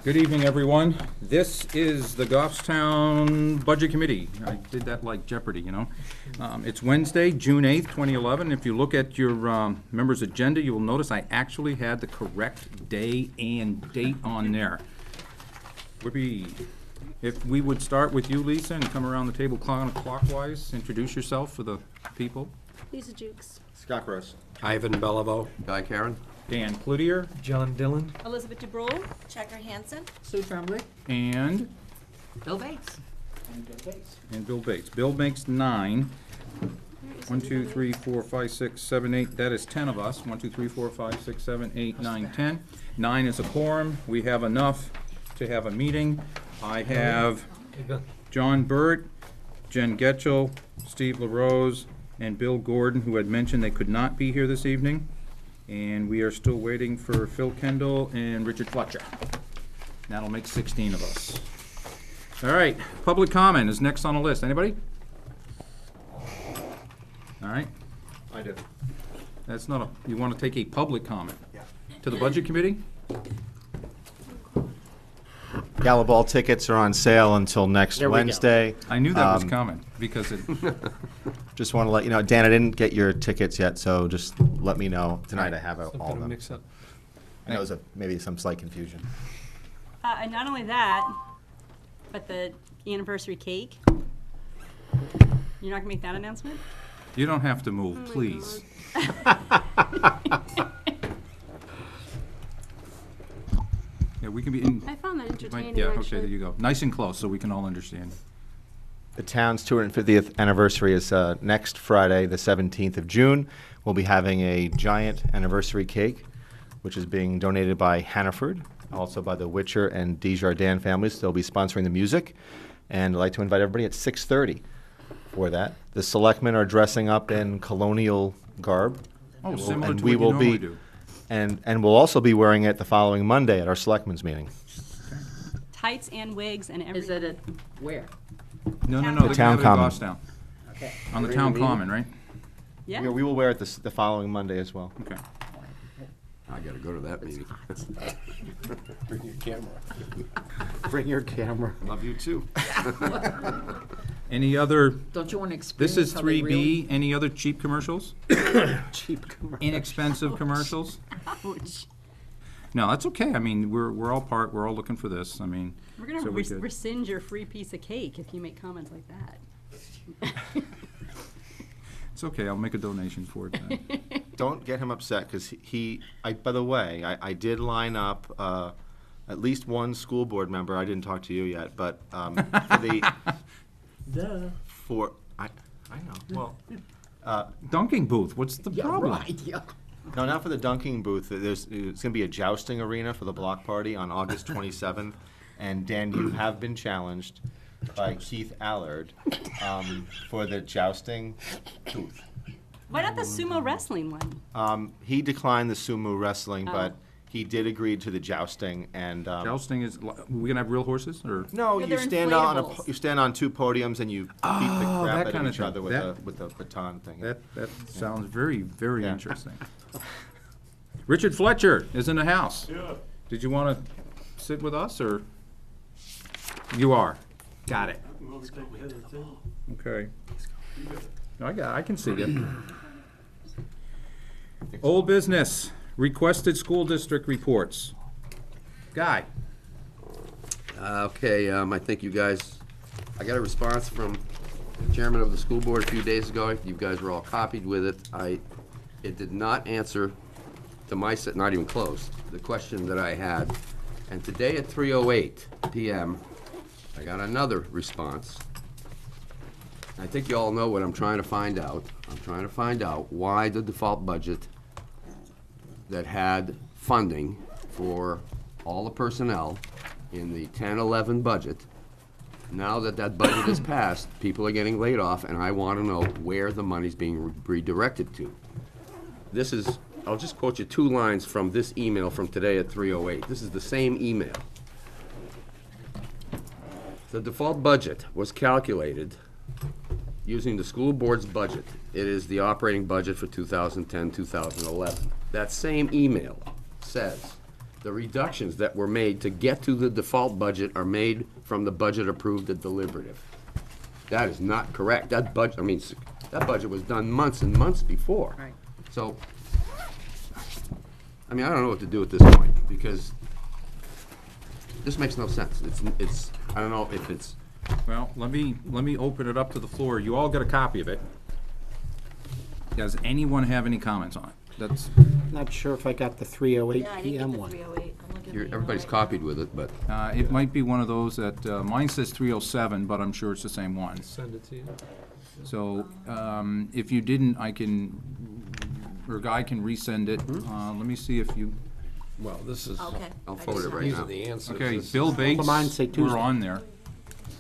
Good evening, everyone. This is the Goffstown Budget Committee. I did that like Jeopardy, you know. It's Wednesday, June 8th, 2011. If you look at your members' agenda, you will notice I actually had the correct day and date on there. If we would start with you, Lisa, and come around the table clockwise, introduce yourself for the people. Lisa Jukes. Scott Gross. Ivan Beliveau. Guy Karen. Dan Cloutier. John Dillon. Elizabeth DeBrule. Checker Hansen. Sue Tremblay. And Bill Bates. Bill Bates. Bill makes 9. 1, 2, 3, 4, 5, 6, 7, 8. That is 10 of us. 1, 2, 3, 4, 5, 6, 7, 8, 9, 10. 9 is a quorum. We have enough to have a meeting. I have John Burt, Jen Getchell, Steve LaRose, and Bill Gordon, who had mentioned they could not be here this evening. And we are still waiting for Phil Kendall and Richard Fletcher. That'll make 16 of us. All right, public comment is next on the list. Anybody? All right. I do. That's not a, you want to take a public comment? Yeah. To the Budget Committee? Gala Ball tickets are on sale until next Wednesday. I knew that was coming, because it, Just want to let you know, Dan, I didn't get your tickets yet, so just let me know tonight. I have all of them. Mix up. I know there's maybe some slight confusion. And not only that, but the anniversary cake. You're not gonna make that announcement? you don't have to move, please. Yeah, we can be in. I found that entertaining, Yeah, okay, actually. there you go. Nice and close, so we can all understand. The town's 250th anniversary is next Friday, the 17th of June. We'll be having a giant anniversary cake, which is being donated by Hannaford, also by the Witcher and Desjardins families. They'll be sponsoring the music, and I'd like to invite everybody at 6:30 for that. The selectmen are dressing up in colonial garb. Oh, and similar and to we what you will normally be- do. And we'll also be wearing it the following Monday at our selectmen's meeting. Tights and wigs and everything. Is it at where? No, Town they're Town gonna have it at Common. Goffstown, Okay. on the town common, right? Yeah. We will wear it the following Monday as well. Okay. I gotta go to that meeting. Bring your camera. Bring your camera. Love you too. Any other, Don't you want to experience this is how they 3B, any other cheap commercials? Cheap commercial. Inexpensive commercials? Ouch. No, that's okay. I mean, we're all looking for this. I mean, We're gonna so we could- rescind your free piece of cake if you make comments like that. It's okay, I'll make a donation for it then. Don't get him upset, because by the way, I did line up at least one school board member, I didn't talk to you yet, but I know, well, Dunking booth, what's the problem? Yeah. no, not for the dunking booth. It's going to be a jousting arena for the block party on August 27th, and Dan, you have been challenged by Keith Allard for the jousting booth. Why not the sumo wrestling one? He declined the sumo wrestling, Oh. but he did agree to the jousting, and Jousting is, we gonna have real horses, or? no, Yeah, you they're stand inflatables. you stand on two podiums and you beat the crap that out of kinda each thing. other with That- a baton thing. That sounds very, very Yeah. interesting. Richard Fletcher is in the house. Yeah. Did you want to sit with us, or? You are. Got it. Okay. I can see it. Old business, requested school district reports. Guy? Okay, I think you guys, I got a response from the chairman of the school board a few days ago. You guys were all copied with it. It did not answer to my, not even close, the question that I had. And today at 3:08 PM, I got another response. I think you all know what I'm trying to find out. I'm trying to find out why the default budget that had funding for all the personnel in the 10-11 budget, now that that budget is passed, people are getting laid off, and I want to know where the money's being redirected to. This is, I'll just quote you 2 lines from this email from today at 3:08. This is the same email. The default budget was calculated using the school board's budget. It is the operating budget for 2010, 2011. That same email says The reductions that were made to get to the default budget are made from the budget approved at deliberative. That is not correct. That budget, I mean, that budget was done months and months before. Right. So, I mean, I don't know what to do at this point, because this makes no sense. It's, I don't know if it's, Well, let me open it up to the floor. You all got a copy of it. Does anyone have any comments on it? That's, Not sure if I got the 3:08 Yeah, I didn't PM get the one. 308. I'm looking at the everybody's email right copied with it, but it might be one of those that, mine says 307, but I'm sure it's the same one. Send it to you. So, if you didn't, I can, or Guy can resend it. Let me see if you, Well, this is, Okay. I'll forward it right these now. are the answers. okay, This is- Bill Bates, mine say we're Tuesday. on there.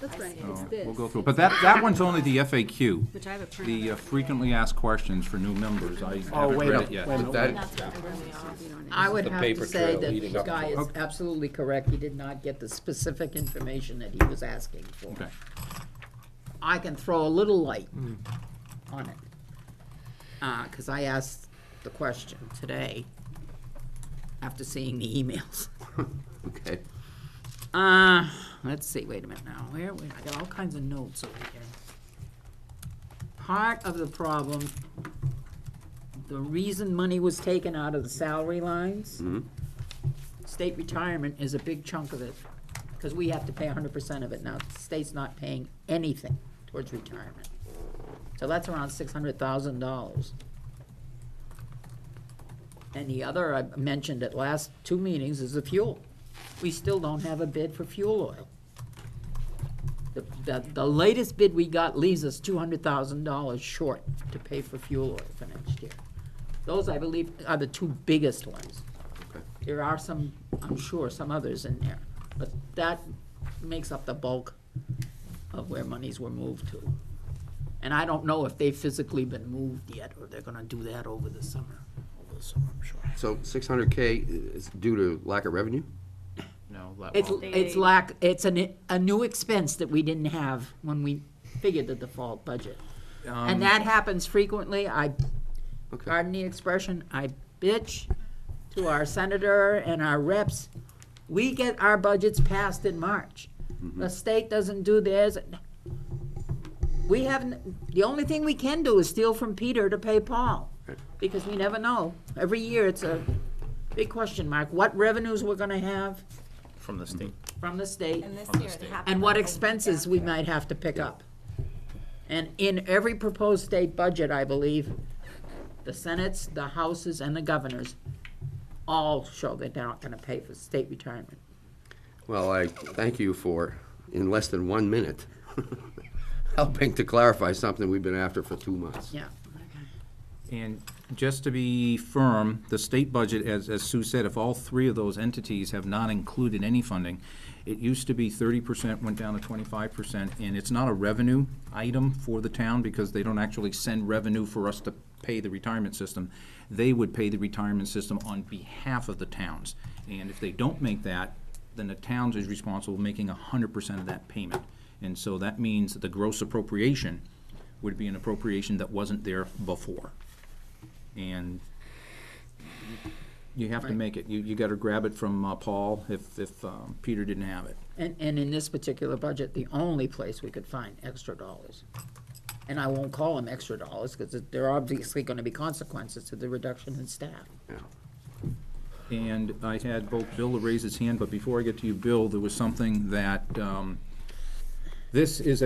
That's right, So we'll go through it. But that one's only the FAQ. Which I have a print The of. frequently asked questions for new members. I Oh, haven't wait a read minute, it yet. wait a minute. That, I would The have paper to say trail that leading the up to guy it. is absolutely correct. He did not get the specific information that he was asking for. Okay. I can throw a little light on it. Because I asked the question today after seeing the emails. okay. Let's see, wait a minute now. Where, I got all kinds of notes over here. Part of the problem, the reason money was taken out of the salary lines, state retirement is a big chunk of it, because we have to pay 100% of it now. The state's not paying anything towards retirement. So that's around $600,000. And the other I mentioned at last two meetings is the fuel. We still don't have a bid for fuel oil. The latest bid we got leaves us $200,000 short to pay for fuel oil for next year. Those, I believe, are the two biggest ones. Okay. There are some, I'm sure, some others in there, but that makes up the bulk of where monies were moved to. And I don't know if they've physically been moved yet, or they're gonna do that over the summer. Over the summer, I'm sure. So 600K is due to lack of revenue? No, It's a new expense that we didn't have when we figured the default budget. And that happens frequently. Okay. Pardon the expression, I bitch to our senator and our reps. We get our budgets passed in March. The state doesn't do theirs. We haven't, the only thing we can do is steal from Peter to pay Paul, because we never know. Every year, it's a big question mark, what revenues we're gonna have From the state. from the state, And this year it happened. and what like a week expenses we after. might have to pick up. And in every proposed state budget, I believe, the senates, the houses, and the governors all show that they're not gonna pay for state retirement. Well, I thank you for, in less than 1 minute, helping to clarify something we've been after for 2 months. Yeah. And just to be firm, the state budget, as Sue said, if all three of those entities have not included any funding, it used to be 30%, went down to 25%, and it's not a revenue item for the town because they don't actually send revenue for us to pay the retirement system. They would pay the retirement system on behalf of the towns. And if they don't make that, then the towns is responsible for making 100% of that payment. And so that means that the gross appropriation would be an appropriation that wasn't there before. And you have to Right. make it. You gotta grab it from Paul if Peter didn't have it. And in this particular budget, the only place we could find extra dollars, and I won't call them extra dollars, because there are obviously gonna be consequences to the reduction in staff. Yeah. And I had both Bill raise his hand, but before I get to you, Bill, there was something that, this is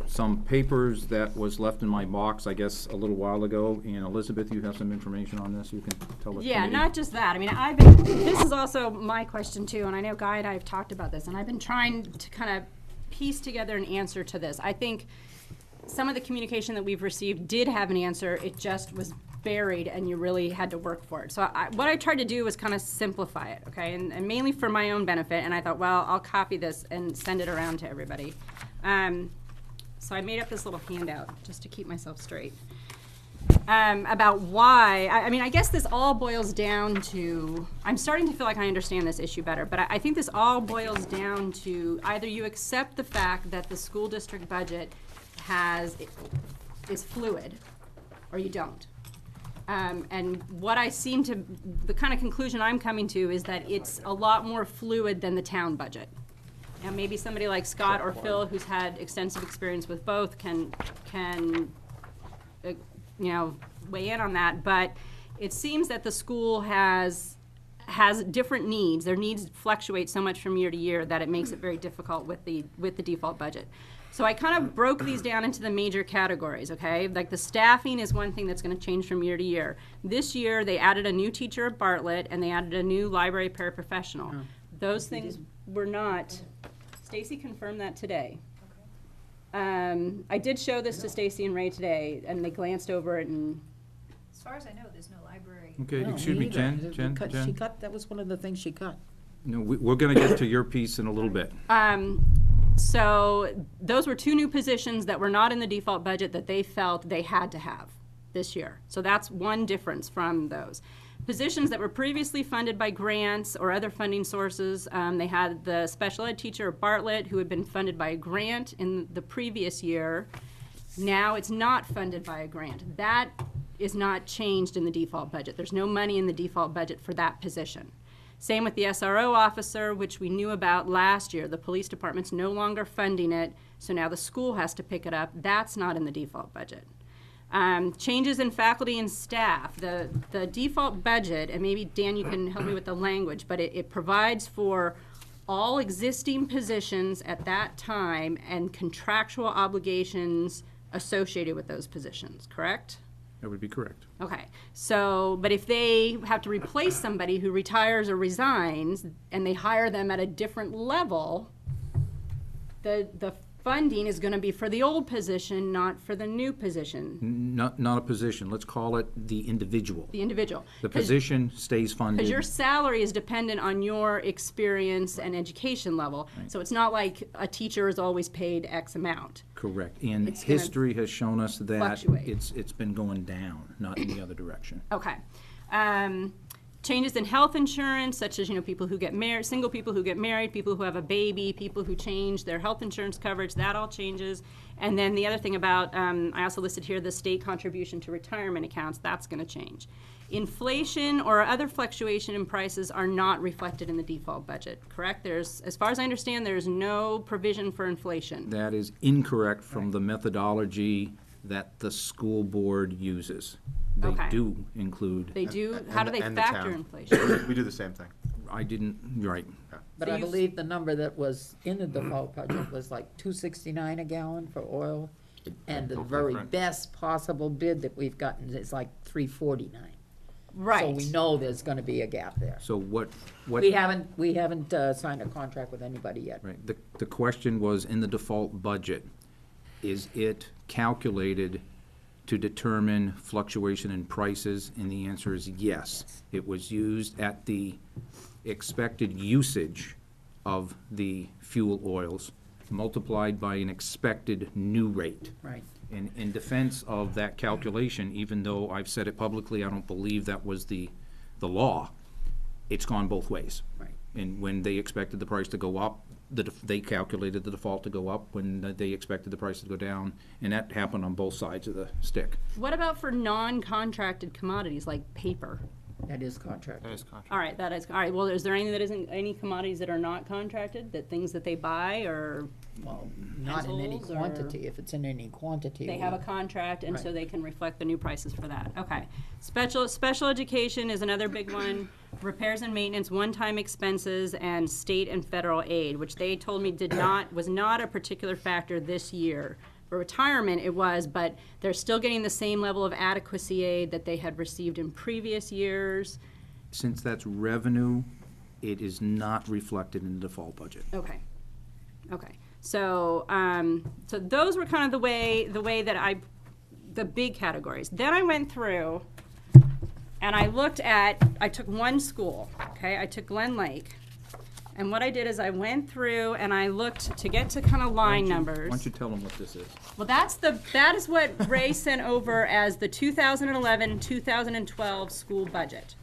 some papers that was left in my box, I guess, a little while ago. And Elizabeth, you have some information on this, you can tell the Yeah, committee. not just that. I mean, this is also my question too, and I know Guy and I have talked about this, and I've been trying to kind of piece together an answer to this. I think some of the communication that we've received did have an answer, it just was buried and you really had to work for it. So what I tried to do was kind of simplify it, okay, and mainly for my own benefit, and I thought, well, I'll copy this and send it around to everybody. So I made up this little handout just to keep myself straight. About why, I mean, I guess this all boils down to, I'm starting to feel like I understand this issue better, but I think this all boils down to either you accept the fact that the school district budget is fluid, or you don't. And what I seem to, the kind of conclusion I'm coming to is that it's a lot more fluid than the town budget. And maybe somebody like Scott or Phil, who's had extensive experience with both, can weigh in on that. But it seems that the school has different needs. Their needs fluctuate so much from year to year that it makes it very difficult with the default budget. So I kind of broke these down into the major categories, okay? Like the staffing is one thing that's going to change from year to year. This year, they added a new teacher at Bartlett, and they added a new library paraprofessional. Those things were not, Stacy confirmed that today. I did show this to Stacy and Ray today, and they glanced over it and, As far as I know, there's no library. Okay, No, excuse me, either. Jen, She cut, that was one of the things she cut. No, we're gonna get to your piece in a little bit. so those were two new positions that were not in the default budget that they felt they had to have this year. So that's one difference from those. Positions that were previously funded by grants or other funding sources, they had the special ed teacher at Bartlett who had been funded by a grant in the previous year. Now it's not funded by a grant. That is not changed in the default budget. There's no money in the default budget for that position. Same with the SRO officer, which we knew about last year. The police department's no longer funding it, so now the school has to pick it up. That's not in the default budget. Changes in faculty and staff. The default budget, and maybe Dan, you can help me with the language, but it provides for all existing positions at that time and contractual obligations associated with those positions, correct? That would be correct. Okay, so, but if they have to replace somebody who retires or resigns, and they hire them at a different level, the funding is gonna be for the old position, not for the new position, Not a position, let's call it the individual. the individual. The position stays funded. Because your salary is dependent on your experience and education level, so it's not like a teacher is always paid X amount. Correct, and It's gonna history has shown us that fluctuate. it's been going down, not in the other direction. Okay. Changes in health insurance, such as, people who get married, single people who get married, people who have a baby, people who change their health insurance coverage, that all changes. And then the other thing about, I also listed here the state contribution to retirement accounts, that's gonna change. Inflation or other fluctuation in prices are not reflected in the default budget, correct? As far as I understand, there's no provision for inflation. That is incorrect from the methodology that the school board uses. They Okay. do include, They do, how do they and the factor town. inflation? We do the same thing. I didn't, right. But So I you- believe the number that was in the default budget was like $2.69 a gallon for oil. And the very best possible bid that we've gotten is like $3.49. Right. So we know there's gonna be a gap there. So what? We haven't signed a contract with anybody yet. Right, the question was, in the default budget, is it calculated to determine fluctuation in prices? And the answer is yes. It was used at the expected usage of the fuel oils, multiplied by an expected new rate. Right. In defense of that calculation, even though I've said it publicly, I don't believe that was the law, it's gone both ways. Right. And when they expected the price to go up, they calculated the default to go up. When they expected the price to go down, and that happened on both sides of the stick. What about for non-contracted commodities like paper? That is contracted. All right, that is, all right, well, is there anything that isn't, any commodities that are not contracted, that things that they buy, or Well, not in any Pencils or- quantity. If it's in any quantity. they have a contract, and so Right. they can reflect the new prices for that? Okay. Special education is another big one. Repairs and maintenance, one-time expenses, and state and federal aid, which they told me was not a particular factor this year. For retirement, it was, but they're still getting the same level of adequacy aid that they had received in previous years. Since that's revenue, it is not reflected in the default budget. Okay, okay. So, so those were kind of the way that the big categories. Then I went through and I took one school, okay? I took Glen Lake. And what I did is I went through and I looked to get to kind of line numbers. Why don't you tell them what this is? Well, that is what Ray sent over as the 2011-2012 school budget.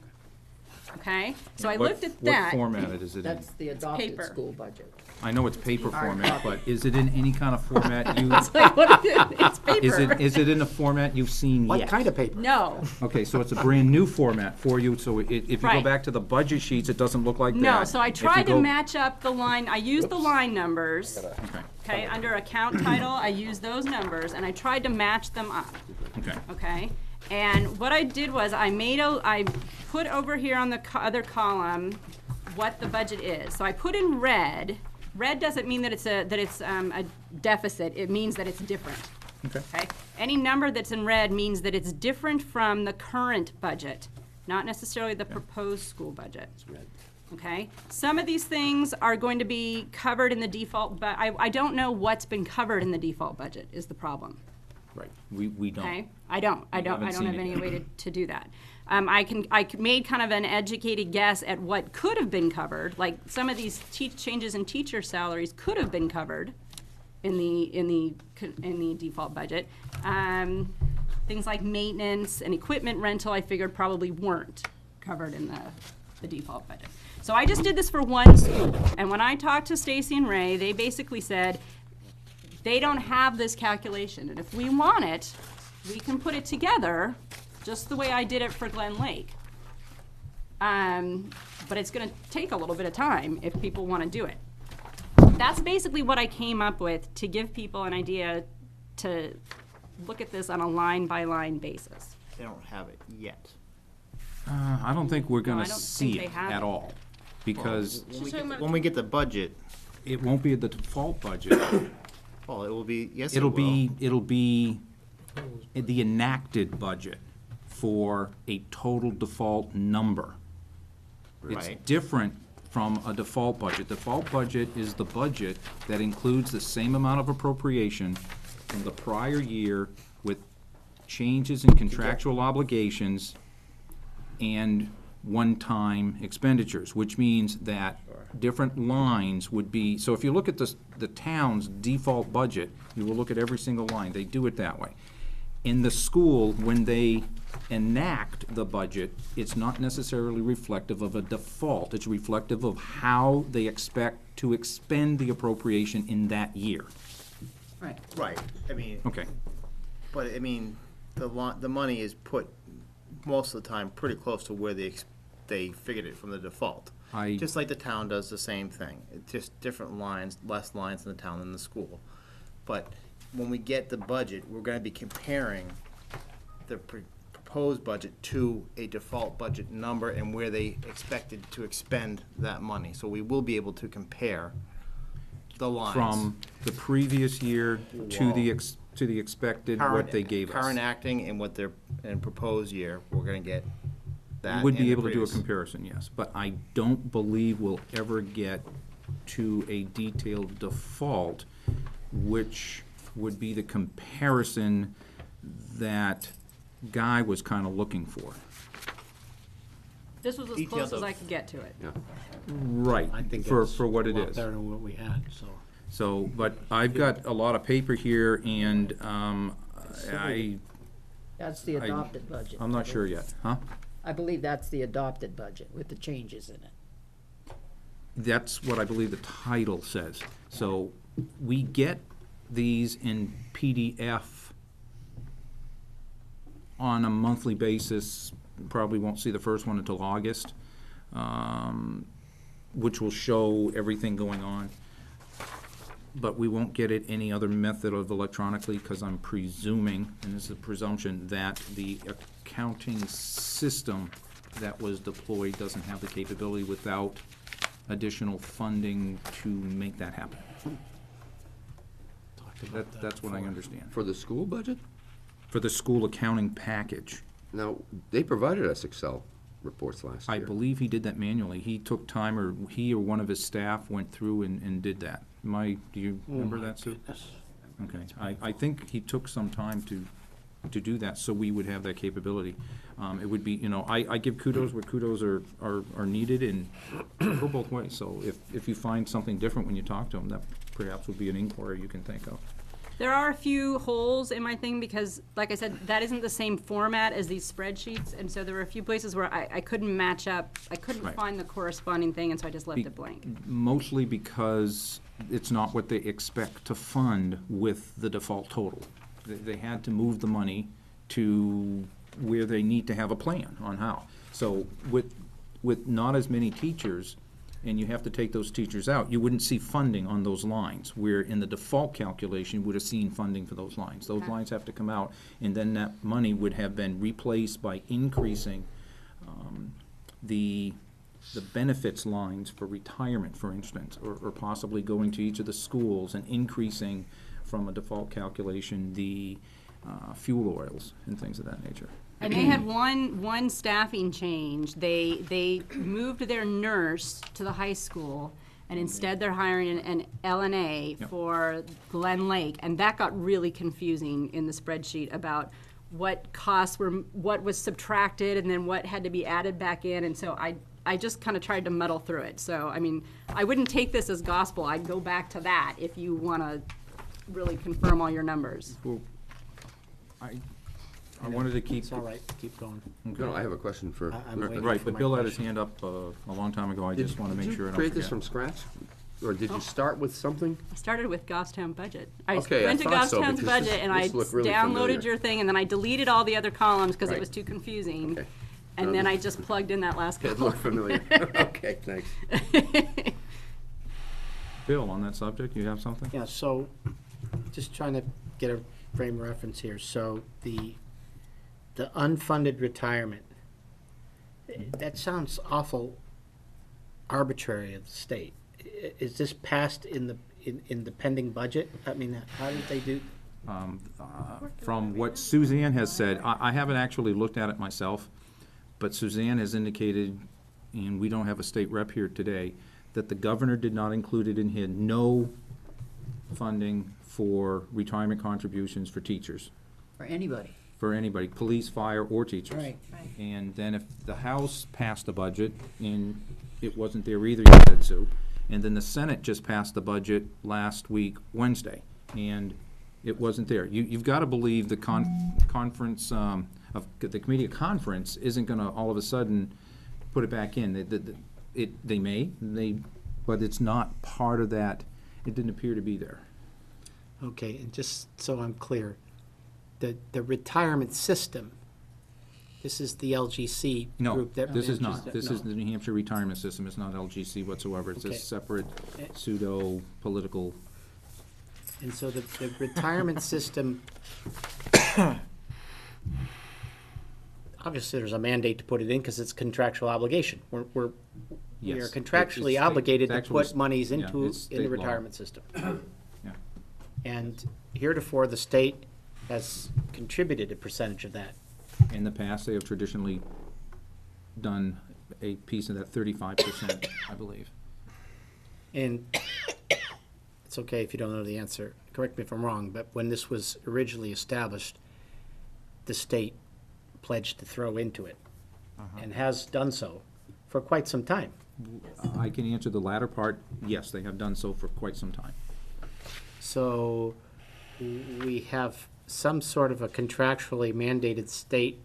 okay? So I What- looked at What that. formatted is it in? That's the adopted paper. school budget. I know it's paper Hard format, copy. but is it in any kind of format you, It's like, what is it? It's paper. is it in a format you've seen What yet? kind of paper? No, Okay, so it's a brand-new format for you, so if you go Right. back to the budget sheets, it doesn't look like that. no, so I If you tried to go- match up the line, I used the line numbers, Okay, okay, under account title, I used those numbers, and I tried to match them up. okay. Okay, and what I did was I put over here on the other column what the budget is. So I put in red. Red doesn't mean that it's a deficit. It means that it's different. Okay. Okay. Any number that's in red means that it's different from the current budget, not necessarily the proposed school budget. Okay. Some of these things are going to be covered in the default, but I don't know what's been covered in the default budget is the problem. Right, we don't. Okay, I don't haven't have seen it any yet. way to do that. I made kind of an educated guess at what could have been covered, like some of these changes in teacher salaries could have been covered in the default budget. Things like maintenance and equipment rental, I figured probably weren't covered in the default budget. So I just did this for one school, and when I talked to Stacy and Ray, they basically said, they don't have this calculation, and if we want it, we can put it together, just the way I did it for Glen Lake. But it's gonna take a little bit of time if people wanna do it. That's basically what I came up with to give people an idea to look at this on a line-by-line basis. They don't have it yet. I don't think we're I gonna don't see think they it have at it. all, because When we get the budget, it won't be the default budget. well, it will be, yes, it It'll will. be the enacted budget for a total default number. It's Right. different from a default budget. Default budget is the budget that includes the same amount of appropriation from the prior year with changes in contractual obligations and one-time expenditures, which means that different lines would be, so if you look at the town's default budget, you will look at every single line, they do it that way. In the school, when they enact the budget, it's not necessarily reflective of a default, it's reflective of how they expect to expend the appropriation in that year. Right. Right, I mean, Okay, but I mean, the money is put most of the time pretty close to where they figured it from the default. Just like the town does the same thing. It's just different lines, less lines in the town than the school. But when we get the budget, we're gonna be comparing the proposed budget to a default budget number and where they expected to expend that money. So we will be able to compare the lines. from the previous year to the expected, what they gave us. Current acting and and proposed year, we're gonna get that. We would and be the able to do a previous. comparison, yes, but I don't believe we'll ever get to a detailed default, which would be the comparison that Guy was kind of looking for. This was as Details close as of- I could get to it. Right, I think for that's what it a lot is. better than what we had, so. So, but I've got a lot of paper here, and That's the adopted budget. I'm not sure yet, huh? I believe that's the adopted budget with the changes in it. That's what I believe the title says. So we get these in PDF on a monthly basis. Probably won't see the first one until August, which will show everything going on. But we won't get it any other method of electronically, because I'm presuming, and this is a presumption, that the accounting system that was deployed doesn't have the capability without additional funding to make that happen. That's what I understand. For the school budget? For the school accounting package, Now, they provided us Excel reports last I year. believe he did that manually. He took time, or he or one of his staff went through and did that. Do you remember that, Sue? Okay, I think he took some time to do that, so we would have that capability. It would be, you know, I give kudos where kudos are needed, and go both ways. So if you find something different when you talk to them, that perhaps would be an inquiry you can think of. There are a few holes in my thing because, like I said, that isn't the same format as these spreadsheets, and so there were a few places where I couldn't match up, I couldn't Right. find the corresponding thing, and so I just left it blank. Mostly because it's not what they expect to fund with the default total. They had to move the money to where they need to have a plan on how. So with not as many teachers, and you have to take those teachers out, you wouldn't see funding on those lines, where in the default calculation, you would have seen funding for those lines. Those Okay. lines have to come out, and then that money would have been replaced by increasing the benefits lines for retirement, for instance, or possibly going to each of the schools and increasing from a default calculation the fuel oils and things of that nature. And they had one staffing change. They moved their nurse to the high school, and instead they're hiring an LNA Yep. for Glen Lake, and that got really confusing in the spreadsheet about what costs were, what was subtracted, and then what had to be added back in, and so I just kind of tried to muddle through it. So, I mean, I wouldn't take this as gospel. I'd go back to that if you want to really confirm all your numbers. Well, I wanted to keep. It's all right, keep going. No, I have a question for. I'm waiting. Right, for but my Bill had his question. hand up a long time ago. I just want to make sure I don't Did you create this forget. from scratch? Or did you start with something? I started with Goffstown budget. I Okay, I went to thought so, Goffstown's because budget and I this looked really downloaded familiar. your thing, and then I deleted all the other columns because it Right. was too confusing. Okay. And then I just plugged in that last It column. looked familiar. Okay, thanks. Bill, on that subject, you have something? Yeah, so, just trying to get a frame of reference here. So the unfunded retirement, that sounds awful arbitrary of the state. Is this passed in the pending budget? I mean, how did they do? From what Suzanne has said, I haven't actually looked at it myself, but Suzanne has indicated, and we don't have a state rep here today, that the governor did not include it in his no funding for retirement contributions for teachers, For anybody. for anybody, police, fire, or teachers. Right. And then if the House passed a budget, and it wasn't there either, you said, Sue, and then the Senate just passed the budget last week, Wednesday, and it wasn't there. You've got to believe the conference, of the committee of conference isn't gonna all of a sudden put it back in. They may, but it's not part of that. It didn't appear to be there. Okay, and just so I'm clear, the retirement system, this is the LGC No, group that this is manages not. that? This No. is the New Hampshire retirement system. It's not LGC whatsoever. It's a Okay. separate pseudo-political. And so the retirement system, obviously, there's a mandate to put it in because it's contractual obligation. We are Yes. It's contractually state- obligated it's to actually put monies yeah, into, it's in the state law. retirement system. Yeah. And heretofore, the state has contributed a percentage of that. In the past, they have traditionally done a piece of that 35%, I believe. And it's okay if you don't know the answer, correct me if I'm wrong, but when this was originally established, the state pledged to throw into it and has done so for quite some time. I can answer the latter part. Yes, they have done so for quite some time. So we have some sort of a contractually mandated state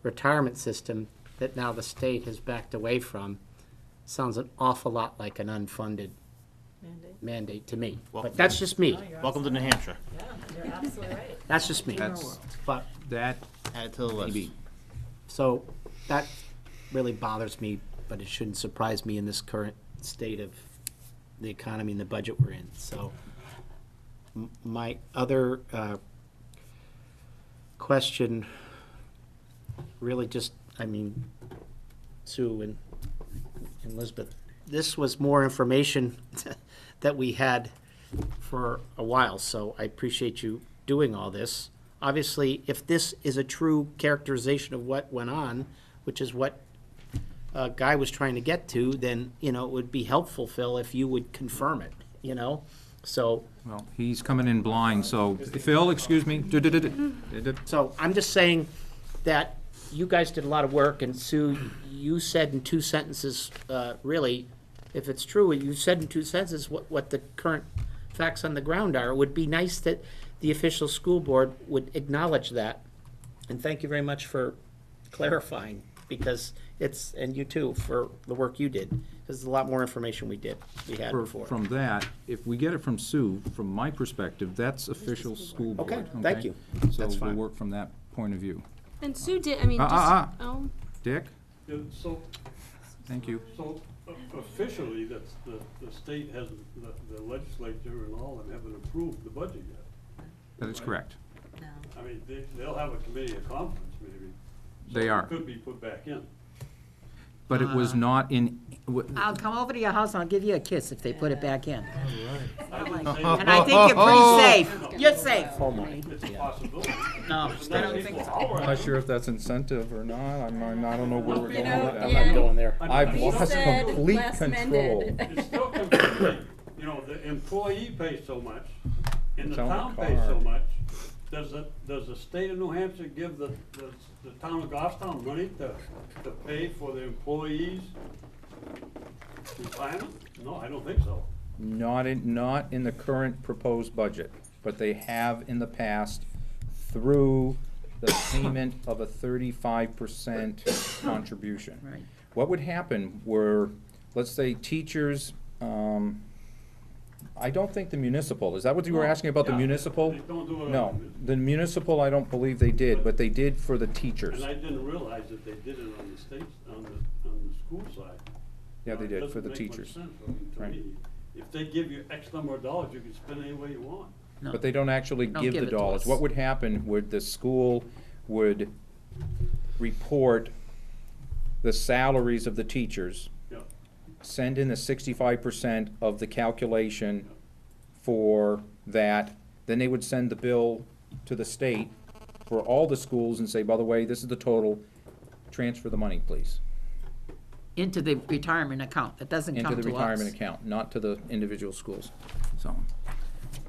retirement system that now the state has backed away from. Sounds an awful lot like an unfunded mandate to me. But that's just me. Welcome to New Hampshire. You're absolutely right. That's just me. That's, But, that, Add it to the list. maybe. so that really bothers me, but it shouldn't surprise me in this current state of the economy and the budget we're in. So my other question really just, I mean, Sue and Elizabeth, this was more information that we had for a while, so I appreciate you doing all this. Obviously, if this is a true characterization of what went on, which is what Guy was trying to get to, then, you know, it would be helpful, Phil, if you would confirm it, you know? So, Well, he's coming in blind, so, Phil, excuse me. so I'm just saying that you guys did a lot of work, and Sue, you said in two sentences, really, if it's true, you said in two sentences what the current facts on the ground are. It would be nice that the official school board would acknowledge that. And thank you very much for clarifying, because it's, and you too, for the work you did. There's a lot more information we had before. From that, if we get it from Sue, from my perspective, that's official school board. Okay, thank you. So That's we'll fine. work from that point of view. And Sue did, I mean, just, oh, Dick, Yeah, So, thank you. so officially, that's, the state hasn't, the legislature and all of them haven't approved the budget yet. That is correct. I mean, they'll have a committee of conference maybe. So They it are. Could be put back in. But it was not in, I'll come over to your house and I'll give you a kiss if they put it back in. I didn't say And I think you're pretty safe. You're safe. it's a possibility. No, I don't think so. I'm not sure if that's incentive or not, I don't know where we're going with I'm that. not going there. I've He lost said complete less control. amended. It's still confusing. You know, the employee pays so much, and the It's on the town pays so card. much. Does the state of New Hampshire give the town of Goffstown money to pay for the employees' retirement? No, I don't think so. Not in the current proposed budget, but they have in the past through the payment of a 35% contribution. Right. What would happen were, let's say, teachers, I don't think the municipal, is that what you were asking about, the Yeah, municipal? they don't do it on No, the the municipal, I don't believe they did, but they did for the teachers. And I didn't realize that they did it on the states, on the school side. Yeah, they It did, doesn't for the make much teachers. sense, I mean, to Right. me. If they give you X number of dollars, you can spend any way you want. No. But they don't actually Don't give give the it to dollars. us. What would happen would the school would report the salaries of the teachers, Yeah. send in the 65% of the calculation for that, then they would send the bill to the state for all the schools and say, by the way, this is the total, transfer the money, please, Into the retirement account. It doesn't come to into us. the retirement account, not to the individual schools. So,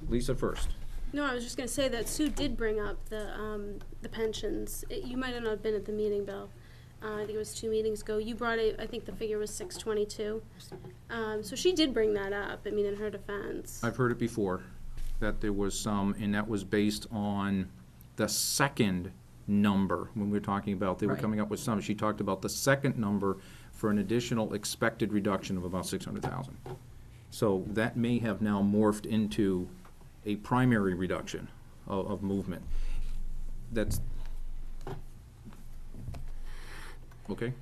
Lisa first. no, I was just gonna say that Sue did bring up the pensions. You might have not been at the meeting, Bill. I think it was 2 meetings ago. You brought it, I think the figure was 622. So she did bring that up, I mean, in her defense. I've heard it before, that there was some, and that was based on the second number, when we were talking about, they were Right. coming up with some, she talked about the second number for an additional expected reduction of about 600,000. So that may have now morphed into a primary reduction of movement. That's, okay?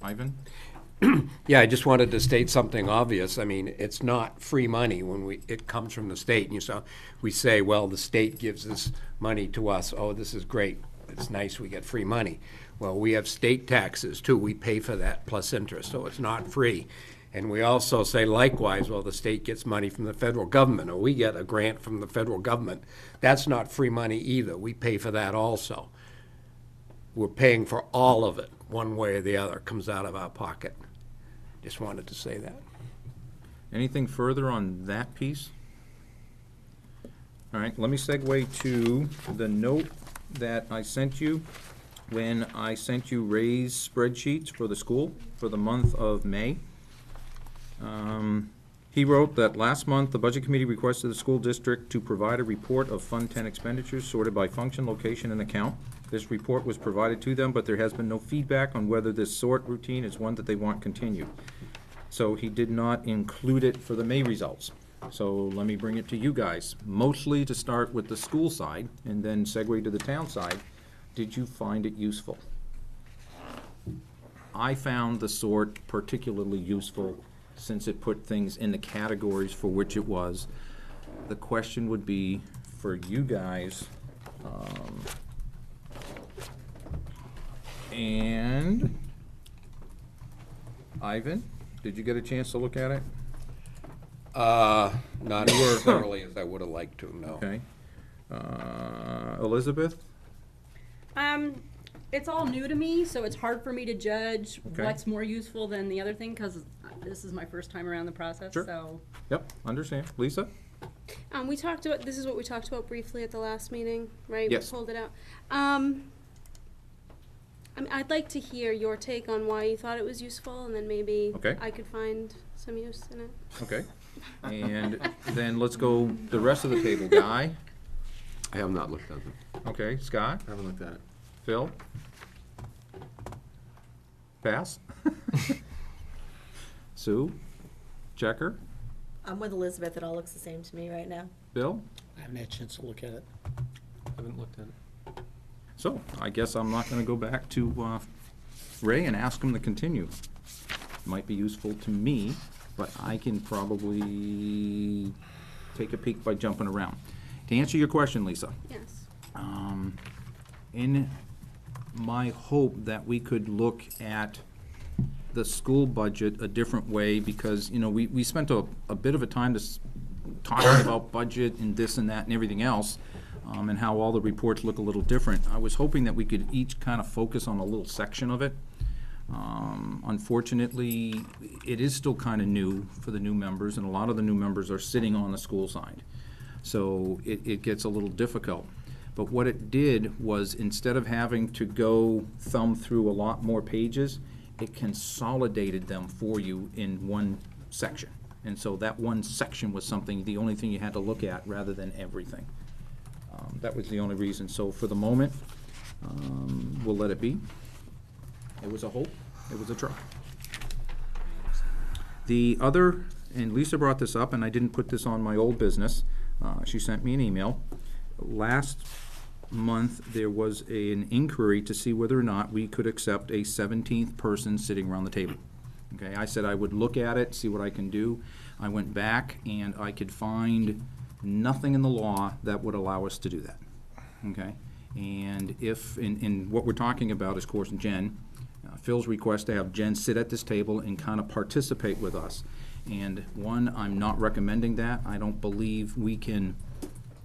Ivan? Yeah, I just wanted to state something obvious. I mean, it's not free money when it comes from the state. And we say, well, the state gives this money to us. Oh, this is great. It's nice we get free money. Well, we have state taxes too. We pay for that plus interest, so it's not free. And we also say likewise, well, the state gets money from the federal government, or we get a grant from the federal government. That's not free money either. We pay for that also. We're paying for all of it, one way or the other, comes out of our pocket. Just wanted to say that. Anything further on that piece? All right, let me segue to the note that I sent you when I sent you raise spreadsheets for the school for the month of May. He wrote that last month, the Budget Committee requested the school district to provide a report of Fund 10 expenditures sorted by function, location, and account. This report was provided to them, but there has been no feedback on whether this sort routine is one that they want continued. So he did not include it for the May results. So let me bring it to you guys, mostly to start with the school side and then segue to the town side. Did you find it useful? I found the sort particularly useful since it put things in the categories for which it was. The question would be for you guys, and Ivan, did you get a chance to look at it? Not as thoroughly as I would have liked to, no. Okay. Elizabeth? It's all new to me, so it's hard for me to judge Okay. what's more useful than the other thing, because this is my first time around the process, Sure. so. Yep, understand. Lisa? We talked about, this is what we talked about briefly at the last meeting, right? Yes. We pulled it out. I mean, I'd like to hear your take on why you thought it was useful, and then maybe Okay. I could find some use in it. Okay. And then let's go the rest of the table. Guy? I have not looked at them. Okay, Scott? I haven't looked at it. Phil? Pass? Sue? Checker? I'm with Elizabeth. It all looks the same to me right now. Bill? I haven't had a chance to look at it. Haven't looked at it. So, I guess I'm not gonna go back to Ray and ask him to continue. Might be useful to me, but I can probably take a peek by jumping around. To answer your question, Lisa, Yes. in my hope that we could look at the school budget a different way, because, you know, we spent a bit of a time talking about budget and this and that and everything else, and how all the reports look a little different. I was hoping that we could each kind of focus on a little section of it. Unfortunately, it is still kind of new for the new members, and a lot of the new members are sitting on the school side. So it gets a little difficult. But what it did was, instead of having to go thumb through a lot more pages, it consolidated them for you in one section. And so that one section was something, the only thing you had to look at rather than everything. That was the only reason. So for the moment, we'll let it be. It was a hope, it was a try. The other, and Lisa brought this up, and I didn't put this on my old business, she sent me an email. Last month, there was an inquiry to see whether or not we could accept a 17th person sitting around the table. Okay, I said I would look at it, see what I can do. I went back and I could find nothing in the law that would allow us to do that. Okay, and if, in what we're talking about is, of course, Jen, Phil's request to have Jen sit at this table and kind of participate with us. And one, I'm not recommending that. I don't believe we can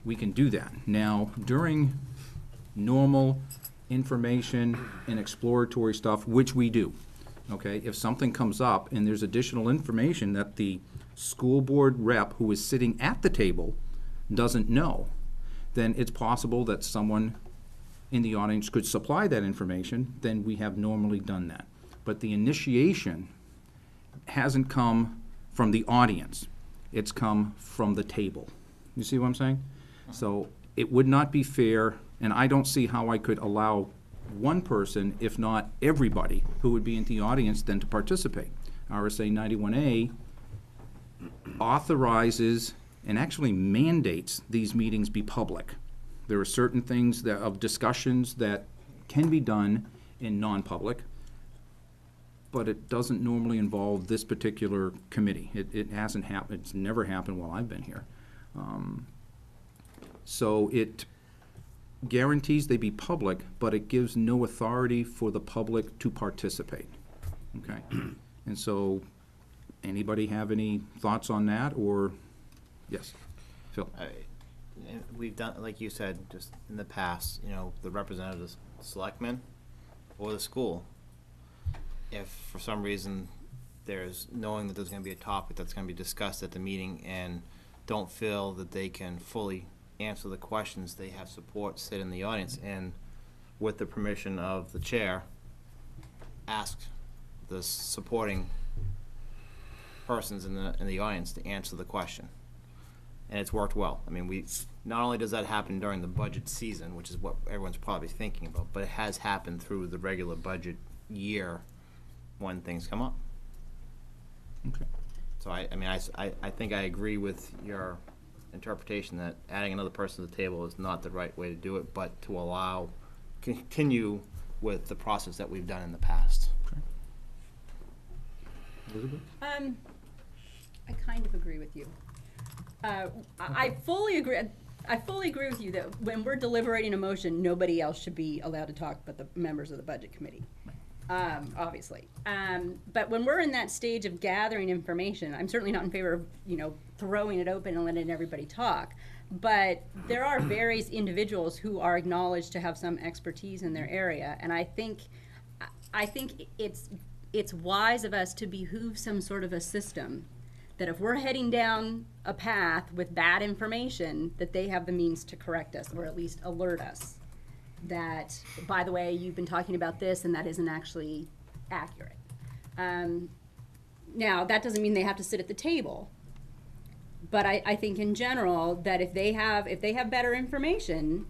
do that. Now, during normal information and exploratory stuff, which we do, okay, if something comes up and there's additional information that the school board rep who is sitting at the table doesn't know, then it's possible that someone in the audience could supply that information. Then we have normally done that. But the initiation hasn't come from the audience. It's come from the table. You see what I'm saying? So it would not be fair, and I don't see how I could allow one person, if not everybody, who would be in the audience then to participate. RSA 91A authorizes and actually mandates these meetings be public. There are certain things that, of discussions, that can be done in non-public, but it doesn't normally involve this particular committee. It hasn't happened, it's never happened while I've been here. So it guarantees they be public, but it gives no authority for the public to participate, okay? And so, anybody have any thoughts on that, or, yes, Phil? And we've done, like you said, just in the past, you know, the representatives, selectmen, or the school, if for some reason there's, knowing that there's gonna be a topic that's gonna be discussed at the meeting and don't feel that they can fully answer the questions, they have support sit in the audience and, with the permission of the chair, ask the supporting persons in the audience to answer the question. And it's worked well. I mean, not only does that happen during the budget season, which is what everyone's probably thinking about, but it has happened through the regular budget year when things come up. Okay. So I mean, I think I agree with your interpretation that adding another person to the table is not the right way to do it, but to allow, continue with the process that we've done in the past. Okay. Elizabeth? I kind of agree with you. I fully agree. I fully agree with you that when we're deliberating a motion, nobody else should be allowed to talk but the members of the budget committee, obviously. But when we're in that stage of gathering information, I'm certainly not in favor of, you know, throwing it open and letting everybody talk. But there are various individuals who are acknowledged to have some expertise in their area, and I think it's wise of us to behoove some sort of a system that if we're heading down a path with bad information, that they have the means to correct us, or at least alert us that, by the way, you've been talking about this and that isn't actually accurate. Now, that doesn't mean they have to sit at the table, But I think in general, that if they have better information,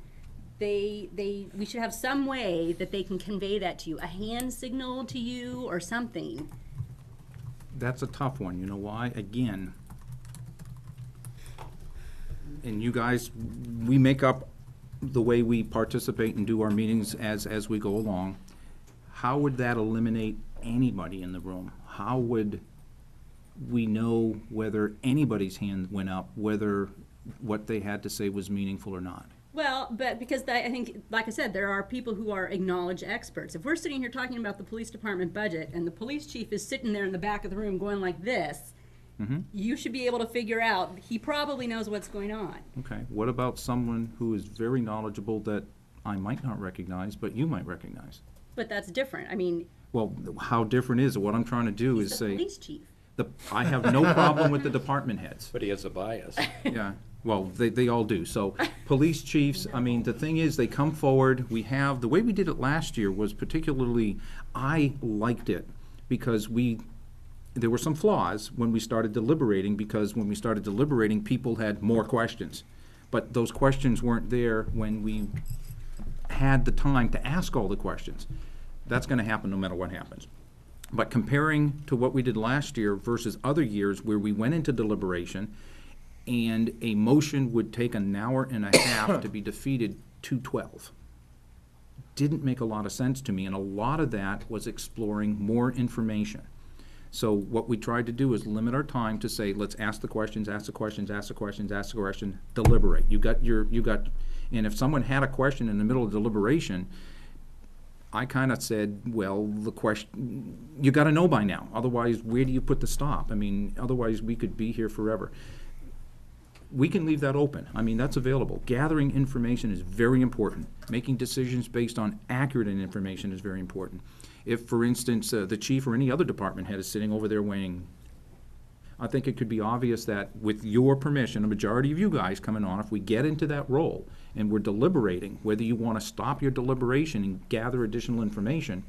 we should have some way that they can convey that to you, a hand signal to you or something. That's a tough one, you know why? Again, and you guys, we make up the way we participate and do our meetings as we go along. How would that eliminate anybody in the room? How would we know whether anybody's hand went up, whether what they had to say was meaningful or not? Well, but because I think, like I said, there are people who are acknowledged experts. If we're sitting here talking about the police department budget and the police chief is sitting there in the back of the room going like this, you should be able to figure out, he probably knows what's going on. Okay, what about someone who is very knowledgeable that I might not recognize, but you might recognize? But that's different. I mean, Well, how different is it? What I'm trying to do is he's the say, police chief. I have no problem with the department heads. But he has a bias. Yeah, well, they all do. So, police chiefs, I mean, the thing is, they come forward, the way we did it last year was particularly, I liked it, because there were some flaws when we started deliberating, because when we started deliberating, people had more questions. But those questions weren't there when we had the time to ask all the questions. That's gonna happen no matter what happens. But comparing to what we did last year versus other years where we went into deliberation and a motion would take an hour and a half to be defeated 2-12. Didn't make a lot of sense to me, and a lot of that was exploring more information. So what we tried to do is limit our time to say, let's ask the questions, deliberate. And if someone had a question in the middle of deliberation, I kind of said, well, the question, you got to know by now. Otherwise, where do you put the stop? I mean, otherwise, we could be here forever. We can leave that open. I mean, that's available. Gathering information is very important. Making decisions based on accurate information is very important. If, for instance, the chief or any other department head is sitting over there weighing, I think it could be obvious that with your permission, a majority of you guys coming on, if we get into that role and we're deliberating, whether you want to stop your deliberation and gather additional information,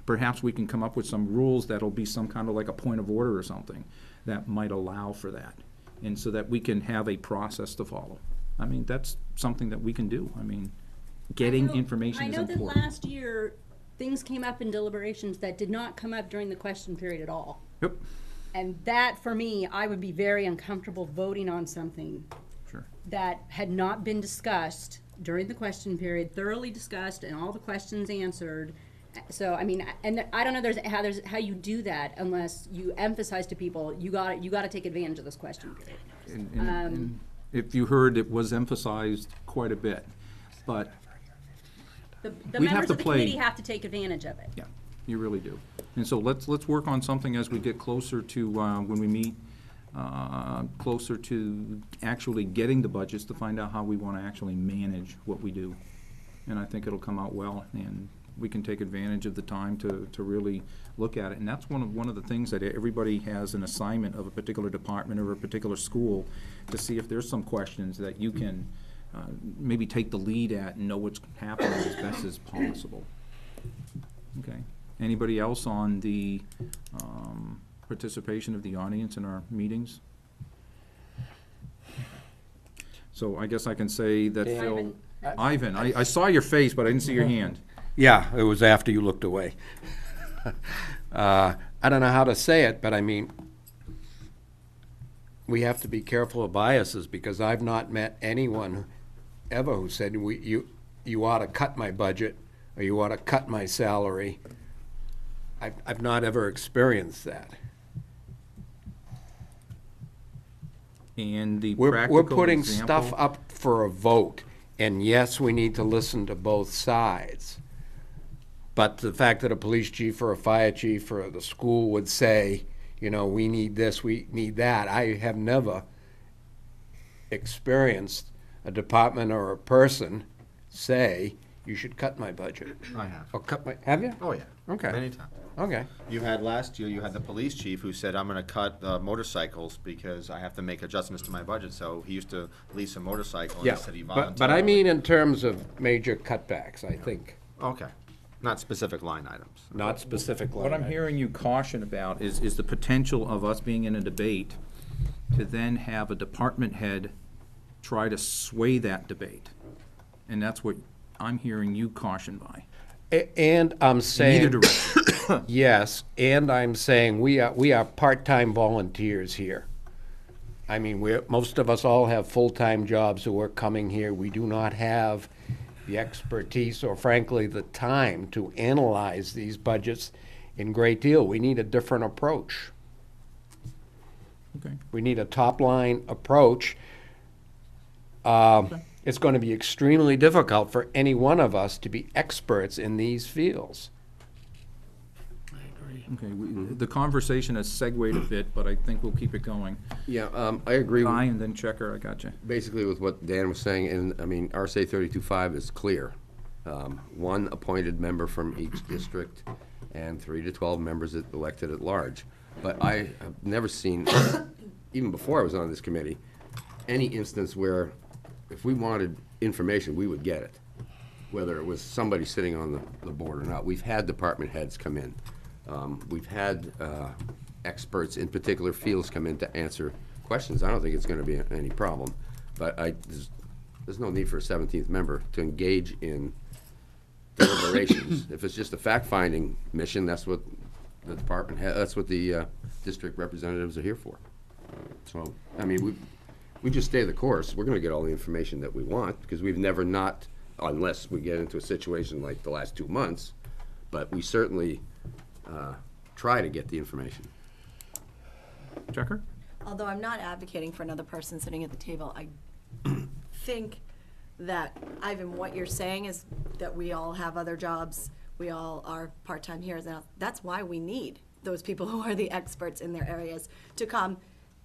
perhaps we can come up with some rules that'll be some kind of like a point of order or something that might allow for that. And so that we can have a process to follow. I mean, that's something that we can do. I mean, getting information is important. I know that last year, things came up in deliberations that did not come up during the question period at all. Yep. And that, for me, I would be very uncomfortable voting on something that had not been discussed during the question period, thoroughly discussed, and all the questions answered. So, I mean, and I don't know how you do that unless you emphasize to people, you got to take advantage of this question period. And if you heard, it was emphasized quite a bit, but the we have members to of the play. committee have to take advantage of it. Yeah, you really do. And so let's work on something as we get closer to, when we meet, closer to actually getting the budgets to find out how we want to actually manage what we do. And I think it'll come out well, and we can take advantage of the time to really look at it. And that's one of the things that everybody has an assignment of a particular department or a particular school to see if there's some questions that you can maybe take the lead at and know what's happening as best as possible. Okay. Anybody else on the participation of the audience in our meetings? So I guess I can say that Phil, Ivan, I saw your face, but I didn't see your hand. Yeah, it was after you looked away. I don't know how to say it, but I mean, we have to be careful of biases, because I've not met anyone ever who said, you ought to cut my budget, or you ought to cut my salary. I've not ever experienced that. And the We're practical putting example- stuff up for a vote, and yes, we need to listen to both sides. But the fact that a police chief or a fire chief or the school would say, you know, we need this, we need that, I have never experienced a department or a person say, you should cut my budget. I have. Or cut my, have you? Oh, yeah. Okay. Many times. Okay. You had last year, you had the police chief who said, I'm gonna cut motorcycles because I have to make adjustments to my budget. So he used to lease a motorcycle and Yeah, he said he but voluntarily. I mean in terms of major cutbacks, I think, Okay, not specific line items. not specific line What I'm items. hearing you caution about is the potential of us being in a debate to then have a department head try to sway that debate. And that's what I'm hearing you caution by. And I'm In saying. either direction. Yes, and I'm saying we are part-time volunteers here. I mean, most of us all have full-time jobs who are coming here. We do not have the expertise or frankly, the time to analyze these budgets in great deal. We need a different approach. Okay. We need a top-line approach. It's going to be extremely difficult for any one of us to be experts in these fields. Okay, the conversation has segued a bit, but I think we'll keep it going. Yeah, I agree Guy with, and then Checker, I got you. basically with what Dan was saying, and, I mean, RSA 32.5 is clear. One appointed member from each district, and 3 to 12 members elected at large. But I have never seen, even before I was on this committee, any instance where if we wanted information, we would get it, whether it was somebody sitting on the board or not. We've had department heads come in. We've had experts in particular fields come in to answer questions. I don't think it's going to be any problem, but there's no need for a 17th member to engage in deliberations. If it's just a fact-finding mission, that's what the department that's what the district representatives are here for. So, I mean, we just stay the course. We're going to get all the information that we want because we've never not, unless we get into a situation like the last 2 months, but we certainly try to get the information. Checker? Although I'm not advocating for another person sitting at the table, I think that, Ivan, what you're saying is that we all have other jobs, we all are part-time here. That's why we need those people who are the experts in their areas to come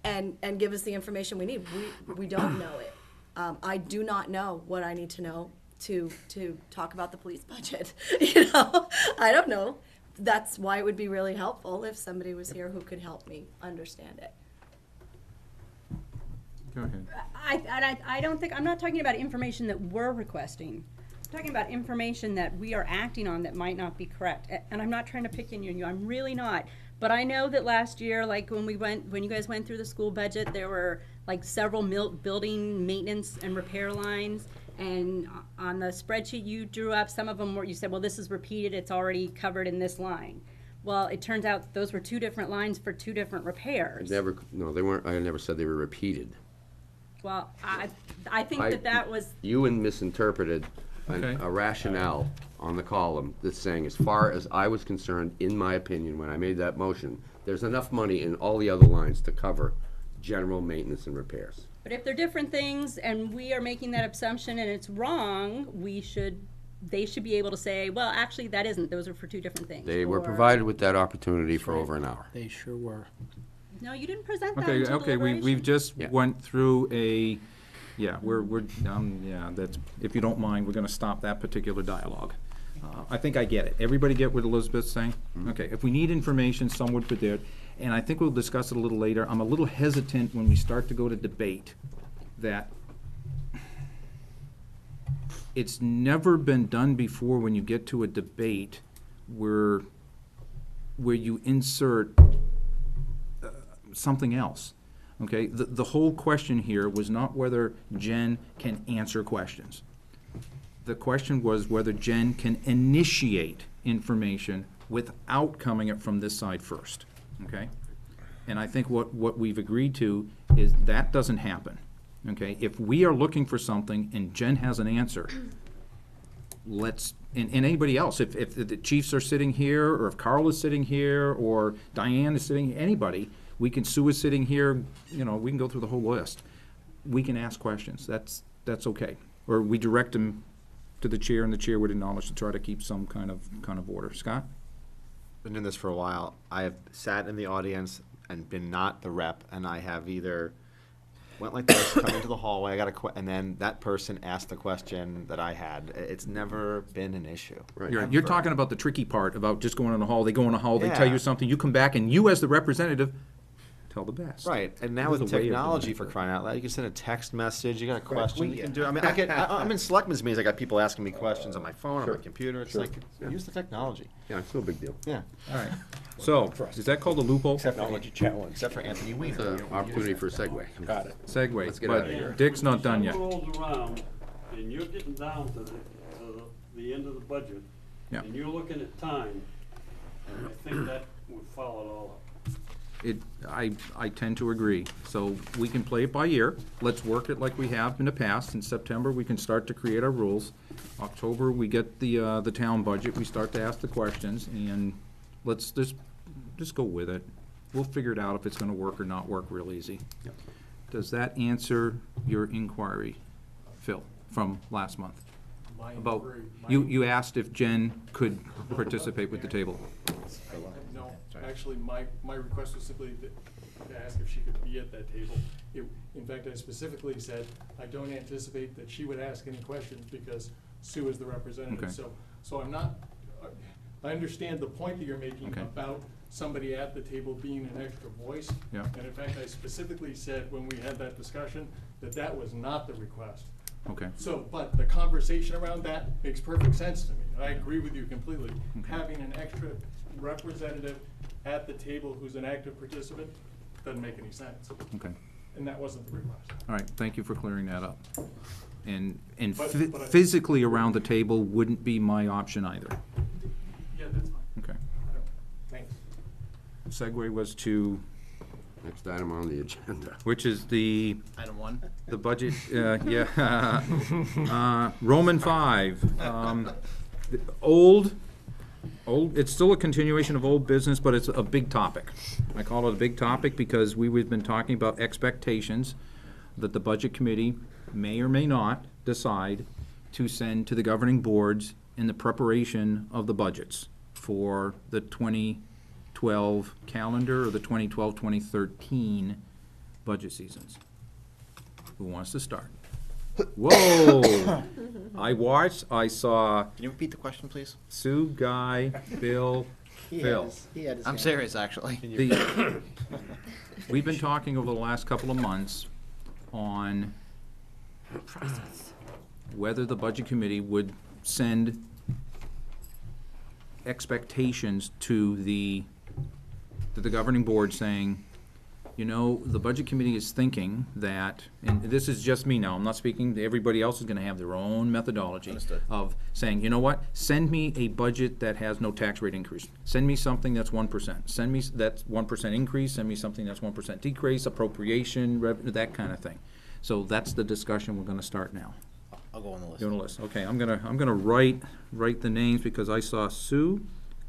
and give us the information we need. We don't know it. I do not know what I need to know to talk about the police budget. I don't know. That's why it would be really helpful if somebody was here who could help me understand it. Go ahead. I don't think, I'm not talking about information that we're requesting. I'm talking about information that we are acting on that might not be correct. And I'm not trying to pick on you, I'm really not. But I know that last year, like when you guys went through the school budget, there were like several building maintenance and repair lines. And on the spreadsheet you drew up, some of them were, you said, well, this is repeated, it's already covered in this line. Well, it turns out those were 2 different lines for 2 different repairs. No, they weren't. I never said they were repeated. Well, I think that was, You misinterpreted Okay. a rationale on the column that's saying, as far as I was concerned, in my opinion, when I made that motion, there's enough money in all the other lines to cover general maintenance and repairs. but if they're different things and we are making that assumption and it's wrong, they should be able to say, well, actually, that isn't, those are for 2 different things. They were Or, provided with that opportunity for over an hour. They sure were. No, you didn't present that Okay, until okay, we've deliberation. just Yeah. went through yeah, yeah, that's, if you don't mind, we're gonna stop that particular dialogue. I think I get it. Everybody get what Elizabeth's saying? Okay, if we need information, some would put there, and I think we'll discuss it a little later. I'm a little hesitant when we start to go to debate that it's never been done before when you get to a debate where you insert something else. Okay, the whole question here was not whether Jen can answer questions. The question was whether Jen can initiate information without coming it from this side first, okay? And I think what we've agreed to is that doesn't happen, okay? If we are looking for something and Jen has an answer, and anybody else, if the chiefs are sitting here, or if Carl is sitting here, or Diane is sitting, anybody, Sue is sitting here, we can go through the whole list. We can ask questions, that's okay. Or we direct them to the chair, and the chair would acknowledge to try to keep some kind of order. Scott? Been doing this for a while. I have sat in the audience and been not the rep, and I have either went like this, come into the hallway, and then that person asked the question that I had. It's never been an issue. Right. You're talking about the tricky part, about just going in the hall, they go in the hall, they tell Yeah. you something, you come back, and you as the representative tell the best. Right, and now There's with a way of doing technology, it. for crying out loud, you can send a text message, you got a question, we- you can do, I mean, I'm in selectmen's meetings, I got people asking me questions on my phone, on my computer, it's like, use the technology. Yeah, it's no big deal. Yeah. All right. So, is that called a loophole? Technology challenge. Except for Anthony It's Weiner. an opportunity for a segue. Got it. Segue, Let's get outta here. but Dick's not done yet. December rolls around, and you're getting down to the end of the budget, Yeah. and you're looking at time, and I think that would follow it all up. I tend to agree. So we can play it by ear. Let's work it like we have in the past. In September, we can start to create our rules. October, we get the town budget, we start to ask the questions, and let's just go with it. We'll figure it out if it's gonna work or not work real easy. Does that answer your inquiry, Phil, from last month? About, you asked if Jen could participate with the table. No, actually, my request was simply to ask if she could be at that table. In fact, I specifically said, I don't anticipate that she would ask any questions because Sue is the representative. Okay. So I'm not, I understand the point that you're making Okay. about somebody at the table being an extra voice. Yeah. And in fact, I specifically said when we had that discussion, that was not the request. Okay. So, but the conversation around that makes perfect sense to me. I agree with you completely. Having an extra representative at the table who's an active participant doesn't make any sense. Okay. And that wasn't the request. All right, thank you for clearing that up. And But I- physically around the table wouldn't be my option either. Yeah, that's fine. Okay. Thanks. Segue was to, Next item on the agenda. which is the Item 1. the budget, Roman 5. Old, it's still a continuation of old business, but it's a big topic. I call it a big topic because we've been talking about expectations that the budget committee may or may not decide to send to the governing boards in the preparation of the budgets for the 2012 calendar or the 2012-2013 budget seasons. Who wants to start? Whoa! I saw Can you repeat the question, please? Sue, Guy, Bill, Phil. I'm serious, actually. We've been talking over the last couple of months on whether the budget committee would send expectations to the governing board saying, you know, the budget committee is thinking that, and this is just me now, I'm not speaking, everybody else is gonna have their own methodology Understood. of saying, you know what, send me a budget that has no tax rate increase. Send me something that's 1%. Send me that's 1% increase, send me something that's 1% decrease, appropriation, revenue, that kind of thing. So that's the discussion we're gonna start now. I'll go on the list. You're on the list, okay, I'm gonna write the names because I saw Sue,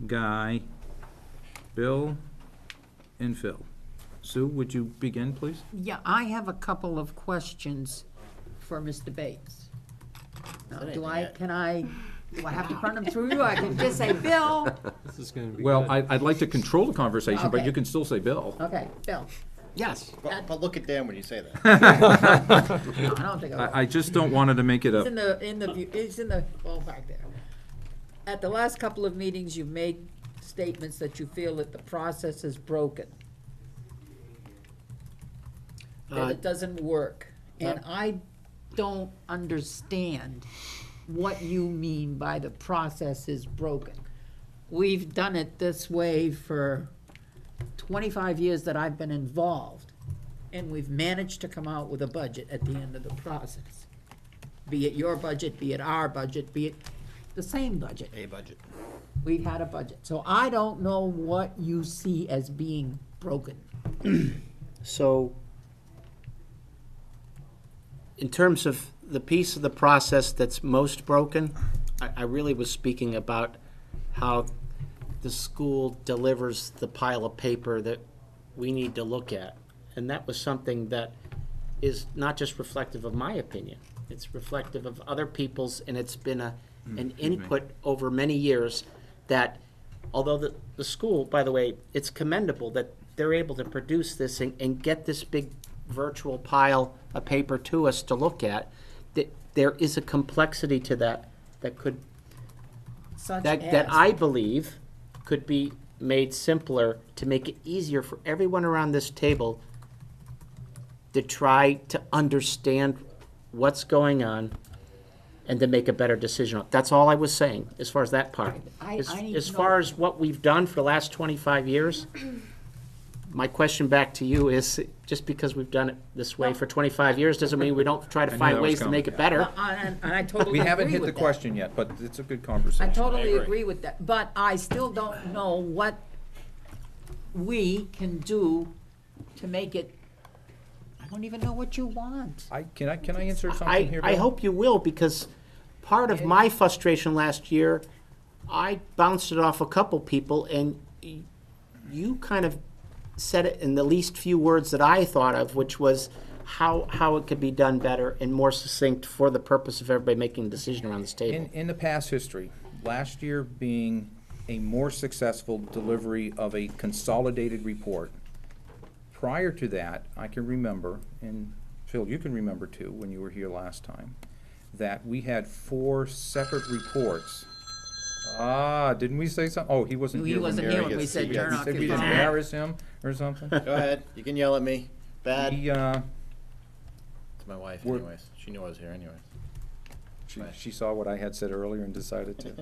Guy, Bill, and Phil. Sue, would you begin, please? Yeah, I have a couple of questions for Mr. Bates. Now, Said do anything I, yet. do I have to run them through you? I can just say, Bill? This is gonna be Well, good. I'd like to control the conversation, but Okay. you can still say Bill. Okay, Bill. Yes. But look at Dan when you say that. No, I don't think I will. I just don't want it to make it It's a, in the ballpark there. At the last couple of meetings, you've made statements that you feel that the process is broken. That it doesn't work. And I don't understand what you mean by the process is broken. We've done it this way for 25 years that I've been involved, and we've managed to come out with a budget at the end of the process. Be it your budget, be it our budget, be it the same budget. A budget. We've had a budget. So I don't know what you see as being broken. So, in terms of the piece of the process that's most broken, I really was speaking about how the school delivers the pile of paper that we need to look at. And that was something that is not just reflective of my opinion, it's reflective of other people's, and it's been an input over many years that, although the school, by the way, it's commendable that they're able to produce this and get this big virtual pile of paper to us to look at, that there is a complexity to that that could, Such that as, I believe could be made simpler to make it easier for everyone around this table to try to understand what's going on and to make a better decision. That's all I was saying, as far as that part. I need As to far know- as what we've done for the last 25 years, my question back to you is, just because we've done it this way for 25 years doesn't mean we don't try to I knew find that was ways to coming. make it better. And I totally We haven't agree hit the with that. question yet, but it's a good conversation. I totally agree. agree with that, but I still don't know what we can do to make it, I don't even know what you want. Can I insert something here, I Bill? hope you will, because part of my frustration last year, I bounced it off a couple people, and you kind of said it in the least few words that I thought of, which was how it could be done better and more succinct for the purpose of everybody making a decision around this table. In the past history, last year being a more successful delivery of a consolidated report. Prior to that, I can remember, and Phil, you can remember too, when you were here last time, that we had 4 separate reports. Didn't we say something? Oh, he wasn't He here. wasn't Mary here when gets we to said see it. turn He off said your we'd phone. embarrass him or something. Go ahead, you can yell at me, bad. He, It's my wife We're- anyways, she knew I was here anyways. she saw what I had said earlier and decided to.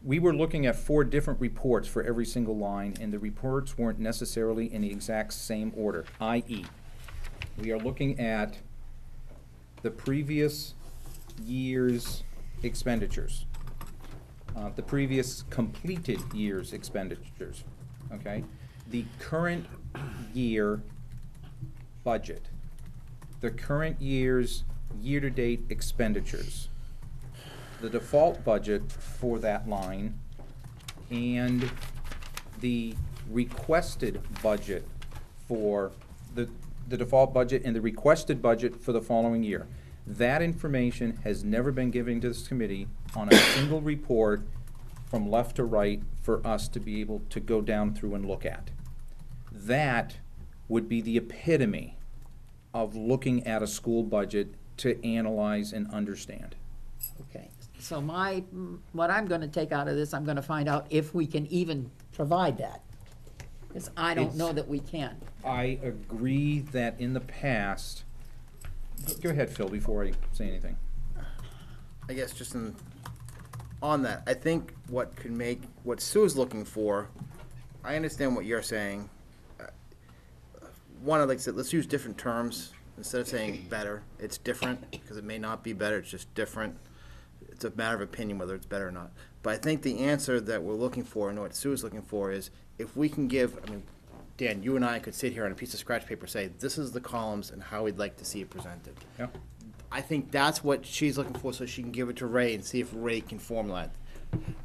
We were looking at 4 different reports for every single line, and the reports weren't necessarily in the exact same order, i.e., we are looking at the previous year's expenditures, the previous completed year's expenditures, okay? The current year budget, the current year's year-to-date expenditures, the default budget for that line, and the requested budget for the default budget and the requested budget for the following year. That information has never been given to this committee on a single report from left to right for us to be able to go down through and look at. That would be the epitome of looking at a school budget to analyze and understand. Okay, so what I'm gonna take out of this, I'm gonna find out if we can even provide that. Because I don't know that we can. I agree that in the past, go ahead, Phil, before I say anything. I guess just on that, I think what Sue's looking for, I understand what you're saying. One, I'd like to say, let's use different terms. Instead of saying better, it's different, because it may not be better, it's just different. It's a matter of opinion whether it's better or not. But I think the answer that we're looking for, and what Sue's looking for, is if we can give, I mean, Dan, you and I could sit here on a piece of scratch paper, say, this is the columns and how we'd like to see it presented. Yeah. I think that's what she's looking for, so she can give it to Ray and see if Ray can formulate.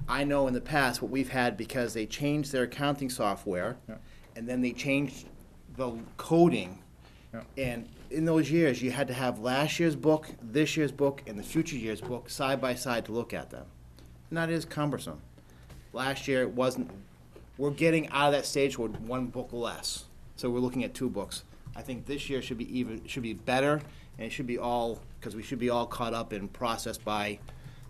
I know in the past what we've had, because they changed their accounting software, Yeah. and then they changed the coding. Yeah. And in those years, you had to have last year's book, this year's book, and the future year's book side by side to look at them. And that is cumbersome. Last year, it wasn't, we're getting out of that stage with 1 book less. So we're looking at 2 books. I think this year should be better, and it should be all, because we should be all caught up and processed by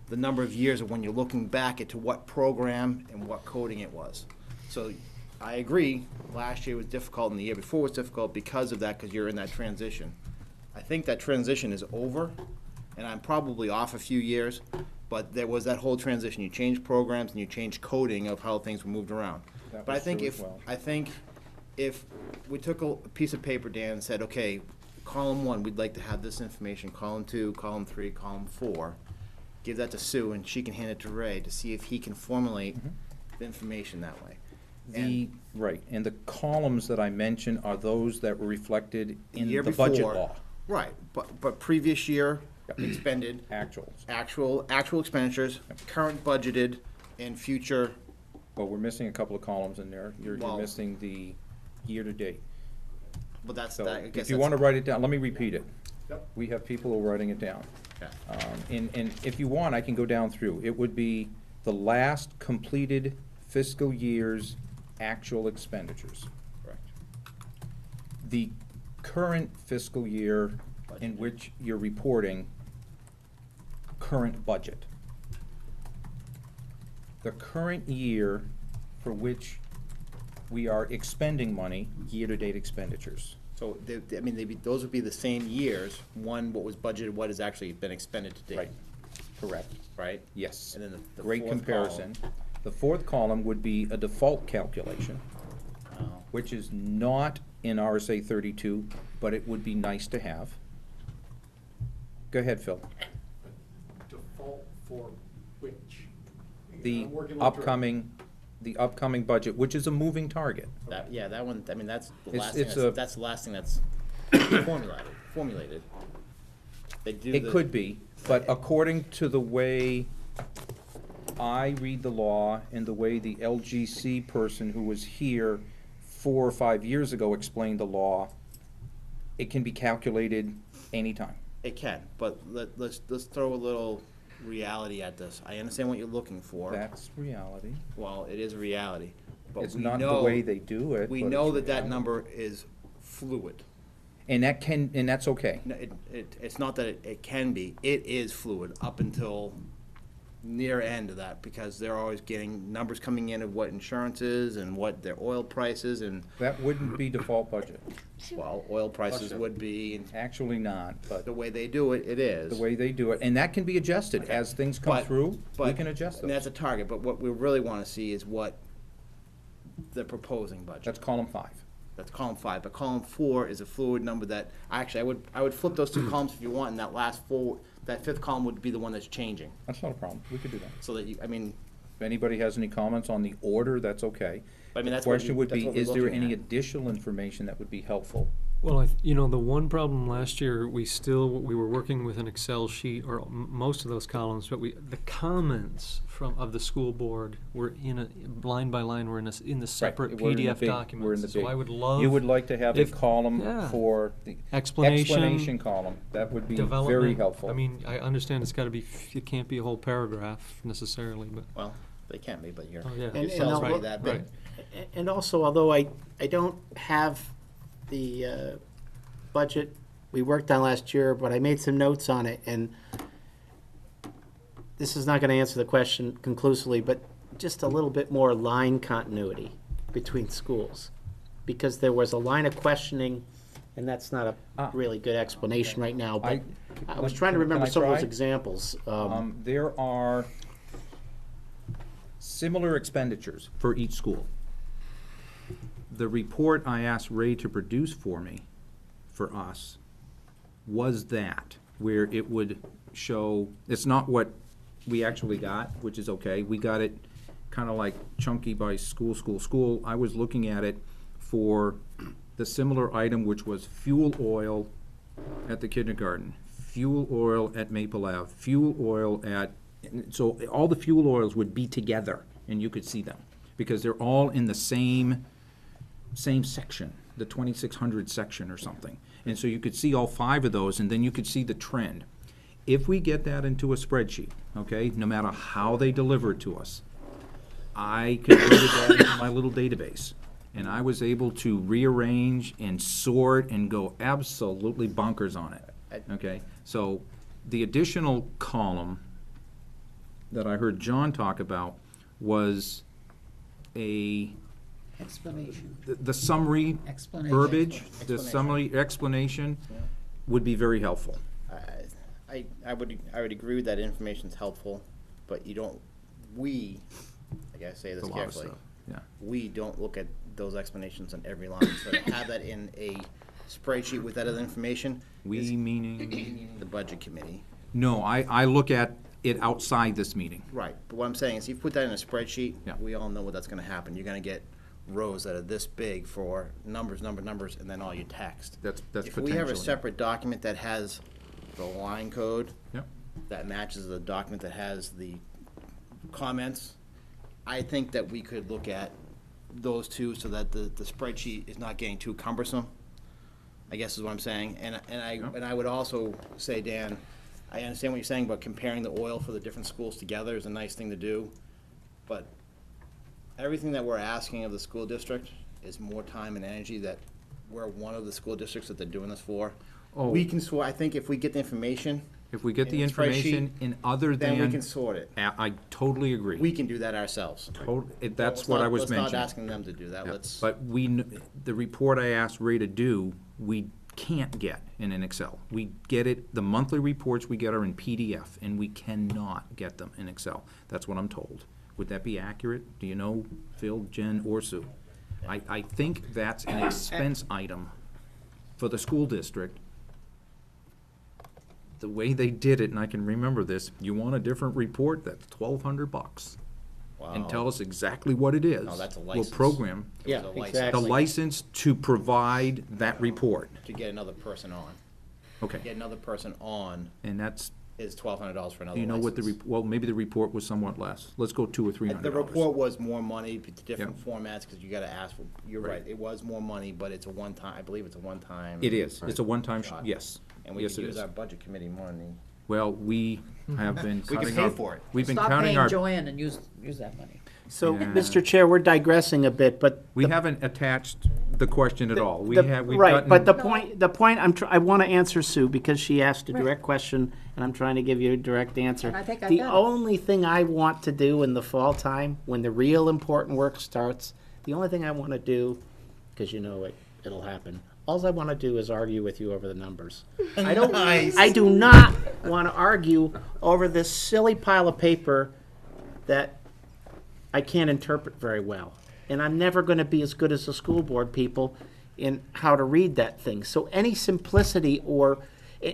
the number of years of when you're looking back at to what program and what coding it was. So I agree, last year was difficult and the year before was difficult because of that, because you're in that transition. I think that transition is over, and I'm probably off a few years, but there was that whole transition. You changed programs and you changed coding of how things were moved around. That But I was think true as well. if we took a piece of paper, Dan, and said, okay, column 1, we'd like to have this information, column 2, column 3, column 4, give that to Sue, and she can hand it to Ray to see if he can formulate the information that way. Right, and the columns that I mentioned are those that were reflected in year the budget before. law. Right, but previous year expended, Actuals. actual expenditures, current budgeted, and future. But we're missing a couple of columns in there. You're Well- missing the year-to-date. But that's, So I guess if you that's- want to write it down, let me repeat it. Yep. We have people who are writing it down. Okay. And if you want, I can go down through. It would be the last completed fiscal year's actual expenditures. Correct. The current fiscal year in which you're reporting current budget. The current year for which we are expending money, year-to-date expenditures. So, I mean, those would be the same years, one, what was budgeted, what has actually been expended to date. Right. Correct. Right? Yes. And then the Great fourth comparison. column. The fourth column would be a default calculation, Oh. which is not in RSA 32, but it would be nice to have. Go ahead, Phil. Default for which? The I'm working with the upcoming budget, which is a moving target. Yeah, that one, I mean, that's the It's- last thing, it's a- that's the last thing that's formulated. They do It the- could be, but according to the way I read the law and the way the LGC person who was here 4 or 5 years ago explained the law, it can be calculated anytime. It can, but let's throw a little reality at this. I understand what you're looking for. That's reality. Well, it is a reality, but It's we not the know- way they do it. We but know it's that reality. number is fluid. And that's okay. No, it's not that it can be, it is fluid up until near end of that, because they're always getting numbers coming in of what insurance is and what their oil prices and, That wouldn't be default budget. well, oil prices would be, and Actually not, but the way they do it, it is. the way they do it, and that can be adjusted as things come But- through, we but- can adjust And those. that's a target, but what we really wanna see is what they're proposing budget. That's column 5. That's column 5, but column 4 is a fluid number that, actually, I would flip those two columns if you want, and that fifth column would be the one that's changing, That's not a problem, we could do that. so that you, I mean, If anybody has any comments on the order, that's okay. I mean, The that's what question you- would that's be, what we're is there looking any at. additional information that would be helpful? Well, the one problem last year, we were working with an Excel sheet, or most of those columns, but the comments of the school board were line by line, were in the separate We're in the PDF big- documents. we're in the So big- I would love. You would like to have a if- column yeah. for the Explanation, column, that would be very development. helpful. I mean, I understand it's gotta be, it can't be a whole paragraph necessarily, but. well, they can be, but your Oh, yeah. your cell's Right, really that big. right. And also, although I don't have the budget we worked on last year, but I made some notes on it, and this is not gonna answer the question conclusively, but just a little bit more line continuity between schools. Because there was a line of questioning, and that's not a really good explanation right now, but I was trying to Can remember I some of those try? examples. There are similar expenditures for each school. The report I asked Ray to produce for me, for us, was that, where it would show, it's not what we actually got, which is okay. We got it kind of like chunky by school. I was looking at it for the similar item, which was fuel oil at the kindergarten, fuel oil at Maple Ave, fuel oil at, so all the fuel oils would be together, and you could see them, because they're all in the same section, the 2600 section or something. And so you could see all 5 of those, and then you could see the trend. If we get that into a spreadsheet, okay, no matter how they deliver it to us, I converted that into my little database, and I was able to rearrange and sort and go absolutely bonkers on it, okay? So the additional column that I heard John talk about was Explanation. the summary Explanation. verbiage, the summary explanation would be very helpful. I would agree with that information's helpful, but you don't, I gotta say this It's a lot of carefully. stuff, yeah. We don't look at those explanations on every line, so to have that in a spreadsheet with that other information. is Meaning? The budget committee. No, I look at it outside this meeting. Right, but what I'm saying is, if you put that in a spreadsheet, Yeah. we all know what that's gonna happen. You're gonna get rows that are this big for numbers, and then all your text. That's If we have a potentially- separate document that has the line code, Yep. that matches the document that has the comments, I think that we could look at those two so that the spreadsheet is not getting too cumbersome, I guess is what I'm saying. And I would also say, Dan, I understand what you're saying about comparing the oil for the different schools together is a nice thing to do, but everything that we're asking of the school district is more time and energy that we're one of the school districts that they're doing this for. Oh. I think if we get the information, If we get the in a spreadsheet, information in other then we than, can sort it. I totally agree. We can do that ourselves. That's Let's what I not- was Let's mentioning. not asking them to do that, Yeah, let's. But the report I asked Ray to do, we can't get in an Excel. We get it, the monthly reports we get are in PDF, and we cannot get them in Excel. That's what I'm told. Would that be accurate? Do you know, Phil, Jen, or Sue? I think that's an expense item for the school district. The way they did it, and I can remember this, you want a different report, that's $1,200. And Wow. tell us exactly what it is. No, that's a We'll license. program Yeah, a license. exactly. the license to provide that report. To get another person on. Okay, Get another person on and that's, is $1,200 for another do you know what the, license. well, maybe the report was somewhat less. Let's go $200 or $300. The report was more money, but different Yeah. formats, because you gotta ask for, you're Right. right, it was more money, but it's a one-time, I believe it's a one-time. It is, it's a one-time, shot. yes, And we yes could it use is. our budget committee money. Well, we have been We can cutting pay our, for it. we've been Stop counting paying our, Joanne and use that money. So, Yeah. Mr. Chair, we're digressing a bit, but. we haven't attached the question at all. We The- have, we've Right, gotten. but the point I want to answer Sue, because she asked a direct question, and I'm trying to give you a direct answer. And I think I The got it. only thing I want to do in the fall time, when the real important work starts, the only thing I want to do, because you know it'll happen, all I want to do is argue with you over the numbers. I do not want to argue over this silly pile of paper that I can't interpret very well. And I'm never going to be as good as the school board people in how to read that thing. So any simplicity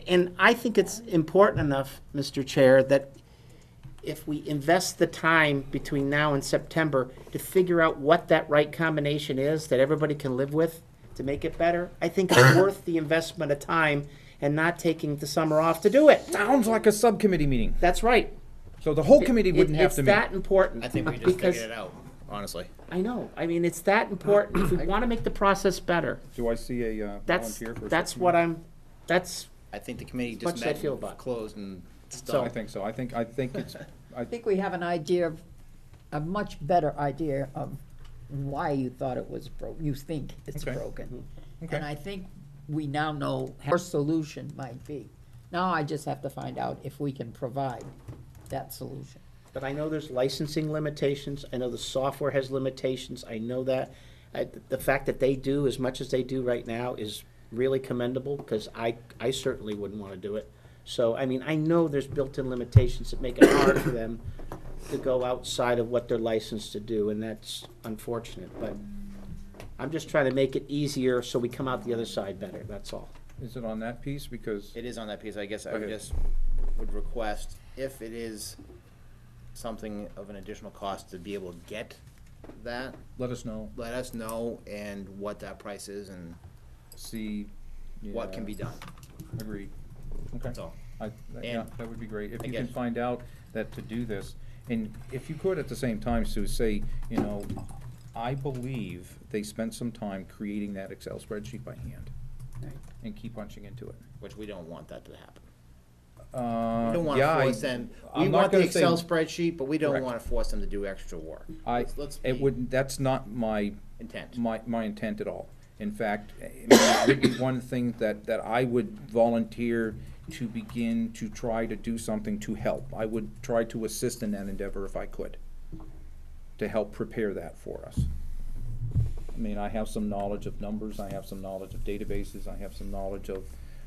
and I think it's important enough, Mr. Chair, that if we invest the time between now and September to figure out what that right combination is that everybody can live with to make it better, I think it's worth the investment of time and not taking the summer off to do it. Sounds like a subcommittee meeting. That's right. So the whole committee wouldn't have to It's meet. that important. I think we just because- figured it out, honestly. I know. I mean, it's that important. If we want to make the process better, Do I see a that's, volunteer for a that's subcommittee? what I'm, that's, I think the committee Much just as I met, feel about it. closed and So I stuff. think so. I think it's, I think we have an idea of, a much better idea of why you thought it was you think it's Okay. broken. Okay. And I think we now know what our solution might be. Now I just have to find out if we can provide that solution. but I know there's licensing limitations. I know the software has limitations. I know that. The fact that they do as much as they do right now is really commendable, because I certainly wouldn't want to do it. So, I mean, I know there's built-in limitations that make it hard for them to go outside of what they're licensed to do, and that's unfortunate. But I'm just trying to make it easier so we come out the other side better, that's all. is it on that piece? Because, It is on that piece, I guess I would Okay. just would request, if it is something of an additional cost to be able to get that, let us know, let us know and what that price is and see. what can yeah, be done, Agreed. Okay. that's all. Yeah, And that would be great. If I you can guess- find out that to do this, and if you could at the same time, Sue, say, you know, I believe they spent some time creating that Excel spreadsheet by hand. And keep punching into it. Which we don't want that to happen. We We don't wanna force them, we want the Excel spreadsheet, but we don't Correct. wanna force them to do extra work. Let's It be wouldn't, that's not my intent. my intent at all. In fact, it would be one thing that I would volunteer to begin to try to do something to help. I would try to assist in that endeavor if I could, to help prepare that for us. I mean, I have some knowledge of numbers, I have some knowledge of databases, I have some knowledge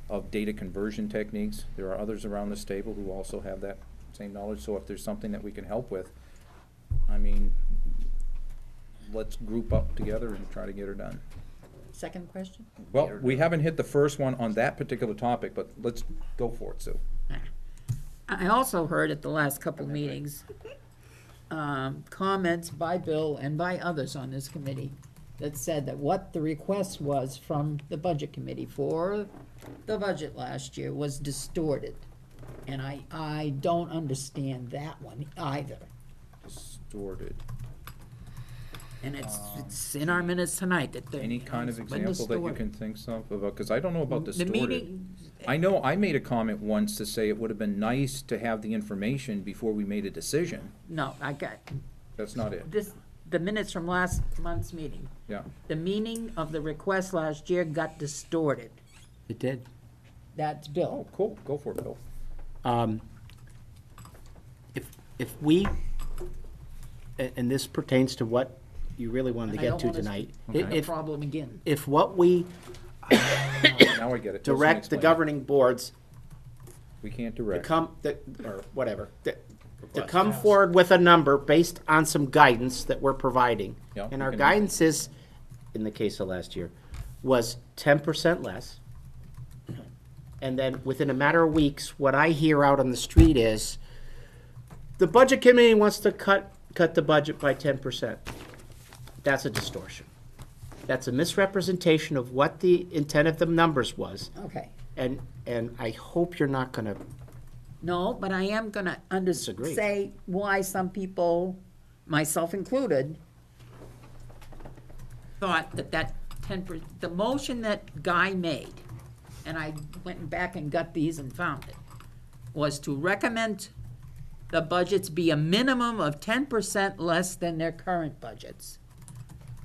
of data conversion techniques. There are others around this table who also have that same knowledge, so if there's something that we can help with, I mean, let's group up together and try to get her done. Second question? Well, we haven't hit the first one on that particular topic, but let's go for it, Sue. I also heard at the last couple meetings, comments by Bill and by others on this committee that said that what the request was from the budget committee for the budget last year was distorted. And I don't understand that one either. Distorted. And it's in our minutes tonight that the. Any kind of it's been example that you distorted. can think of, because I don't know about The distorted. meeting, I know I made a comment once to say it would have been nice to have the information before we made a decision. no, I got, That's not it, the minutes from last month's meeting. yeah. The meaning of the request last year got distorted. It did. That's Oh, Bill. cool, go for it, Bill. If we, and this pertains to what you really wanted to I get don't to want us tonight. to have a If, problem again. if what we Now I get it. Listen, direct the explain. governing boards We can't to direct. or whatever, to come forward with a number based on some guidance that we're providing. Yeah, And we our can- guidance is, in the case of last year, was 10% less. And then within a matter of weeks, what I hear out on the street is, the budget committee wants to cut the budget by 10%. That's a distortion. That's a misrepresentation of what the intent of the numbers was. Okay. And I hope you're not gonna, No, but I am gonna Disagree. say why some people, myself included, thought that 10%, the motion that Guy made, and I went back and got these and found it, was to recommend the budgets be a minimum of 10% less than their current budgets.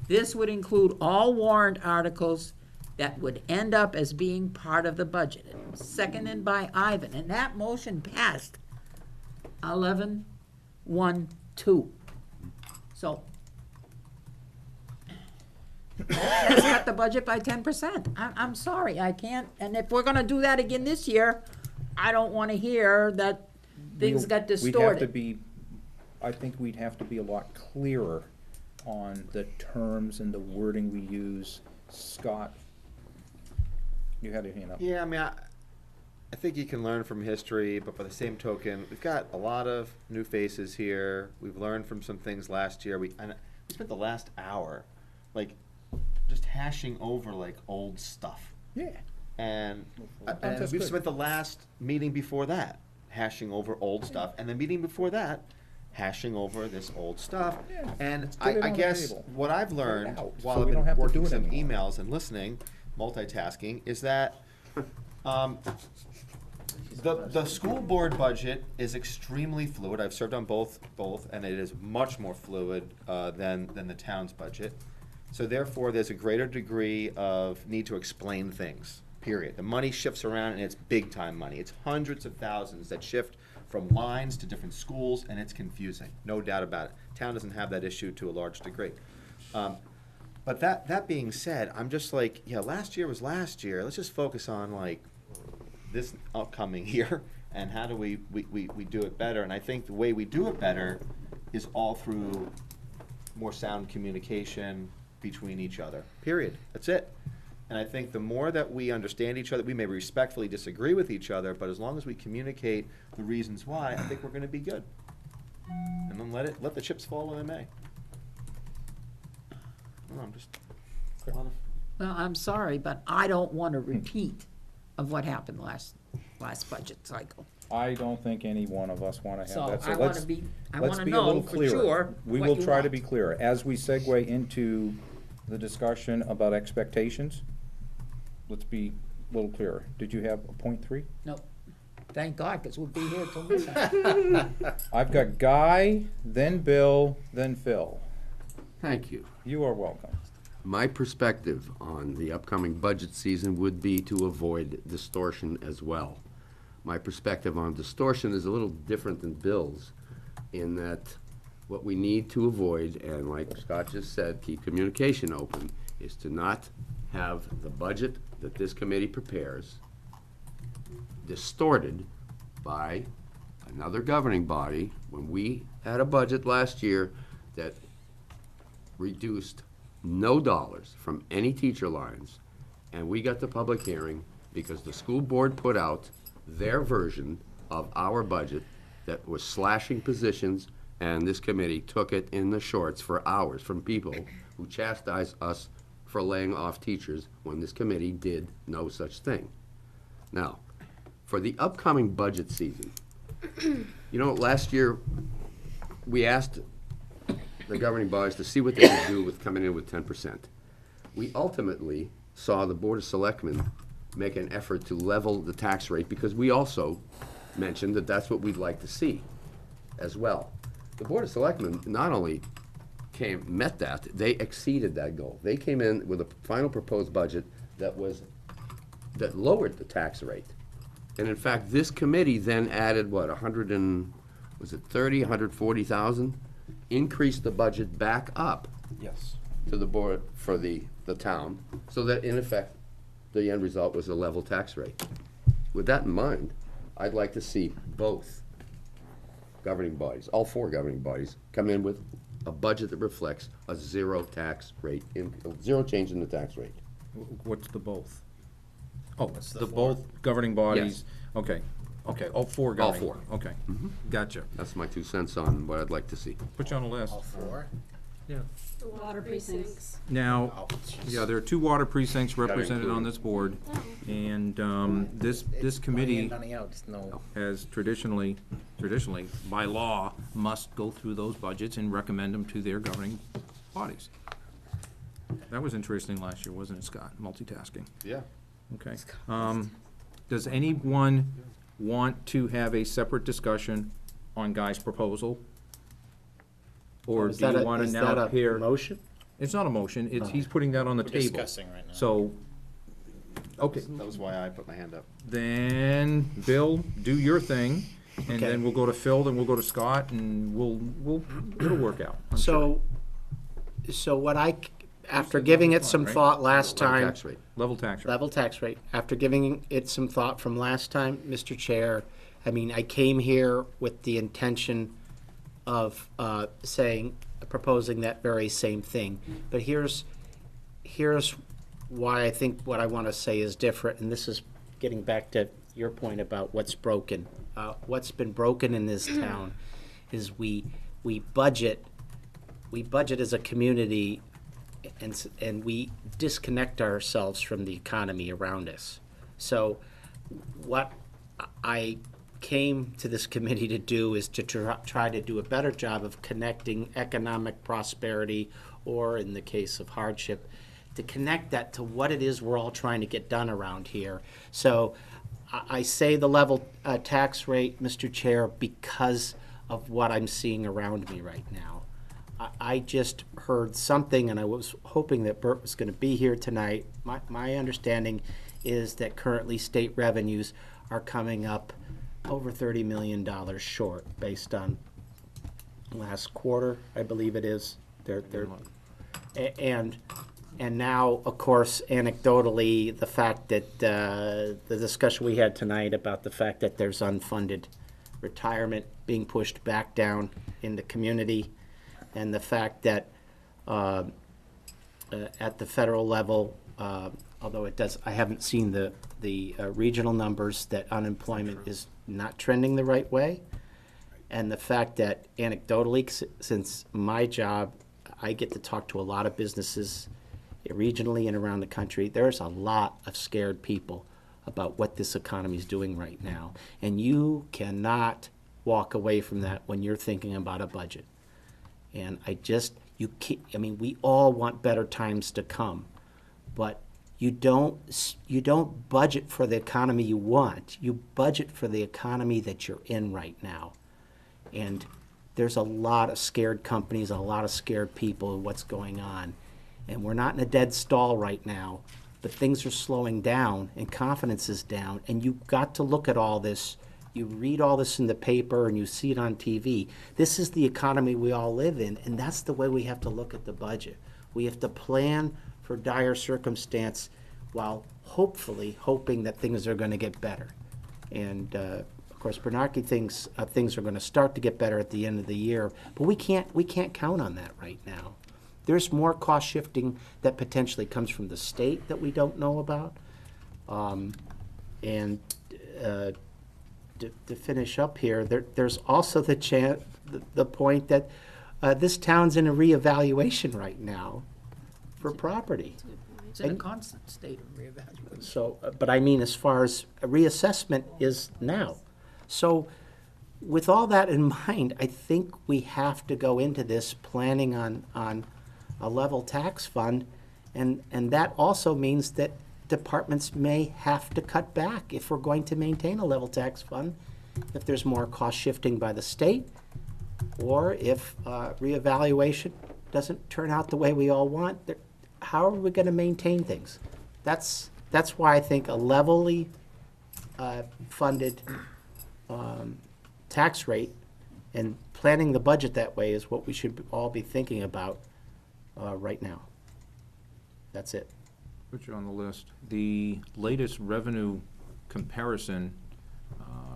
This would include all warrant articles that would end up as being part of the budget. It was seconded by Ivan, and that motion passed 11-1-2. So, let's cut the budget by 10%. I'm sorry, I can't, and if we're gonna do that again this year, I don't wanna hear that things got We'd have to distorted. be, I think we'd have to be a lot clearer on the terms and the wording we use. Scott, you had your hand up. Yeah, I mean, I think you can learn from history, but by the same token, we've got a lot of new faces here. We've learned from some things last year. We spent the last hour, like, just hashing over, like, old stuff. Yeah. And That's we've good. spent the last meeting before that hashing over old stuff, and the meeting before that hashing over this old stuff. Yeah, And let's get it I on the guess table. what I've Get it learned out, while so I've we don't been have to working do it some anymore. emails and listening, multitasking, is that the school board budget is extremely fluid. I've served on both, and it is much more fluid than the town's budget. So therefore, there's a greater degree of need to explain things, period. The money shifts around, and it's big-time money. It's hundreds of thousands that shift from lines to different schools, and it's confusing, no doubt about it. Town doesn't have that issue to a large degree. But that being said, I'm just like, yeah, last year was last year. Let's just focus on, like, this upcoming year, and how do we do it better? And I think the way we do it better is all through more sound communication between each other, period. That's it. And I think the more that we understand each other, we may respectfully disagree with each other, but as long as we communicate the reasons why, I think we're gonna be good. And then let the chips fall where they may. No, I'm just. Well, I'm sorry, but I don't want a repeat of what happened last budget cycle. I don't think any one of us wanna have So that, so I let's, wanna be, I let's wanna be a little know for clearer. sure We what will you try to want. be clearer. As we segue into the discussion about expectations, let's be a little clearer. Did you have a point 3? No, thank God, because we'll be here till midnight. I've got Guy, then Bill, then Phil. Thank you. You are welcome. My perspective on the upcoming budget season would be to avoid distortion as well. My perspective on distortion is a little different than Bill's, in that what we need to avoid, and like Scott just said, keep communication open, is to not have the budget that this committee prepares distorted by another governing body. When we had a budget last year that reduced no dollars from any teacher lines, and we got the public hearing because the school board put out their version of our budget that was slashing positions, and this committee took it in the shorts for hours from people who chastised us for laying off teachers when this committee did no such thing. Now, for the upcoming budget season, you know, last year, we asked the governing bodies to see what they could do with coming in with 10%. We ultimately saw the Board of Selectmen make an effort to level the tax rate, because we also mentioned that that's what we'd like to see as well. The Board of Selectmen not only met that, they exceeded that goal. They came in with a final proposed budget that lowered the tax rate And in fact, this committee then added, what, 100 and, was it 30, 140,000? Increased the budget back up Yes. to the board for the town, so that in effect, the end result was a level tax rate. With that in mind, I'd like to see both governing bodies, all four governing bodies, come in with a budget that reflects a zero tax rate, zero change in the tax rate. What's the both? Oh, What's the the four? both governing bodies, okay, all four All governing. four. Okay, gotcha. That's my 2 cents on what I'd like to see. Put you on the list. All four? Yeah. The Water precincts. Now, Oh, jeez. yeah, there are 2 water precincts represented include on them. this board, and this Money committee in, money out, it's no. has traditionally, by law, must go through those budgets and recommend them to their governing bodies. That was interesting last year, wasn't it, Scott? Multitasking. Yeah. Okay. Does anyone want to have a separate discussion on Guy's proposal? Or Is do that you a- want to is now that a hear? motion? It's not a motion, he's putting that on the We're table. discussing right now. So, okay, That was why I put my hand up. then, Bill, do your thing, and Okay. then we'll go to Phil, then we'll go to Scott, and it'll work out. I'm sure. So what after giving it some right? thought last Level time, tax rate. Level tax rate. level tax rate, after giving it some thought from last time, Mr. Chair, I mean, I came here with the intention of proposing that very same thing. But here's why I think what I want to say is different, and this is getting back to your point about what's broken. What's been broken in this town is we budget as a community, and we disconnect ourselves from the economy around us. So what I came to this committee to do is to try to do a better job of connecting economic prosperity, or in the case of hardship, to connect that to what it is we're all trying to get done around here. So I say the level tax rate, Mr. Chair, because of what I'm seeing around me right now. I just heard something, and I was hoping that Bert was going to be here tonight. My understanding is that currently state revenues are coming up over $30 million short based on last quarter, I believe it is. And now, of course, anecdotally, the fact that the discussion we had tonight about the fact that there's unfunded retirement being pushed back down in the community, and the fact that at the federal level, although I haven't seen the regional numbers, that unemployment is not trending the right way. And the fact that anecdotally, since my job, I get to talk to a lot of businesses regionally and around the country, there's a lot of scared people about what this economy is doing right now. And you cannot walk away from that when you're thinking about a budget. And we all want better times to come, but you don't budget for the economy you want. You budget for the economy that you're in right now. And there's a lot of scared companies, a lot of scared people of what's going on. And we're not in a dead stall right now, but things are slowing down and confidence is down. And you've got to look at all this. You read all this in the paper and you see it on TV. This is the economy we all live in, and that's the way we have to look at the budget. We have to plan for dire circumstance while hopefully hoping that things are going to get better. And of course, Bernanke thinks things are going to start to get better at the end of the year, but we can't count on that right now. There's more cost shifting that potentially comes from the state that we don't know about. To finish up here, there's also the point that this town's in a reevaluation right now for property. It's in a constant state of reevaluation. So, but I mean, as far as a reassessment is now. So with all that in mind, I think we have to go into this planning on a level tax fund. And that also means that departments may have to cut back if we're going to maintain a level tax fund, if there's more cost shifting by the state, or if reevaluation doesn't turn out the way we all want. How are we going to maintain things? That's why I think a levelly funded tax rate, and planning the budget that way is what we should all be thinking about right now. That's it. Put you on the list. The latest revenue comparison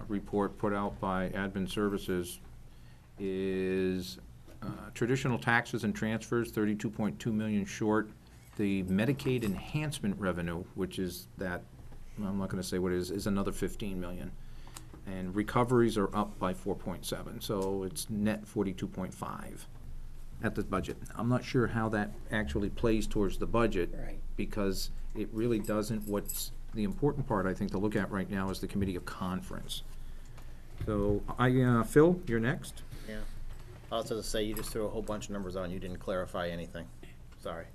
report put out by Admin Services is traditional taxes and transfers, 32.2 million short. The Medicaid enhancement revenue, which is that, I'm not gonna say what it is another 15 million. And recoveries are up by 4.7, so it's net 42.5 at the budget. I'm not sure how that actually plays towards the budget. Right. Because it really doesn't. What's the important part, I think, to look at right now is the committee of conference. So, Phil, you're next. Yeah. I was going to say, you just threw a whole bunch of numbers on, you didn't clarify anything. Sorry.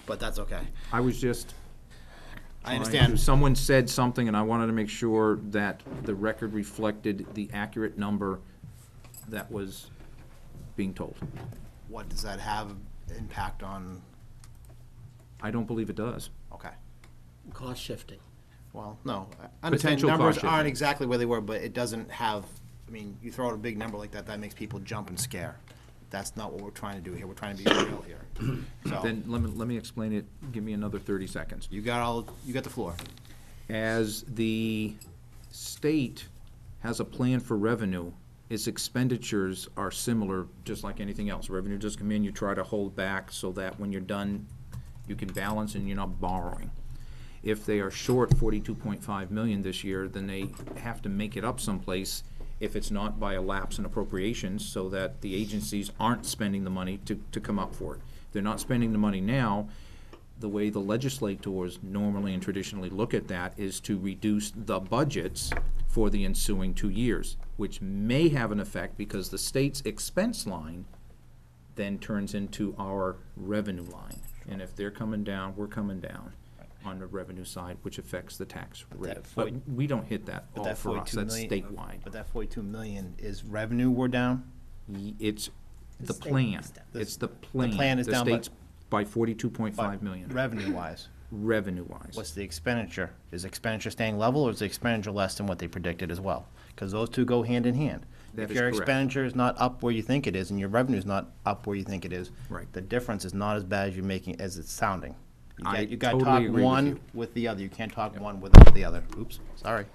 But that's okay. I was just. I understand. Someone said something, and I wanted to make sure that the record reflected the accurate number that was being told. What does that have impact on? I don't believe it does. Okay. Cost shifting. Well, no, I understand Potential numbers cost aren't shifting. exactly where they were, but it doesn't have, I mean, you throw out a big number like that, that makes people jump and scare. That's not what we're trying to do here. We're trying to be real here. So, Then let me explain it. Give me another 30 seconds. you got the floor. As the state has a plan for revenue, its expenditures are similar, just like anything else. Revenue does come in, you try to hold back so that when you're done, you can balance and you're not borrowing. If they are short 42.5 million this year, then they have to make it up someplace, if it's not by a lapse in appropriations, so that the agencies aren't spending the money to come up for it. They're not spending the money now. The way the legislators normally and traditionally look at that is to reduce the budgets for the ensuing 2 years, which may have an effect because the state's expense line then turns into our revenue line. And if they're coming down, we're coming down on the revenue side, which affects the tax rate. But we don't hit that all for us, that's statewide. But that 42 million is revenue we're down? It's the plan, it's the plan. The plan is down by- The state's by 42.5 million. Revenue-wise. Revenue-wise. What's the expenditure? Is expenditure staying level, or is the expenditure less than what they predicted as well? Because those two go hand in hand. That If is your correct. expenditure is not up where you think it is, and your revenue is not up where you think it is, Right. the difference is not as bad as you're making, as it's sounding. You got to totally talk agree with one you. with the other. You can't talk one without the other. Oops, sorry.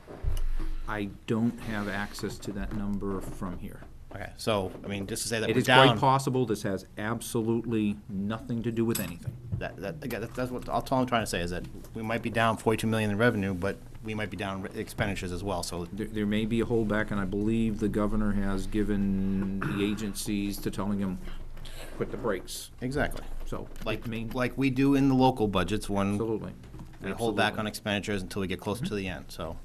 I don't have access to that number from here. Okay, so, I mean, just to say that It we're is quite down, possible, this has absolutely nothing to do with anything. again, that's what, all I'm trying to say is that we might be down 42 million in revenue, but we might be down expenditures as well, so. There may be a holdback, and I believe the governor has given the agencies to telling them, put the brakes. Exactly. So, Like, it may, like we do in the local budgets when absolutely. we hold back Absolutely. on expenditures until we get closer to the end, so.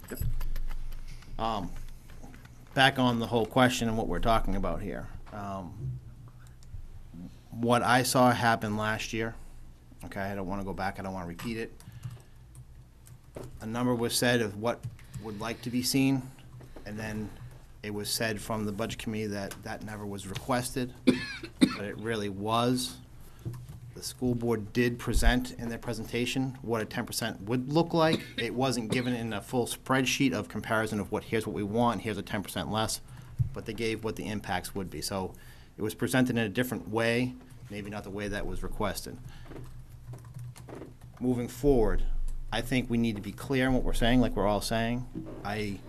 Back on the whole question and what we're talking about here. What I saw happen last year, okay, I don't wanna go back, I don't wanna repeat it. A number was said of what would like to be seen, and then it was said from the budget committee that that never was requested, but it really was. The school board did present in their presentation what a 10% would look like. It wasn't given in a full spreadsheet of comparison of here's what we want, here's a 10% less, but they gave what the impacts would be. So it was presented in a different way, maybe not the way that was requested. Moving forward, I think we need to be clear in what we're saying, like we're all saying. I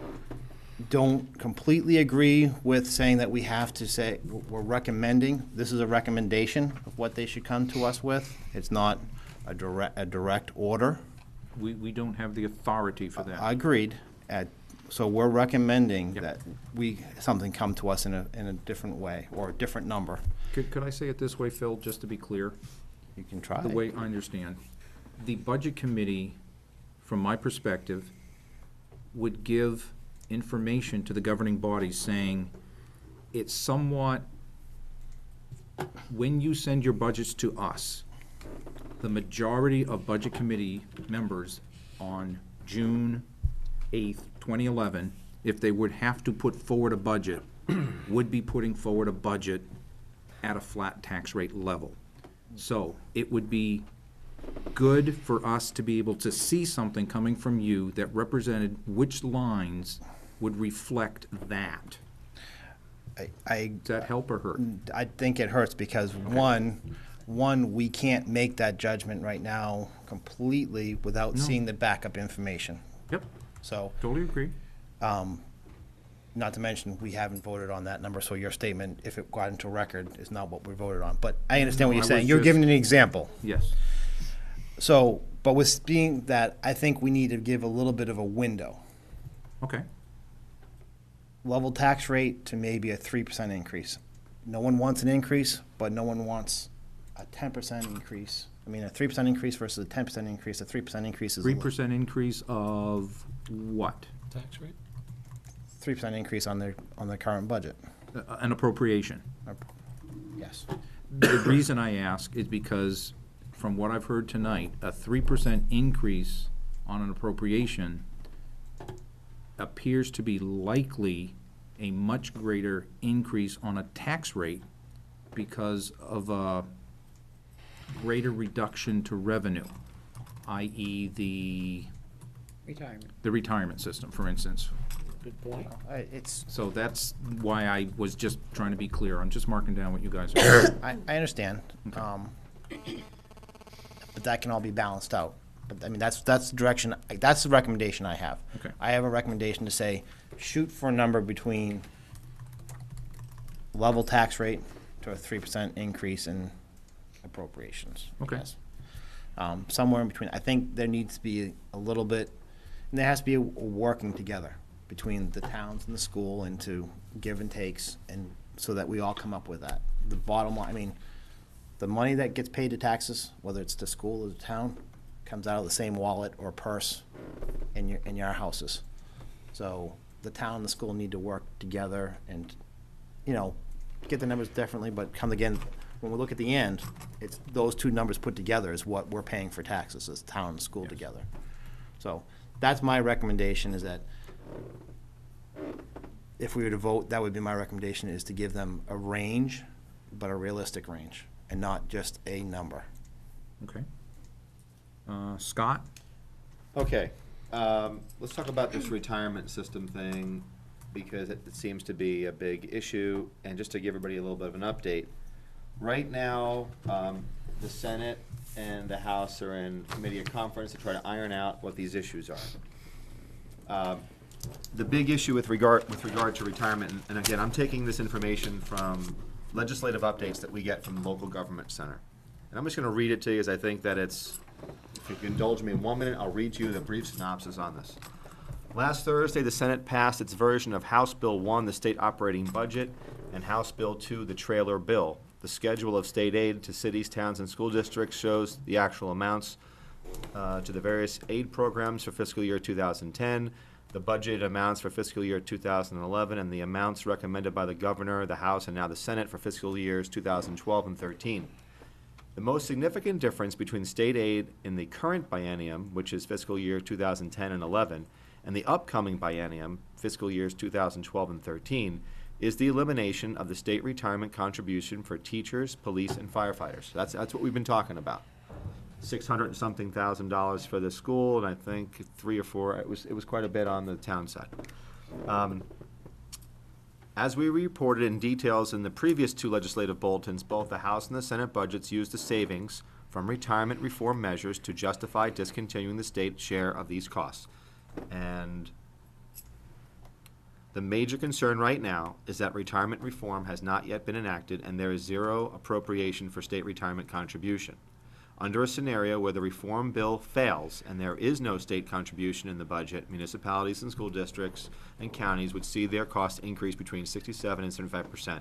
don't completely agree with saying that we have to say, we're recommending, this is a recommendation of what they should come to us with. It's not a direct order. We don't have the authority for that. Agreed. So we're recommending Yep. that something come to us in a different way, or a different number. Could I say it this way, Phil, just to be clear? You can try. The way I understand. The budget committee, from my perspective, would give information to the governing bodies saying, it's somewhat, when you send your budgets to us, the majority of budget committee members on June 8th, 2011, if they would have to put forward a budget, would be putting forward a budget at a flat tax rate level. So it would be good for us to be able to see something coming from you that represented which lines would reflect that. Does that help or hurt? I think it hurts because one, we can't make that judgment right now completely without seeing the backup information. Yep, So, totally agree. not to mention, we haven't voted on that number, so your statement, if it got into record, is not what we voted on. But I understand what No, you're I saying. was You're just- giving an example. Yes. So, but with being that, I think we need to give a little bit of a window. Okay. Level tax rate to maybe a 3% increase. No one wants an increase, but no one wants a 10% increase. I mean, a 3% increase versus a 10% increase. A 3% increase is a 3% increase of what? Tax rate? 3% increase on their current budget. An appropriation. Yes. The reason I ask is because, from what I've heard tonight, a 3% increase on an appropriation appears to be likely a much greater increase on a tax rate because of a greater reduction to revenue, i.e. the retirement system, for instance. Good point. It's, So that's why I was just trying to be clear. I'm just marking down what you guys are. I understand. But that can all be balanced out. But I mean, that's the direction, that's the recommendation I have. Okay. I have a recommendation to say, shoot for a number between level tax rate to a 3% increase in appropriations. Okay. Yes. Somewhere in between. I think there needs to be a little bit, and there has to be a working together between the towns and the school and to give and takes, and so that we all come up with that. The bottom line, I mean, the money that gets paid to taxes, whether it's the school or the town, comes out of the same wallet or purse in your houses. So the town and the school need to work together and, you know, get the numbers differently, but come again, when we look at the end, it's those two numbers put together is what we're paying for taxes, as town and school together. So that's my recommendation, is that if we were to vote, that would be my recommendation, is to give them a range, but a realistic range, and not just a number. Okay. Scott? Okay, let's talk about this retirement system thing, because it seems to be a big issue, and just to give everybody a little bit of an update. Right now, the Senate and the House are in committee of conference to try to iron out what these issues are. The big issue with regard to retirement, and again, I'm taking this information from legislative updates that we get from the local government center. And I'm just gonna read it to you, as I think that it's, if you can indulge me in 1 minute, I'll read you the brief synopsis on this. Last Thursday, the Senate passed its version of House Bill 1, the state operating budget, and House Bill 2, the trailer bill. The schedule of state aid to cities, towns, and school districts shows the actual amounts to the various aid programs for fiscal year 2010, the budget amounts for fiscal year 2011, and the amounts recommended by the governor, the House, and now the Senate for fiscal years 2012 and 13. The most significant difference between state aid in the current biennium, which is fiscal year 2010 and 11, and the upcoming biennium, fiscal years 2012 and 13, is the elimination of the state retirement contribution for teachers, police, and firefighters. That's what we've been talking about. $600 and something thousand for the school, and I think 3 or 4. It was quite a bit on the town side. As we reported in details in the previous 2 legislative bulletins, both the House and the Senate budgets used the savings from retirement reform measures to justify discontinuing the state share of these costs. And the major concern right now is that retirement reform has not yet been enacted, and there is zero appropriation for state retirement contribution. Under a scenario where the reform bill fails and there is no state contribution in the budget, municipalities and school districts and counties would see their costs increase between 67 and 75%.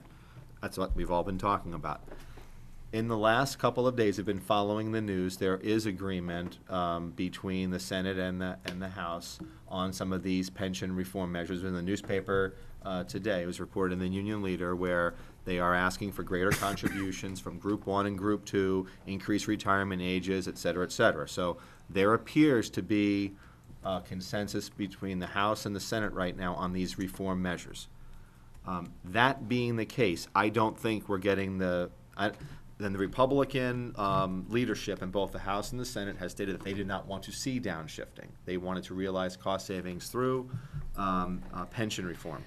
That's what we've all been talking about. In the last couple of days, I've been following the news. There is agreement between the Senate and the House on some of these pension reform measures. In the newspaper today, it was reported in the Union Leader, where they are asking for greater contributions from Group 1 and Group 2, increased retirement ages, et cetera, et cetera. So there appears to be consensus between the House and the Senate right now on these reform measures. That being the case, I don't think we're getting then the Republican leadership in both the House and the Senate has stated that they did not want to see downshifting. They wanted to realize cost savings through pension reform.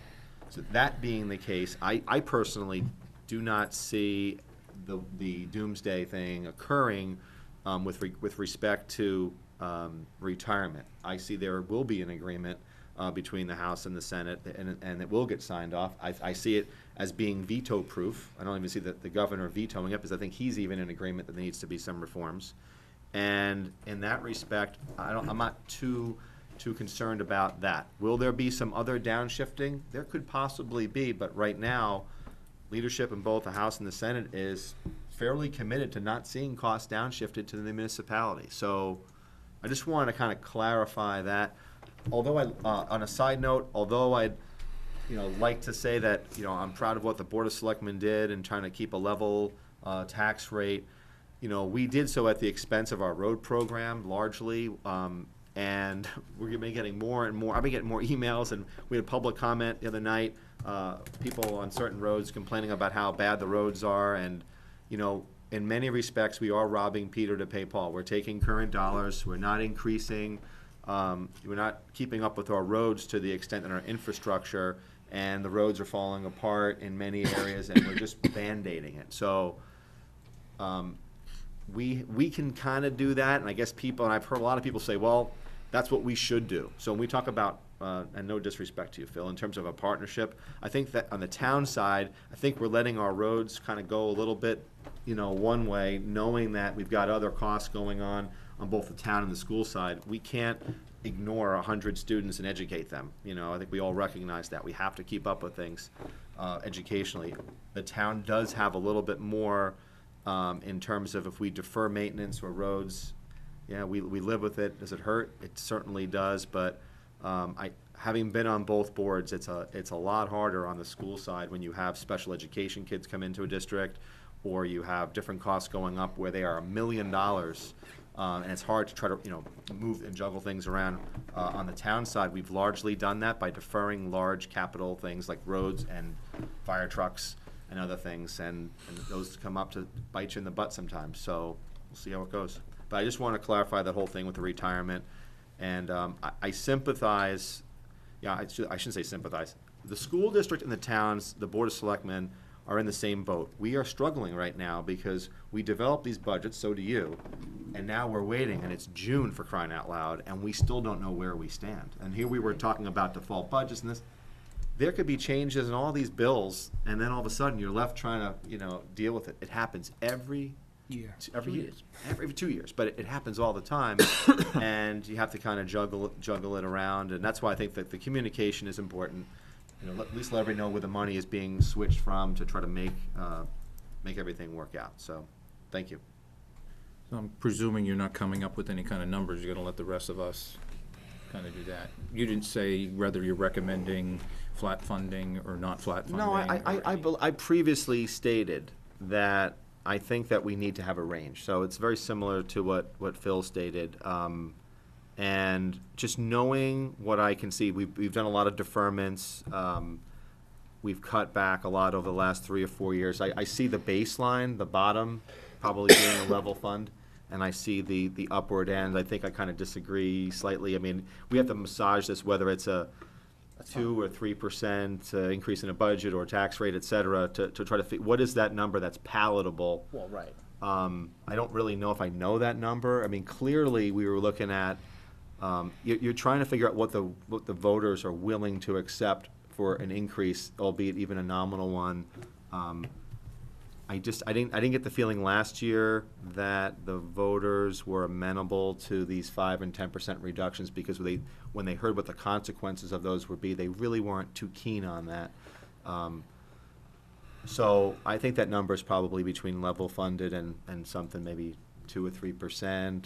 So that being the case, I personally do not see the doomsday thing occurring with respect to retirement. I see there will be an agreement between the House and the Senate, and it will get signed off. I see it as being veto-proof. I don't even see the governor vetoing it, because I think he's even in agreement that there needs to be some reforms. And in that respect, I'm not too concerned about that. Will there be some other downshifting? There could possibly be, but right now, leadership in both the House and the Senate is fairly committed to not seeing costs downshifted to the municipality. So I just want to kind of clarify that. Although on a side note, although I'd like to say that I'm proud of what the Board of Selectmen did in trying to keep a level tax rate, we did so at the expense of our road program largely, and we're been getting more and more. I've been getting more emails, and we had a public comment the other night. People on certain roads complaining about how bad the roads are, and in many respects, we are robbing Peter to pay Paul. We're taking current dollars. We're not increasing. We're not keeping up with our roads to the extent that our infrastructure, and the roads are falling apart in many areas, and we're just Band-Aiding it. So we can kind of do that, and I guess people, and I've heard a lot of people say, well, that's what we should do. So when we talk about, and no disrespect to you, Phil, in terms of a partnership, I think that on the town side, I think we're letting our roads kind of go a little bit, one way, knowing that we've got other costs going on both the town and the school side. We can't ignore 100 students and educate them. I think we all recognize that. We have to keep up with things educationally. The town does have a little bit more in terms of if we defer maintenance or roads, we live with it. Does it hurt? It certainly does, but having been on both boards, it's a lot harder on the school side when you have special education kids come into a district, or you have different costs going up where they are $1 million. And it's hard to try to move and juggle things around. On the town side, we've largely done that by deferring large capital things like roads and fire trucks and other things, and those come up to bite you in the butt sometimes. So we'll see how it goes. But I just want to clarify that whole thing with the retirement, and I sympathize. I shouldn't say sympathize. The school district and the towns, the Board of Selectmen, are in the same boat. We are struggling right now because we develop these budgets, so do you, and now we're waiting, and it's June, for crying out loud, and we still don't know where we stand. And here we were talking about default budgets and this. There could be changes in all these bills, and then all of a sudden you're left trying to deal with it. It happens every year. Every 2 years, but it happens all the time, and you have to kind of juggle it around, and that's why I think that the communication is important. At least let everybody know where the money is being switched from to try to make everything work out. So, thank you. So I'm presuming you're not coming up with any kind of numbers. You're gonna let the rest of us kind of do that. You didn't say whether you're recommending flat funding or not flat funding. No, I previously stated that I think that we need to have a range. So it's very similar to what Phil stated. And just knowing what I can see, we've done a lot of deferments. We've cut back a lot over the last 3 or 4 years. I see the baseline, the bottom, probably being a level fund, and I see the upward end. I think I kind of disagree slightly. I mean, we have to massage this, whether it's a 2 or 3% increase in a budget or tax rate, et cetera, to try to what is that number that's palatable. Well, right. I don't really know if I know that number. I mean, clearly we were looking at. You're trying to figure out what the voters are willing to accept for an increase, albeit even a nominal one. I didn't get the feeling last year that the voters were amenable to these 5% and 10% reductions, because when they heard what the consequences of those would be, they really weren't too keen on that. So I think that number is probably between level funded and something maybe 2 or 3%.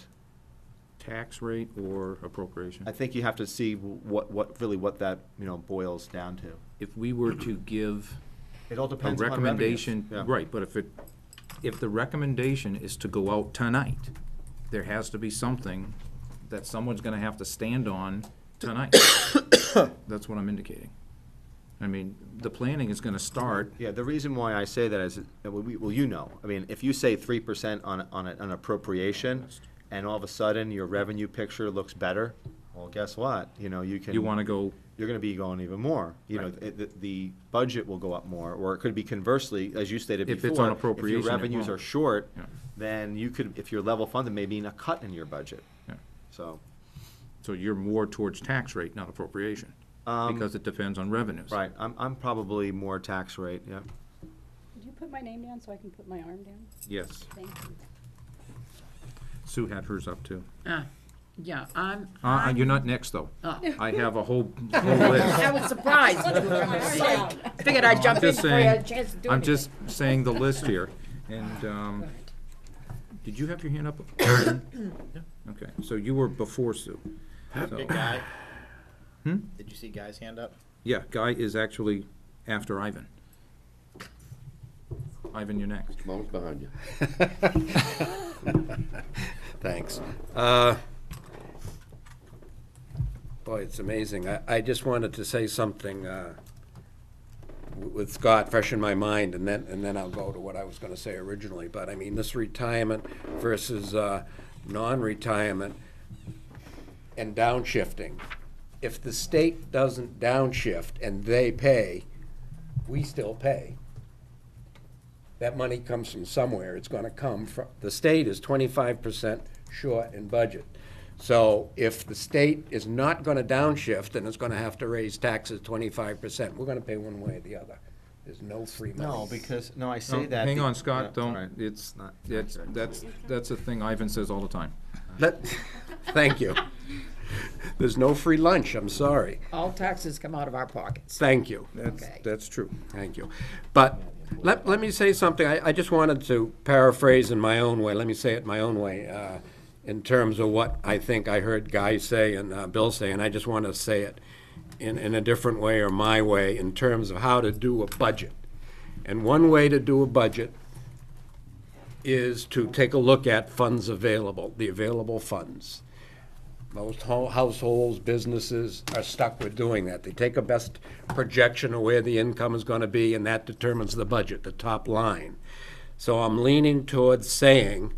Tax rate or appropriation? I think you have to see what that boils down to. If we were to give it all depends a on recommendation, revenues. right? But if the recommendation is to go out tonight, there has to be something that someone's going to have to stand on tonight. That's what I'm indicating. I mean, the planning is gonna start. Yeah, the reason why I say that is, well, you know, I mean, if you say 3% on an appropriation, and all of a sudden your revenue picture looks better, well, guess what? You know, you can. You wanna go, You're gonna be going even more. You know, the budget will go up more, or it could be conversely, as you stated If before. it's on If appropriation, your it revenues won't. are short, Yeah. then you could, if you're level funded, maybe in a cut in your budget. Yeah. So, so you're more towards tax rate, not appropriation, because it depends on revenues. right, I'm probably more tax rate, yeah. Did you put my name down so I can put my arm down? Yes. Thank you. Sue had hers up too. Yeah, I'm. You're not next, though. Oh. I have a whole list. I was surprised. I figured I'd jump in Just before you had a saying, chance to do I'm anything. just saying the list here, and, did you have your hand up? Okay, so you were before Sue. So- Big guy. Hmm? Did you see Guy's hand up? Yeah, Guy is actually after Ivan. Ivan, you're next. Mom's behind you. Thanks. Boy, it's amazing. I just wanted to say something with Scott fresh in my mind, and then I'll go to what I was going to say originally. But I mean, this retirement versus non-retirement and downshifting. If the state doesn't downshift and they pay, we still pay. That money comes from somewhere. It's going to come from, the state is 25% short in budget. So if the state is not going to downshift and it's going to have to raise taxes 25%, we're going to pay one way or the other. There's no free money. No, because, no, I No, say that. hang on, yeah, Scott, don't, right. it's, that's a thing Ivan says all the time. Thank you. There's no free lunch, I'm sorry. All taxes come out of our pockets. Thank you. Okay. That's true. Thank you. But let me say something. I just wanted to paraphrase in my own way. Let me say it my own way in terms of what I think I heard Guy say and Bill say, and I just want to say it in a different way or my way in terms of how to do a budget. And one way to do a budget is to take a look at funds available, the available funds. Most households, businesses are stuck with doing that. They take a best projection of where the income is going to be, and that determines the budget, the top line. So I'm leaning towards saying,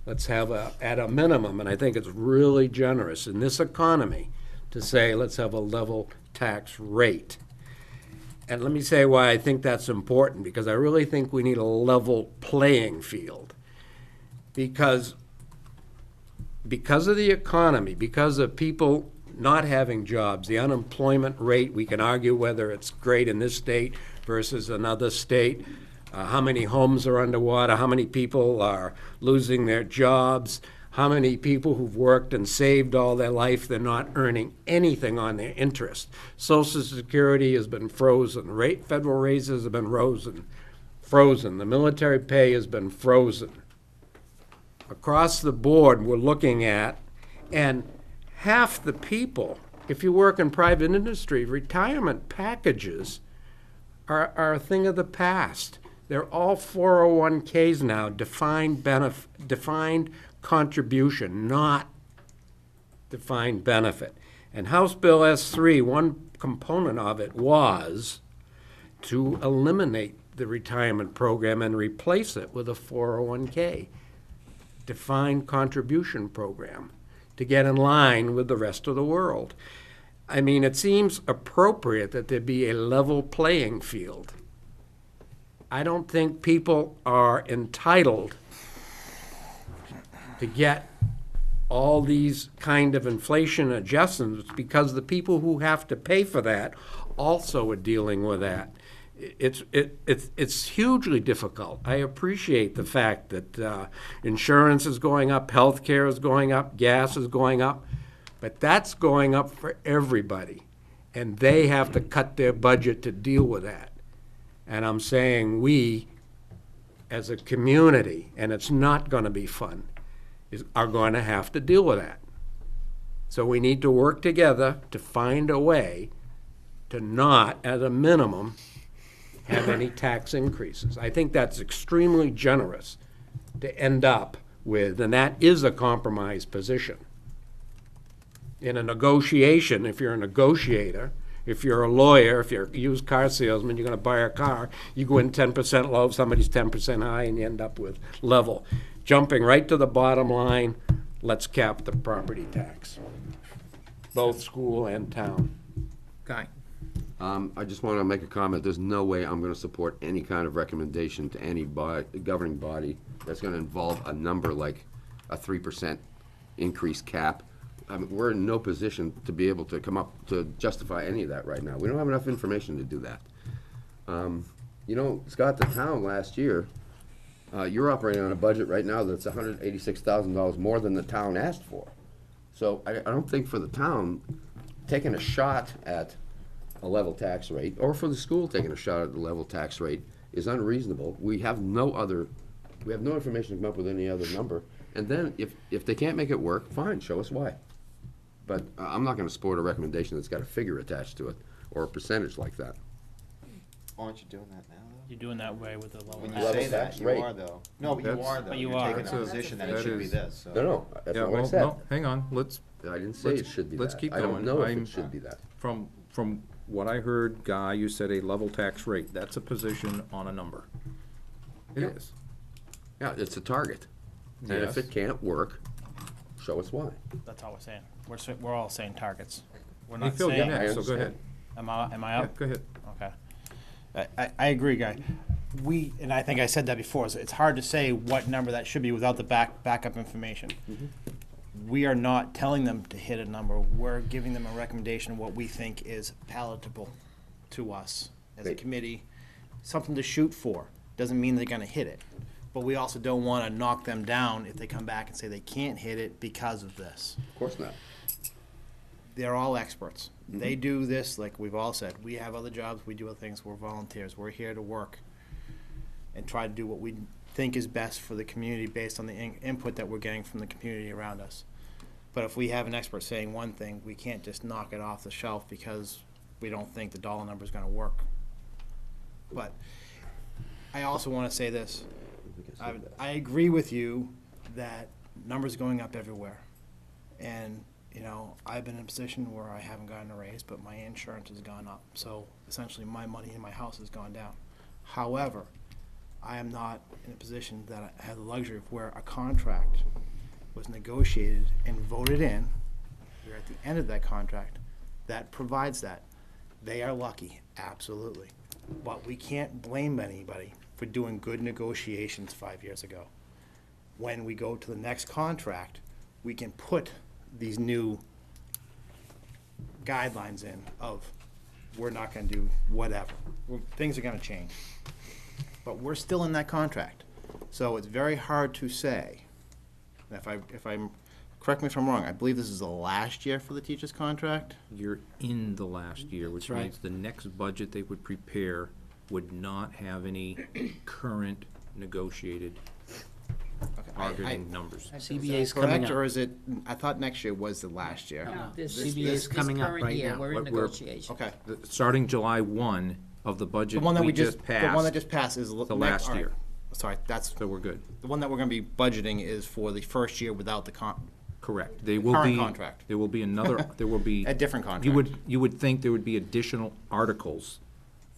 let's have at a minimum, and I think it's really generous in this economy, to say, let's have a level tax rate. And let me say why I think that's important, because I really think we need a level playing field. Because of the economy, because of people not having jobs, the unemployment rate, we can argue whether it's great in this state versus another state, how many homes are underwater, how many people are losing their jobs, how many people who've worked and saved all their life, they're not earning anything on their interest. Social Security has been frozen, federal raises have been frozen, the military pay has been frozen. Across the board, we're looking at, and half the people, if you work in private industry, retirement packages are a thing of the past. They're all 401ks now, defined contribution, not defined benefit. And House Bill S3, one component of it was to eliminate the retirement program and replace it with a 401k. Defined contribution program to get in line with the rest of the world. I mean, it seems appropriate that there be a level playing field. I don't think people are entitled to get all these kind of inflation adjustments because the people who have to pay for that also are dealing with that. It's hugely difficult. I appreciate the fact that insurance is going up, healthcare is going up, gas is going up, but that's going up for everybody, and they have to cut their budget to deal with that. And I'm saying we, as a community, and it's not going to be fun, are going to have to deal with that. So we need to work together to find a way to not, at a minimum, have any tax increases. I think that's extremely generous to end up with, and that is a compromise position. In a negotiation, if you're a negotiator If you're a lawyer, if you're a used car salesman, you're gonna buy a car, you go in 10% low, somebody's 10% high, and you end up with level. Jumping right to the bottom line, let's cap the property tax, both school and town. Guy? I just want to make a comment. There's no way I'm going to support any kind of recommendation to any governing body that's going to involve a number like a 3% increase cap. I mean, we're in no position to be able to come up to justify any of that right now. We don't have enough information to do that. You know, Scott, the town last year, you're operating on a budget right now that's $186,000 more than the town asked for. So I don't think for the town, taking a shot at a level tax rate, or for the school taking a shot at the level tax rate, is unreasonable. We have no information to come up with any other number. And then if they can't make it work, fine, show us why. But I'm not gonna support a recommendation that's got a figure attached to it, or a percentage like that. Aren't you doing that now, though? You're doing that way with the level. When you Level say that, tax you rate. are, though. No, but you That's- are, though. But you You're are. taking a position that it That should be is- this, so. No, that's Yeah, not what I well, said. no, hang on, I didn't say it should be that. let's keep I don't going. know if I'm- it should be that. From what I heard, Guy, you said a level tax rate. That's a position on a number. It Yeah. is. Yeah, it's a target. And if Yes. it can't work, show us why. That's all we're saying. We're all saying targets. We're Hey, not Phil, you're saying. next, so go understand. ahead. Am I Yeah, up? go ahead. Okay. I agree, Guy. And I think I said that before, so it's hard to say what number that should be without the backup information. We are not telling them to hit a number. We're giving them a recommendation of what we think is palatable to us as a Great. committee, something to shoot for. Doesn't mean they're gonna hit it. But we also don't wanna knock them down if they come back and say they can't hit it because of this. Of course not. They're all experts. They do this, like we've all said. We have other jobs, we do other things, we're volunteers. We're here to work and try to do what we think is best for the community based on the input that we're getting from the community around us. But if we have an expert saying one thing, we can't just knock it off the shelf because we don't think the dollar number is gonna work. But I also wanna say this. I agree with you that numbers going up everywhere. And, you know, I've been in a position where I haven't gotten a raise, but my insurance has gone up. So essentially, my money in my house has gone down. However, I am not in a position that I have the luxury of where a contract was negotiated and voted in. We're at the end of that contract. That provides that. They are lucky, absolutely. But we can't blame anybody for doing good negotiations 5 years ago. When we go to the next contract, we can put these new guidelines in of, we're not gonna do whatever. Things are gonna change. But we're still in that contract. So it's very hard to say. And if I'm, correct me if I'm wrong, I believe this is the last year for the teacher's contract? You're in the last year, which That's right. means the next budget they would prepare would not have any current negotiated targeting numbers. CBA's Correct, coming or up. is it, I thought next year was the last year. CBA's coming up right now. We're in What we're- negotiation. Okay. Starting July 1 of the The budget one that we we just the one that passed, just passed is the next- last all right. year, Sorry, that's, so we're good. the one that we're gonna be budgeting is for the first year without the Correct. They will current be, contract. there will be another, there will be. A different contract. You would think there would be additional articles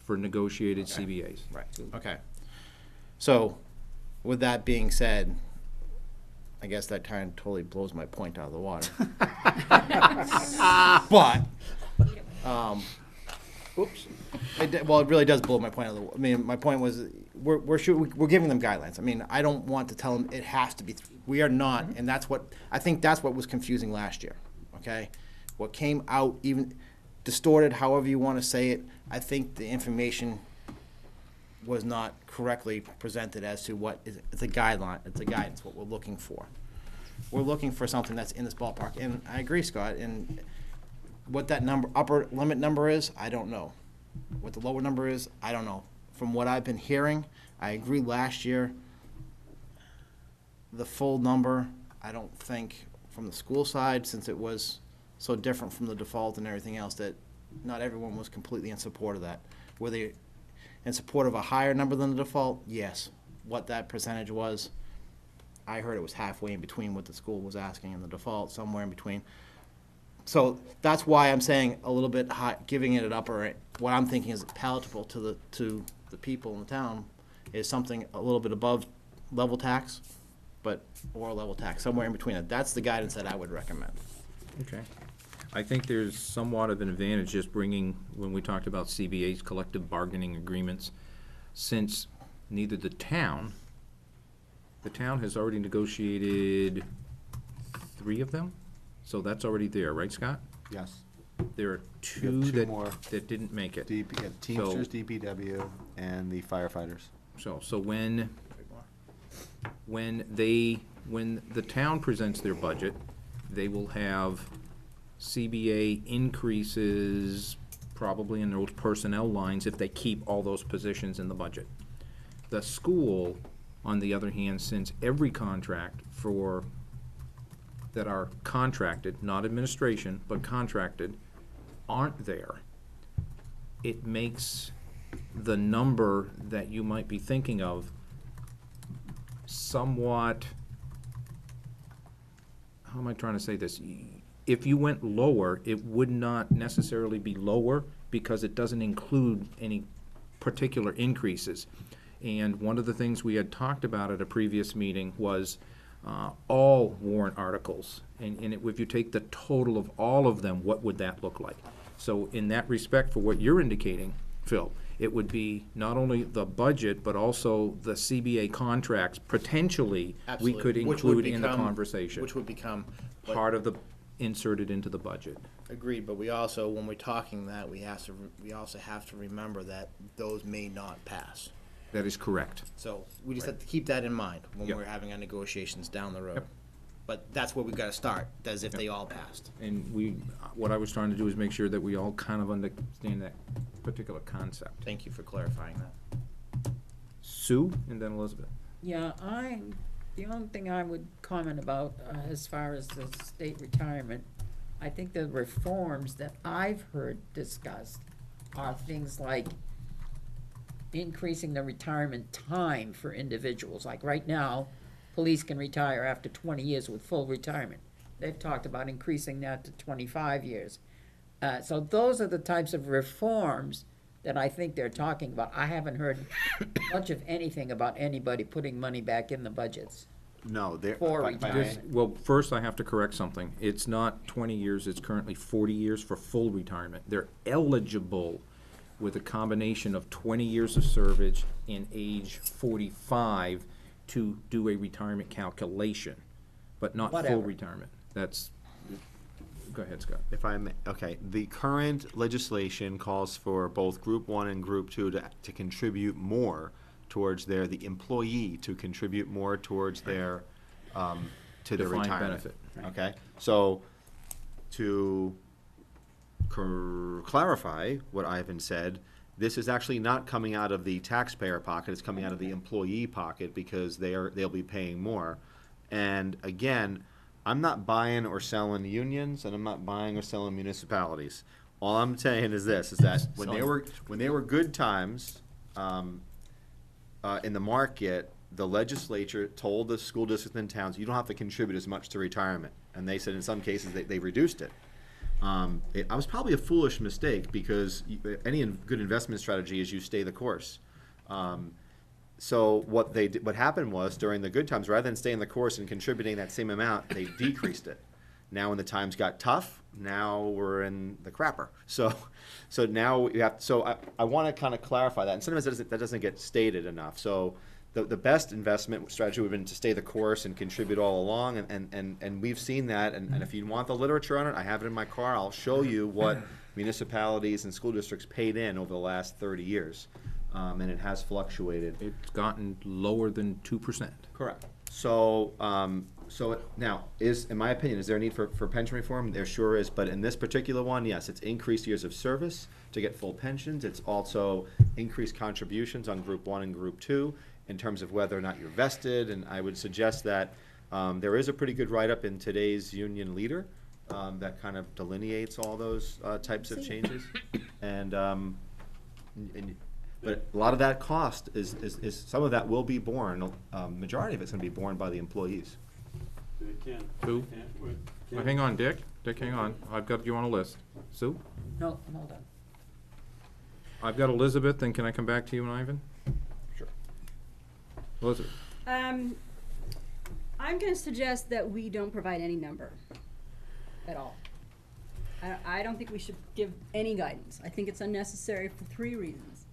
for negotiated CBAs. Right, okay. So, with that being said, I guess that kind of totally blows my point out of the water. But, oops, well, it really does blow my point out of the water. I mean, my point was, we're giving them guidelines. I mean, I don't want to tell them it has to be, we are not, and that's what, I think that's what was confusing last year, okay? What came out, even distorted, however you want to say it, I think the information was not correctly presented as to what is, it's a guideline, it's a guidance, what we're looking for. We're looking for something that's in this ballpark, and I agree, Scott, and what that number, upper limit number is, I don't know. What the lower number is, I don't know. From what I've been hearing, I agree last year, the full number, I don't think, from the school side, since it was so different from the default and everything else, that not everyone was completely in support of that. Were they in support of a higher number than the default? Yes. What that percentage was, I heard it was halfway in between what the school was asking and the default, somewhere in between. So that's why I'm saying a little bit high, giving it an upper, what I'm thinking is palatable to the people in the town is something a little bit above level tax, or level tax, somewhere in between it. That's the guidance that I would recommend. Okay. I think there's somewhat of an advantage just bringing, when we talked about CBA's collective bargaining agreements, since neither the town has already negotiated 3 of them, so that's already there, right, Scott? Yes. There are two 2 more. that didn't make it. Teamsters, DPW, and the firefighters. So when the town presents their budget, they will have CBA increases probably in those personnel lines if they keep all those positions in the budget. The school, on the other hand, since every contract that are contracted, not administration, but contracted, aren't there, it makes the number that you might be thinking of somewhat, how am I trying to say this? If you went lower, it would not necessarily be lower because it doesn't include any particular increases. And one of the things we had talked about at a previous meeting was all warrant articles. And if you take the total of all of them, what would that look like? So in that respect, for what you're indicating, Phil, it would be not only the budget, but also the CBA contracts, potentially, we could Absolutely. Which would include in the become- conversation. Which would become. Part of the, inserted into the budget. Agreed, but we also, when we're talking that, we also have to remember that those may not pass. That is correct. So we just have to keep that in mind when Yep. we're having our negotiations down the road. Yep. But that's where we've gotta start, as if they all passed. And what I was trying to do is make sure that we all kind of understand that particular concept. Thank you for clarifying that. Sue, and then Elizabeth. Yeah, the only thing I would comment about, as far as the state retirement, I think the reforms that I've heard discussed are things like increasing the retirement time for individuals. Like right now, police can retire after 20 years with full retirement. They've talked about increasing that to 25 years. So those are the types of reforms that I think they're talking about. I haven't heard much of anything about anybody putting money back in the budgets. No, they're. For by- retirement. Well, first I have to correct something. It's not 20 years, it's currently 40 years for full retirement. They're eligible with a combination of 20 years of service and age 45 to do a retirement calculation, but not full Whatever. retirement. That's, go ahead, Scott. If I may, okay, the current legislation calls for both Group 1 and Group 2 to contribute more towards the employee to contribute more towards their, to their Defined retirement. benefit. Okay, so to clarify what Ivan said, this is actually not coming out of the taxpayer pocket, it's coming out of the employee pocket because they'll be paying more. And again, I'm not buying or selling unions, and I'm not buying or selling municipalities. All I'm saying is this, is that when they were good times, in the market, the legislature told the school districts and towns, you don't have to contribute as much to retirement. And they said in some cases, they reduced it. I was probably a foolish mistake because any good investment strategy is you stay the course. So what happened was during the good times, rather than staying the course and contributing that same amount, they decreased it. Now when the times got tough, now we're in the crapper. So now you have. So I want to kind of clarify that, and sometimes that doesn't get stated enough. So the best investment strategy would have been to stay the course and contribute all along, and we've seen that. And if you want the literature on it, I have it in my car. I'll show you what municipalities and school districts paid in over the last 30 years. And it has fluctuated. It's gotten lower than 2%. Correct. So, now, in my opinion, is there a need for pension reform? There sure is, but in this particular one, yes, it's increased years of service to get full pensions. It's also increased contributions on Group 1 and Group 2 in terms of whether or not you're vested, and I would suggest that there is a pretty good write-up in today's Union Leader that kind of delineates all those types of changes. But a lot of that cost is some of that will be borne, majority of it's gonna be borne by the employees. They can't, Who? Hang on, Dick. Dick, hang on. I've got you on a list. Sue? No, hold on. I've got Elizabeth, then can I come back to you and Ivan? Sure. Elizabeth? I'm gonna suggest that we don't provide any number at all. I don't think we should give any guidance. I think it's unnecessary for 3 reasons.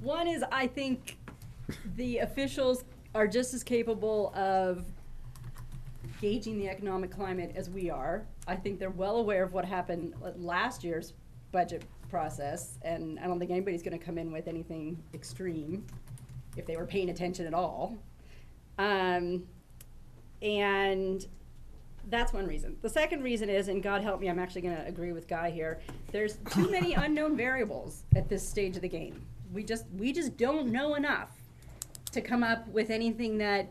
One is I think the officials are just as capable of gauging the economic climate as we are. I think they're well aware of what happened at last year's budget process, and I don't think anybody's gonna come in with anything extreme if they were paying attention at all. And that's one reason. The second reason is, and God help me, I'm actually gonna agree with Guy here, there's too many unknown variables at this stage of the game. We just don't know enough to come up with anything that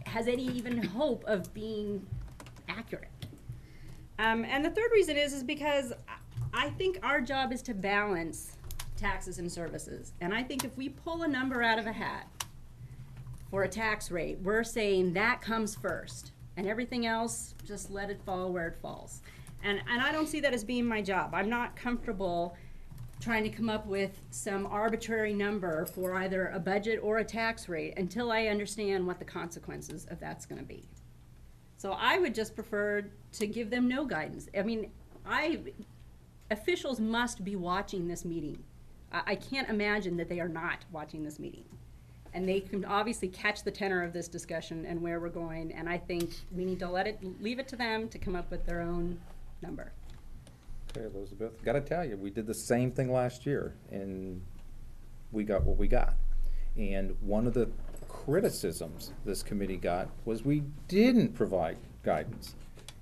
has any even hope of being accurate. And the third reason is because I think our job is to balance taxes and services. And I think if we pull a number out of a hat for a tax rate, we're saying that comes first, and everything else, just let it fall where it falls. And I don't see that as being my job. I'm not comfortable trying to come up with some arbitrary number for either a budget or a tax rate until I understand what the consequences of that's gonna be. So I would just prefer to give them no guidance. I mean, officials must be watching this meeting. I can't imagine that they are not watching this meeting. And they can obviously catch the tenor of this discussion and where we're going, and I think we need to leave it to them to come up with their own number. Okay, Elizabeth, gotta tell you, we did the same thing last year, and we got what we got. And one of the criticisms this committee got was we didn't provide guidance.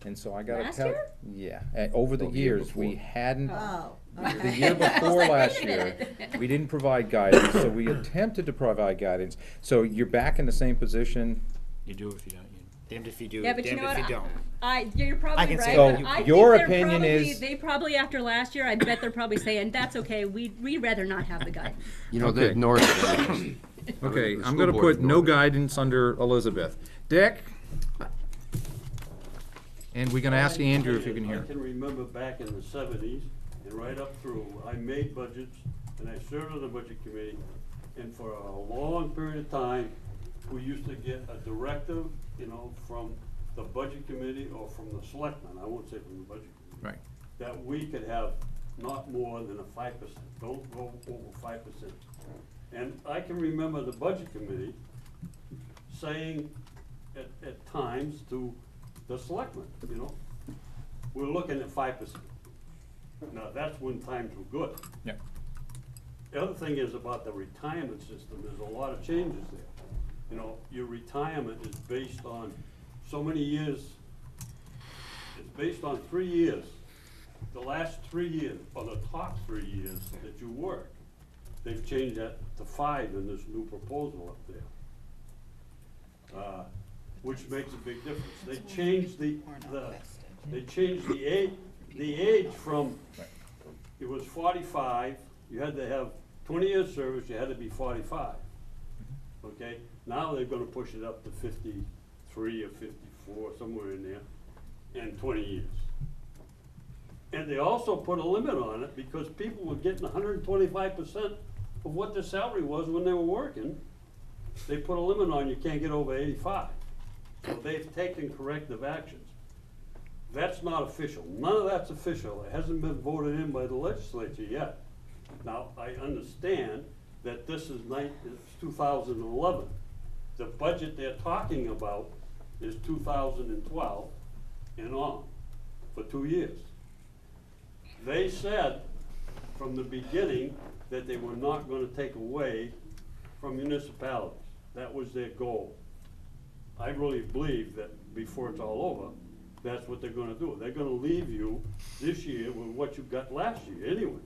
And so I gotta Last tell. year? Yeah, over the years, we hadn't, Oh. the year before last year, we didn't provide guidance, so we attempted to provide guidance. So you're back in the same position. You do if you don't. Damned if you do, Yeah, but you damned know if what? you don't. You're I probably can right. say but that. I think Your they're opinion probably- is- They probably, after last year, I bet they're probably saying, that's okay, we'd rather not have the guidance. You know, Okay. they ignored it. Okay, The I'm school gonna board put no ignored it. guidance under Elizabeth. Dick? And we're gonna ask Andrew if you can I hear. can remember back in the 70s and right up through, I made budgets and I served on the budget committee. And for a long period of time, we used to get a directive, from the budget committee or from the selectmen, I won't say from the budget committee. Right. That we could have not more than a 5%, don't go over 5%. And I can remember the budget committee saying at times to the selectmen, we're looking at 5%. Now, that's when times were good. Yeah. The other thing is about the retirement system, there's a lot of changes there. Your retirement is based on so many years, it's based on 3 years. The last 3 years, or the top 3 years that you work. They've changed that to 5 in this new proposal up there. Which makes a big difference. They changed the age from, it was 45, you had to have 20 years service, you had to be 45. Okay, now they're gonna push it up to 53 or 54, somewhere in there, and 20 years. And they also put a limit on it because people were getting 125% of what their salary was when they were working. They put a limit on you can't get over 85. So they've taken corrective actions. That's not official. None of that's official. It hasn't been voted in by the legislature yet. Now, I understand that this is 2011. The budget they're talking about is 2012 and on, for 2 years. They said from the beginning that they were not gonna take away from municipalities. That was their goal. I really believe that before it's all over, that's what they're gonna do. They're gonna leave you this year with what you got last year anyways.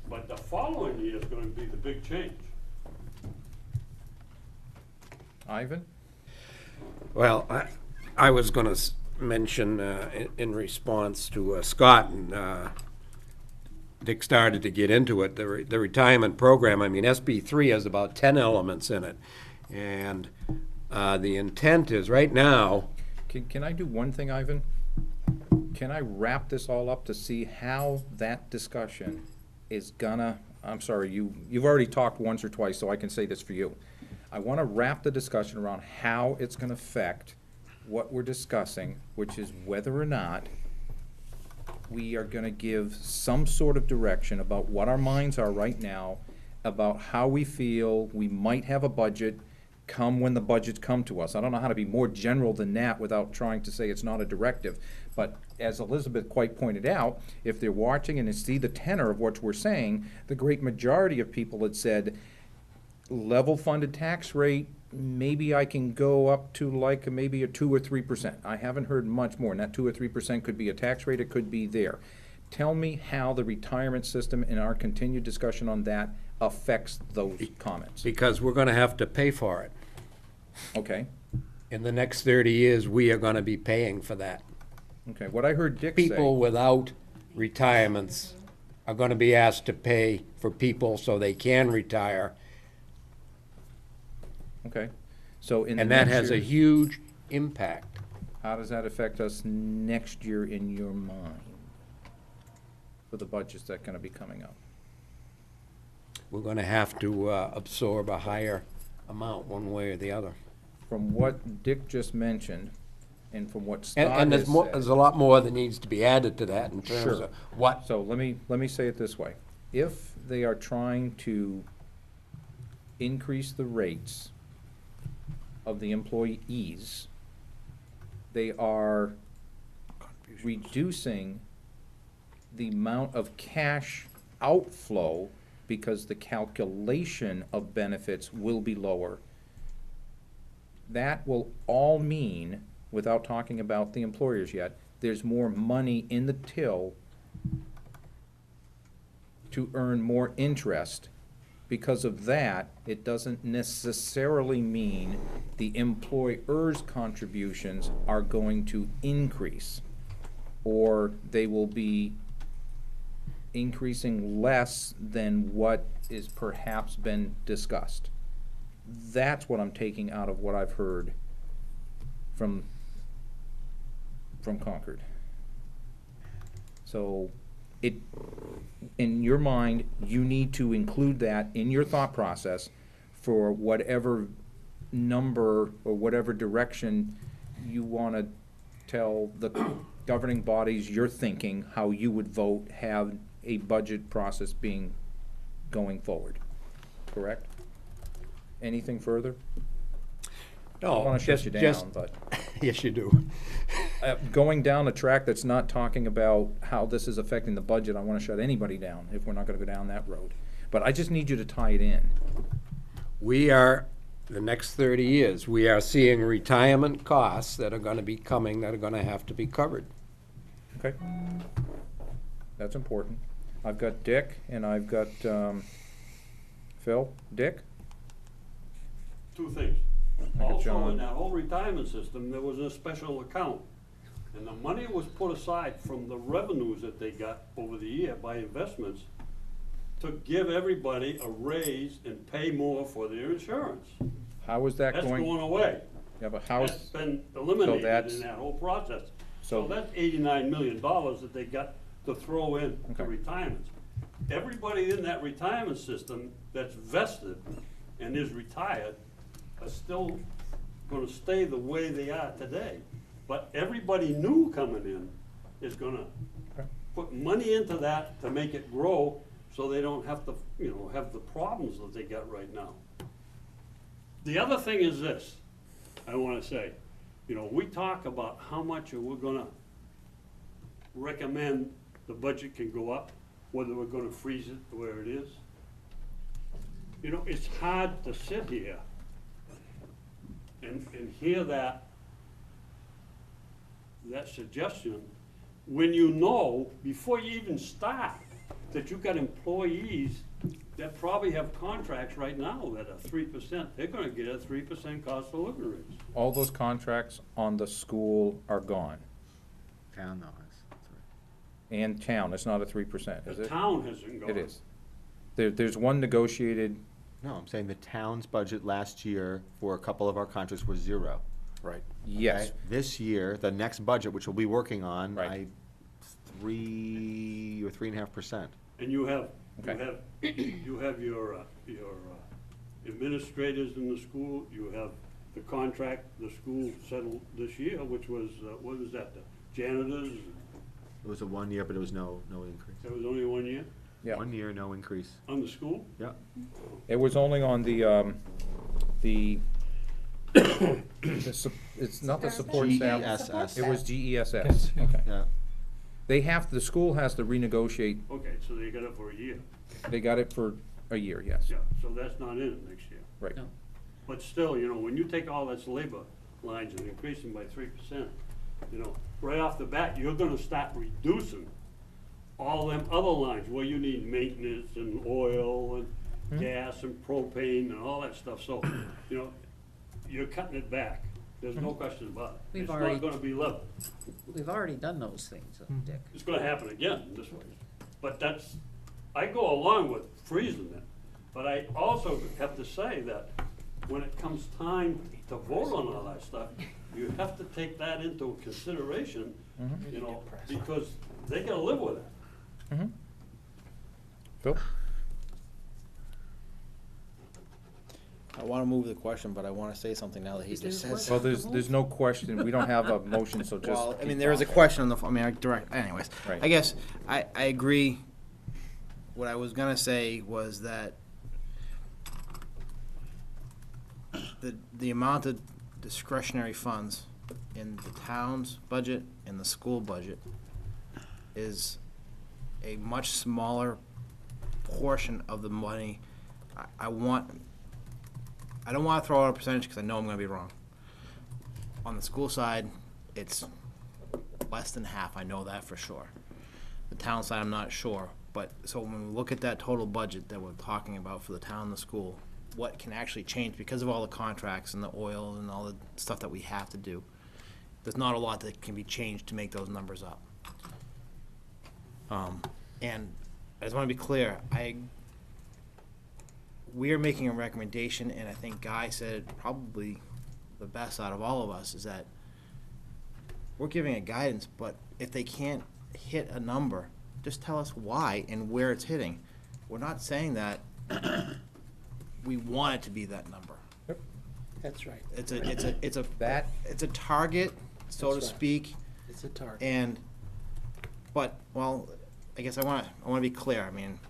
But the following year is gonna be the big change. Ivan? Well, I was going to mention in response to Scott, and Dick started to get into it, the retirement program. I mean, SB 3 has about 10 elements in it. And the intent is, right now, Can I do one thing, Ivan? Can I wrap this all up to see how that discussion is gonna, I'm sorry, you've already talked once or twice, so I can say this for you. I wanna wrap the discussion around how it's gonna affect what we're discussing, which is whether or not we are gonna give some sort of direction about what our minds are right now, about how we feel we might have a budget come when the budgets come to us. I don't know how to be more general than that without trying to say it's not a directive. But as Elizabeth quite pointed out, if they're watching and they see the tenor of what we're saying, the great majority of people had said, level funded tax rate, maybe I can go up to like maybe a 2 or 3%. I haven't heard much more, and that 2 or 3% could be a tax rate, it could be there. Tell me how the retirement system and our continued discussion on that affects those comments. Because we're gonna have to pay for it. Okay, In the next 30 years, we are gonna be paying for that. okay, what I heard Dick say. People without retirements are gonna be asked to pay for people so they can retire, Okay, so in the and that next has a year, huge impact. how does that affect us next year in your mind? For the budgets that are gonna be coming up? We're gonna have to absorb a higher amount, one way or the other. From what Dick just mentioned, and from what Scott And has there's more, said. there's a lot more that needs to be added to that in terms Sure. of what, So let me say it this way. If they are trying to increase the rates of the employees, they are reducing the amount of cash outflow because the calculation of benefits will be lower. That will all mean, without talking about the employers yet, there's more money in the till to earn more interest. Because of that, it doesn't necessarily mean the employer's contributions are going to increase, or they will be increasing less than what is perhaps been discussed. That's what I'm taking out of what I've heard from Concord. So, in your mind, you need to include that in your thought process for whatever number or whatever direction you want to tell the governing bodies you're thinking how you would vote, have a budget process going forward. Correct? Anything further? I don't no, want to shut just, you just, down, but yes, you do. going down a track that's not talking about how this is affecting the budget, I want to shut anybody down if we're not going to go down that road. But I just need you to tie it in. We are, the next 30 years, we are seeing retirement costs that are gonna be coming, that are gonna have to be covered. Okay? That's important. I've got Dick and I've got Phil. Dick? Two things. got Also, John. in that whole retirement system, there was a special account. And the money was put aside from the revenues that they got over the year by investments to give everybody a raise and pay more for their insurance. How is that That's going? going away. Yeah, but That's how's, been eliminated that's- in that whole process. So so, that's $89 million that they got to throw in to Okay. retirements. Everybody in that retirement system that's vested and is retired are still gonna stay the way they are today. But everybody new coming in is gonna Okay. put money into that to make it grow, so they don't have to, have the problems that they got right now. The other thing is this, I wanna say, we talk about how much we're gonna recommend the budget can go up, whether we're gonna freeze it where it is. It's hard to sit here and hear that suggestion when you know, before you even start, that you've got employees that probably have contracts right now that are 3%, they're gonna get a 3% cost of living raise. all those contracts on the school are gone. Town though. And town, it's not a 3%, is The it? town hasn't gone. It is. There's one negotiated, No, I'm saying the town's budget last year for a couple of our contracts was 0. Right. Yes. Okay? This year, the next budget, which we'll be working on, Right. 3 or 3.5%. And you have, Okay. you have your administrators in the school, you have the contract the school settled this year, which was, what was that, the janitors? It was a 1 year, but it was no increase. That was only 1 year 1 year, no increase. on the school? Yeah. It was only on the it's not the support staff. GESS. It was GESS, okay. Yeah. The school has to renegotiate, Okay, so they got it for a year. they got it for a year, yes. Yeah, so that's not in it next year. Right. No. But still, you know, when you take all this labor lines and increase them by 3%, you know, right off the bat, you're gonna start reducing all them other lines where you need maintenance and oil and gas and propane and all that stuff. So, you know, you're cutting it back. There's no question about it. We've It's already- not gonna be level. We've already done those things, Dick. It's gonna happen again this way. But that's, I go along with freezing it, but I also have to say that when it comes time to vote on all that stuff, you have to take that into consideration, you know, because they gotta live with it. Phil? I wanna move the question, but I wanna say something now that he just says. Well, there's no question, we don't have a motion, so just. Well, I keep mean, there is a talking. question on the, I mean, I direct, anyways. Right. I guess, I agree. What I was gonna say was that the amount of discretionary funds in the town's budget and the school budget is a much smaller portion of the money. I don't wanna throw out a percentage, because I know I'm gonna be wrong. On the school side, it's less than half, I know that for sure. The town side, I'm not sure, but, so when we look at that total budget that we're talking about for the town and the school, what can actually change because of all the contracts and the oil and all the stuff that we have to do, there's not a lot that can be changed to make those numbers up. And I just wanna be clear, we're making a recommendation, and I think Guy said it probably the best out of all of us, is that we're giving a guidance, but if they can't hit a number, just tell us why and where it's hitting. We're not saying that we want it to be that number. That's right. It's a That- it's a target, so to That's right. speak, It's a target. and, but, well, I guess I wanna be clear, I mean,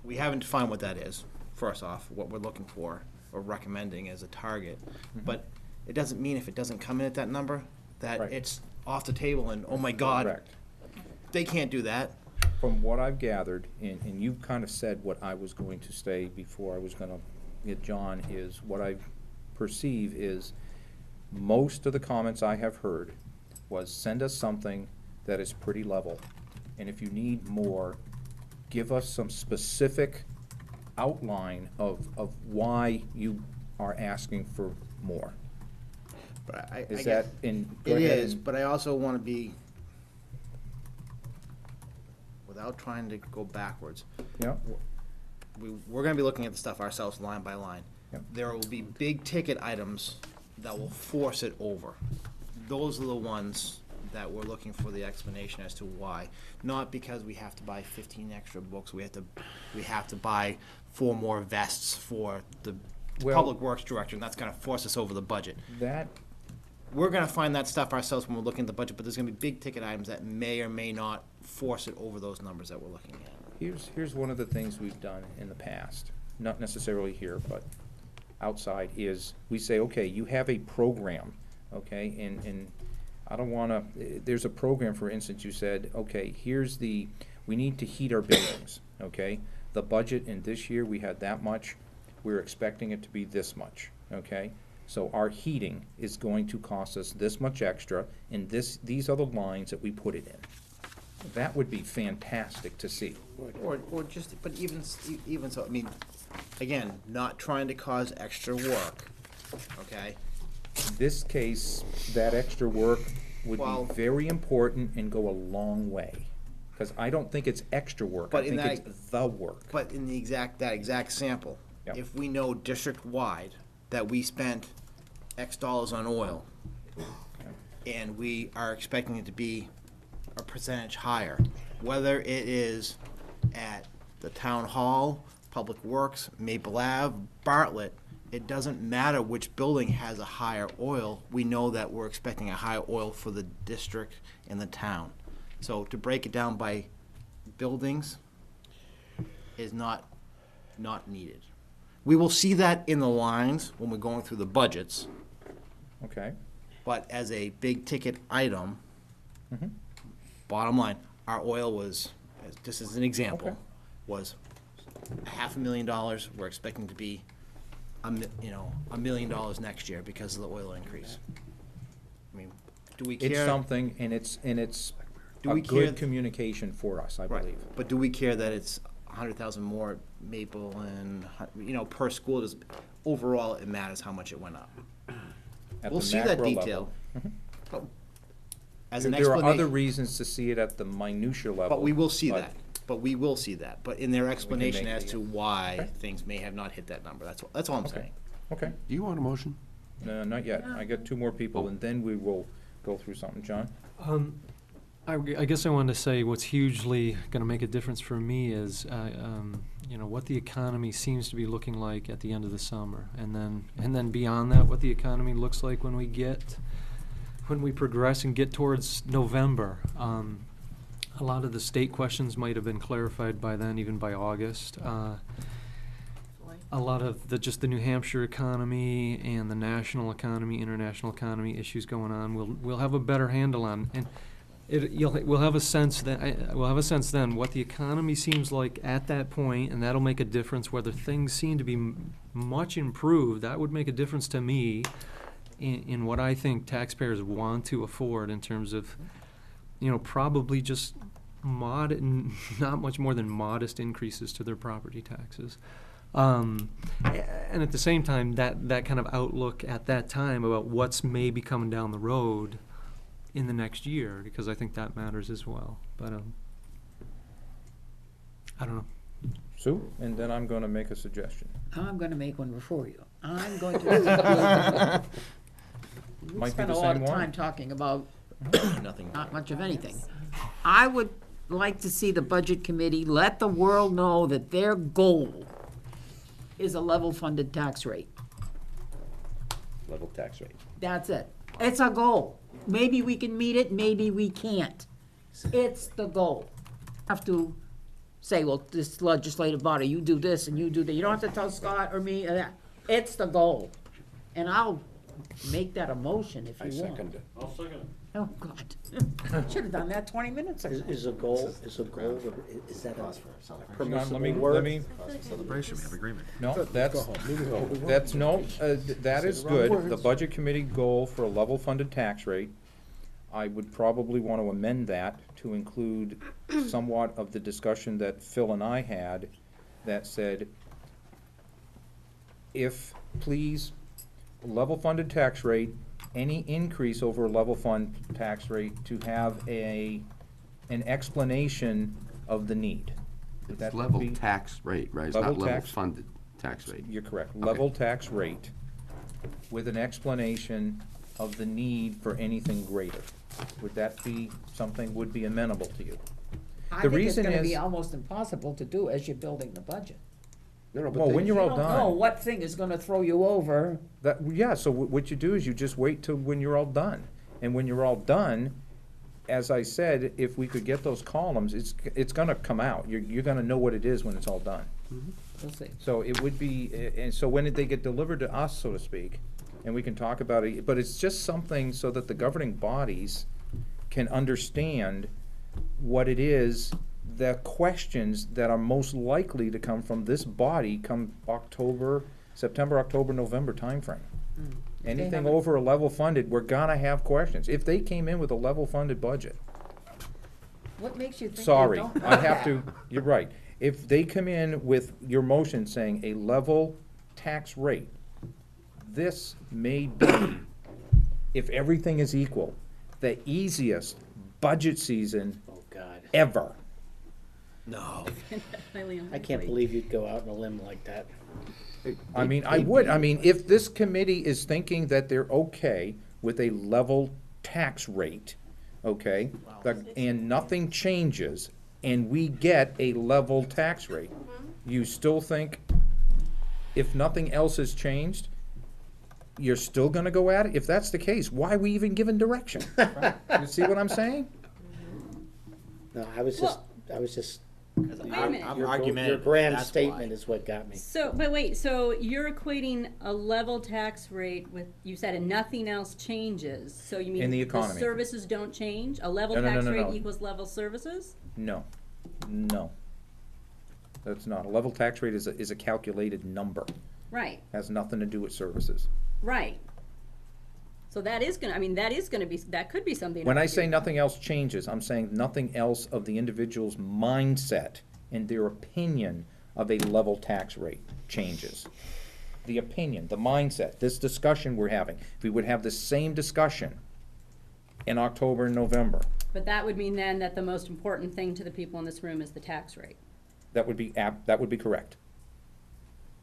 we haven't defined what that is, first off, what we're looking for or recommending as a target. But it doesn't mean if it doesn't come in at that number, that Right. it's off the table and, oh my God, Correct. they can't do that. From what I've gathered, and you've kind of said what I was going to say before I was gonna get John, is what I perceive is most of the comments I have heard was send us something that is pretty level. And if you need more, give us some specific outline of why you are asking for more. But I Is get- that in? go It ahead is, and- but I also wanna be, without trying to go backwards, Yeah, we're gonna be looking at the stuff ourselves line by line. Yep. There will be big ticket items that will force it over. Those are the ones that we're looking for the explanation as to why. Not because we have to buy 15 extra books, we have to buy 4 more vests for the Well- public works director, and that's gonna force us over the budget. that, We're gonna find that stuff ourselves when we're looking at the budget, but there's gonna be big ticket items that may or may not force it over those numbers that we're looking at. here's one of the things we've done in the past, not necessarily here, but outside, is we say, okay, you have a program, okay, and I don't wanna, there's a program, for instance, you said, okay, we need to heat our buildings, okay? The budget in this year, we had that much, we're expecting it to be this much, okay? So our heating is going to cost us this much extra, and these are the lines that we put it in. That would be fantastic to see. Or just, but even so, I mean, again, not trying to cause extra work, okay? In this case, that extra work would Well- be very important and go a long way. Because I don't think it's extra work, I But in think that- it's the work. But in that exact sample, Yep. if we know district-wide that we spent X dollars on oil, And we are expecting it to be a percentage higher. Whether it is at the town hall, Public Works, Maple Ave, Bartlett, it doesn't matter which building has a higher oil. We know that we're expecting a higher oil for the district and the town. So to break it down by buildings is not needed. We will see that in the lines when we're going through the budgets, Okay. but as a big ticket item, bottom line, our oil was, just as an example, Okay. was $500,000. We're expecting to be $1 million next year because of the oil increase. I mean, do we care? It's something, and it's Do a we care good communication for us, I Right, believe. but do we care that it's 100,000 more at Maple and, per school? Overall, it matters how much it went up. At We'll the see that macro detail. level. But As an There are other explanation, reasons to see it at the minutia level. but we will see but- that. But we will see that. But in their explanation make as the- to why Okay. things may have not hit that number, that's all I'm Okay. saying. Okay, Do you want a motion? no, not yet. I got two more people, and then we will go through something. John? I guess I wanted to say what's hugely going to make a difference for me is, what the economy seems to be looking like at the end of the summer, and then beyond that, what the economy looks like when we progress and get towards November. A lot of the state questions might have been clarified by then, even by August. A lot of the New Hampshire economy and the national economy, international economy issues going on, we'll have a better handle on, and we'll have a sense then what the economy seems like at that point, and that'll make a difference whether things seem to be much improved. That would make a difference to me in what I think taxpayers want to afford in terms of, probably just not much more than modest increases to their property taxes. And at the same time, that kind of outlook at that time about what's maybe coming down the road in the next year, because I think that matters as well. But I don't know. Sue? And then I'm gonna make a suggestion. I'm gonna make one before you. I'm going to. We Might be spent the a lot same of one. time talking about Nothing. not much of anything. I would like to see the budget committee let the world know that their goal is a level funded tax rate. Level tax rate. That's it. It's a goal. Maybe we can meet it, maybe we can't. It's the goal. Have to say, well, this legislative body, you do this and you do that. You don't have to tell Scott or me that. It's the goal. And I'll make that a motion if I you want. second it. I'll second it. Oh, God. Should have done that 20 minutes ago. Is a goal, is that a Let permissible me, word? Celebration, we have agreement. no, that is good. The budget committee goal for a level funded tax rate, I would probably want to amend that to include somewhat of the discussion that Phil and I had that said, if, please, level funded tax rate, any increase over a level fund tax rate to have an explanation of the need. Would It's that level be- tax rate, right? It's Level not level tax? funded tax rate. You're correct. Okay. Level tax rate with an explanation of the need for anything greater. Would that be something would be amenable to you? I The think it's reason gonna be is- almost impossible to do as you're building the budget. No, no, Well, but when they, you're all You don't know done, what thing is gonna throw you over. yeah, so what you do is you just wait till when you're all done. And when you're all done, as I said, if we could get those columns, it's gonna come out. You're gonna know what it is when it's all done. We'll see. So it would be, and so when they get delivered to us, so to speak, and we can talk about it, but it's just something so that the governing bodies can understand what it is, the questions that are most likely to come from this body come September, October, November timeframe. Anything haven't- over a level funded, we're gonna have questions. If they came in with a level funded budget, What makes you think they sorry, don't I have to, you're right. If they come in with your motion saying a level tax rate, this may be, if everything is equal, the easiest budget season Oh, God. ever. No. I can't believe you'd go out on a limb like that. I mean, I would, I mean, if this committee is thinking that they're okay with a level tax rate, okay? And nothing changes, and we get a level tax rate, you still think, if nothing else has changed, you're still gonna go at it? If that's the case, why are we even given direction? You see what I'm saying? No, I was just, Wait a minute. I'm your argumentative, grand that's statement why. is what got me. So, but wait, so you're equating a level tax rate with, you said, and nothing else changes, so you mean In the economy. services don't change? A level No, no, tax no, no, rate no. equals level services? No, no. That's not, a level tax rate is a calculated number, Right, has nothing to do with services. right. So that is gonna, I mean, that is gonna be, that could be something. When I to say do. nothing else changes, I'm saying nothing else of the individual's mindset and their opinion of a level tax rate changes. The opinion, the mindset, this discussion we're having, if we would have the same discussion in October and November, But that would mean then that the most important thing to the people in this room is the tax rate. that would be correct.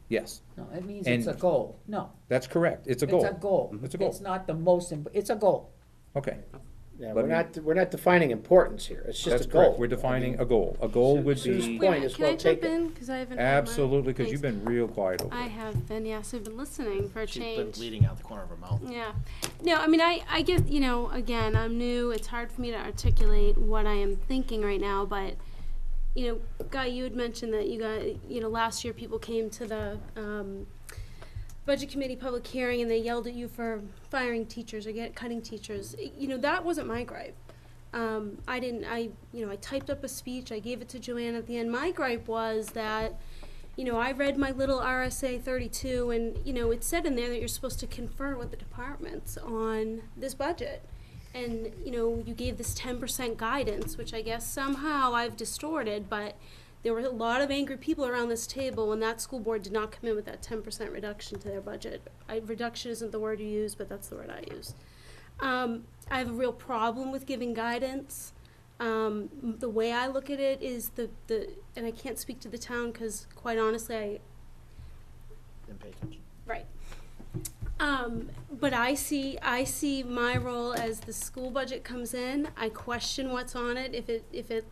Yes, No, it means And- it's a goal. No, that's correct, it's a goal. it's a goal. It's a goal. It's not the most, it's a goal. Okay, Yeah, Let we're me- we're not defining importance here, it's just that's a goal. correct, we're defining a goal. A goal would Sue's be, point is Can I well jump taken. in? Because I haven't. had my- absolutely, because you've Thanks. been real quiet over I there. have been, yes. I've been listening for a She's been change. bleeding out the corner of her mouth. Yeah. No, I mean, I get, you know, again, I'm new. It's hard for me to articulate what I am thinking right now, but, you know, Guy, you had mentioned that you got, you know, last year people came to the Budget Committee public hearing and they yelled at you for firing teachers or cutting teachers. You know, that wasn't my gripe. I typed up a speech, I gave it to Joanne at the end. My gripe was that, you know, I read my little RSA 32 and, you know, it said in there that you're supposed to confer with the departments on this budget. And, you know, you gave this 10% guidance, which I guess somehow I've distorted, but there were a lot of angry people around this table when that school board did not come in with that 10% reduction to their budget. Reduction isn't the word you use, but that's the word I use. I have a real problem with giving guidance. The way I look at it is and I can't speak to the town because quite honestly Didn't pay attention. right. But I see my role as the school budget comes in, I question what's on it, if it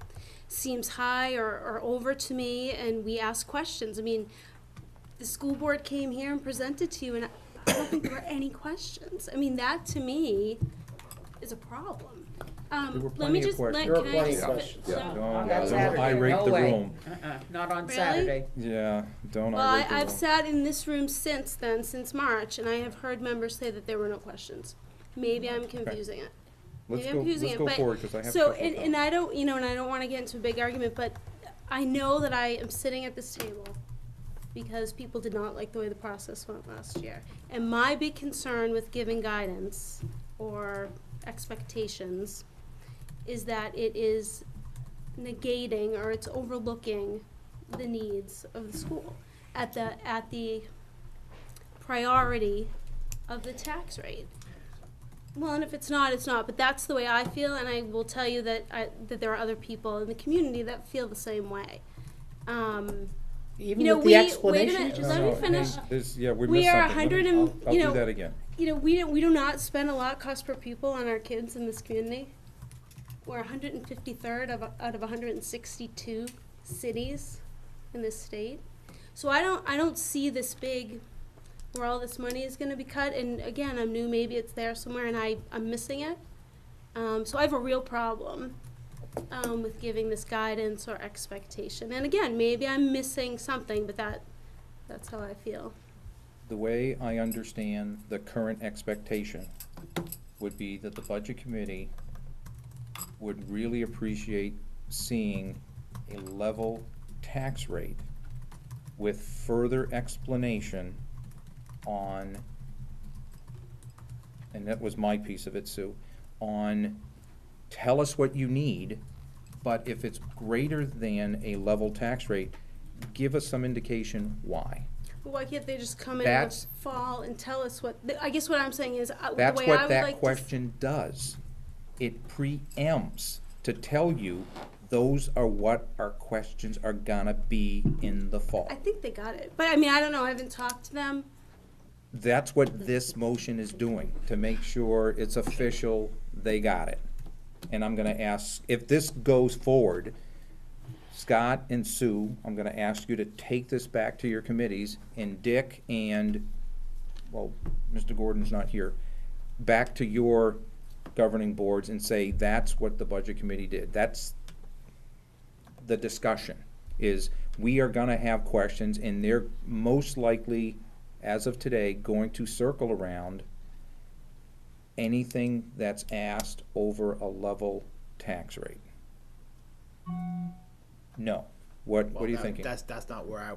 seems high or over to me, and we ask questions. I mean, the school board came here and presented to you, and I don't think there were any questions. I mean, that to me is a problem. There were Let plenty me of just, questions. There were can I plenty just, of questions. so- Don't On that don't Saturday, irate no the way. room. Not on Really? Saturday. Yeah, don't Well, irate the room. I've sat in this room since then, since March, and I have heard members say that there were no questions. Maybe I'm confusing it. Let's Maybe go, I'm confusing let's it, go but- forward, because I have a So, couple of and I don't, you know, and I don't wanna get into a big argument, but I know that I am sitting at this table because people did not like the way the process went last year. And my big concern with giving guidance or expectations is that it is negating or it's overlooking the needs of the school at the priority of the tax rate. Well, and if it's not, it's not, but that's the way I feel, and I will tell you that that there are other people in the community that feel the same way. Even You know, with wait the a explanation. minute, just No, let me no, finish. Yeah, we We missed are something. Let 100 me- and, I'll you do know, that again. You know, we do not spend a lot cost per pupil on our kids in this community. We're 153rd out of 162 cities in this state. So I don't see this big, where all this money is gonna be cut, and again, I'm new, maybe it's there somewhere and I'm missing it. So I have a real problem, with giving this guidance or expectation. And again, maybe I'm missing something, but that's how I feel. The way I understand the current expectation would be that the budget committee would really appreciate seeing a level tax rate with further explanation on, and that was my piece of it, Sue, on tell us what you need, but if it's greater than a level tax rate, give us some indication why. Why can't they just come in That's- the fall and tell us what, I guess what I'm saying is, the That's way I what would that like to. question does. It preempts to tell you those are what our questions are gonna be in the fall. I think they got it, but I mean, I don't know, I haven't talked to them. That's what this motion is doing, to make sure it's official, they got it. And I'm gonna ask, if this goes forward, Scott and Sue, I'm gonna ask you to take this back to your committees, and Dick and, well, Mr. Gordon's not here, back to your governing boards and say, that's what the budget committee did. That's the discussion, is we are gonna have questions, and they're most likely, as of today, going to circle around anything that's asked over a level tax rate. No. What are you thinking? That's not where I.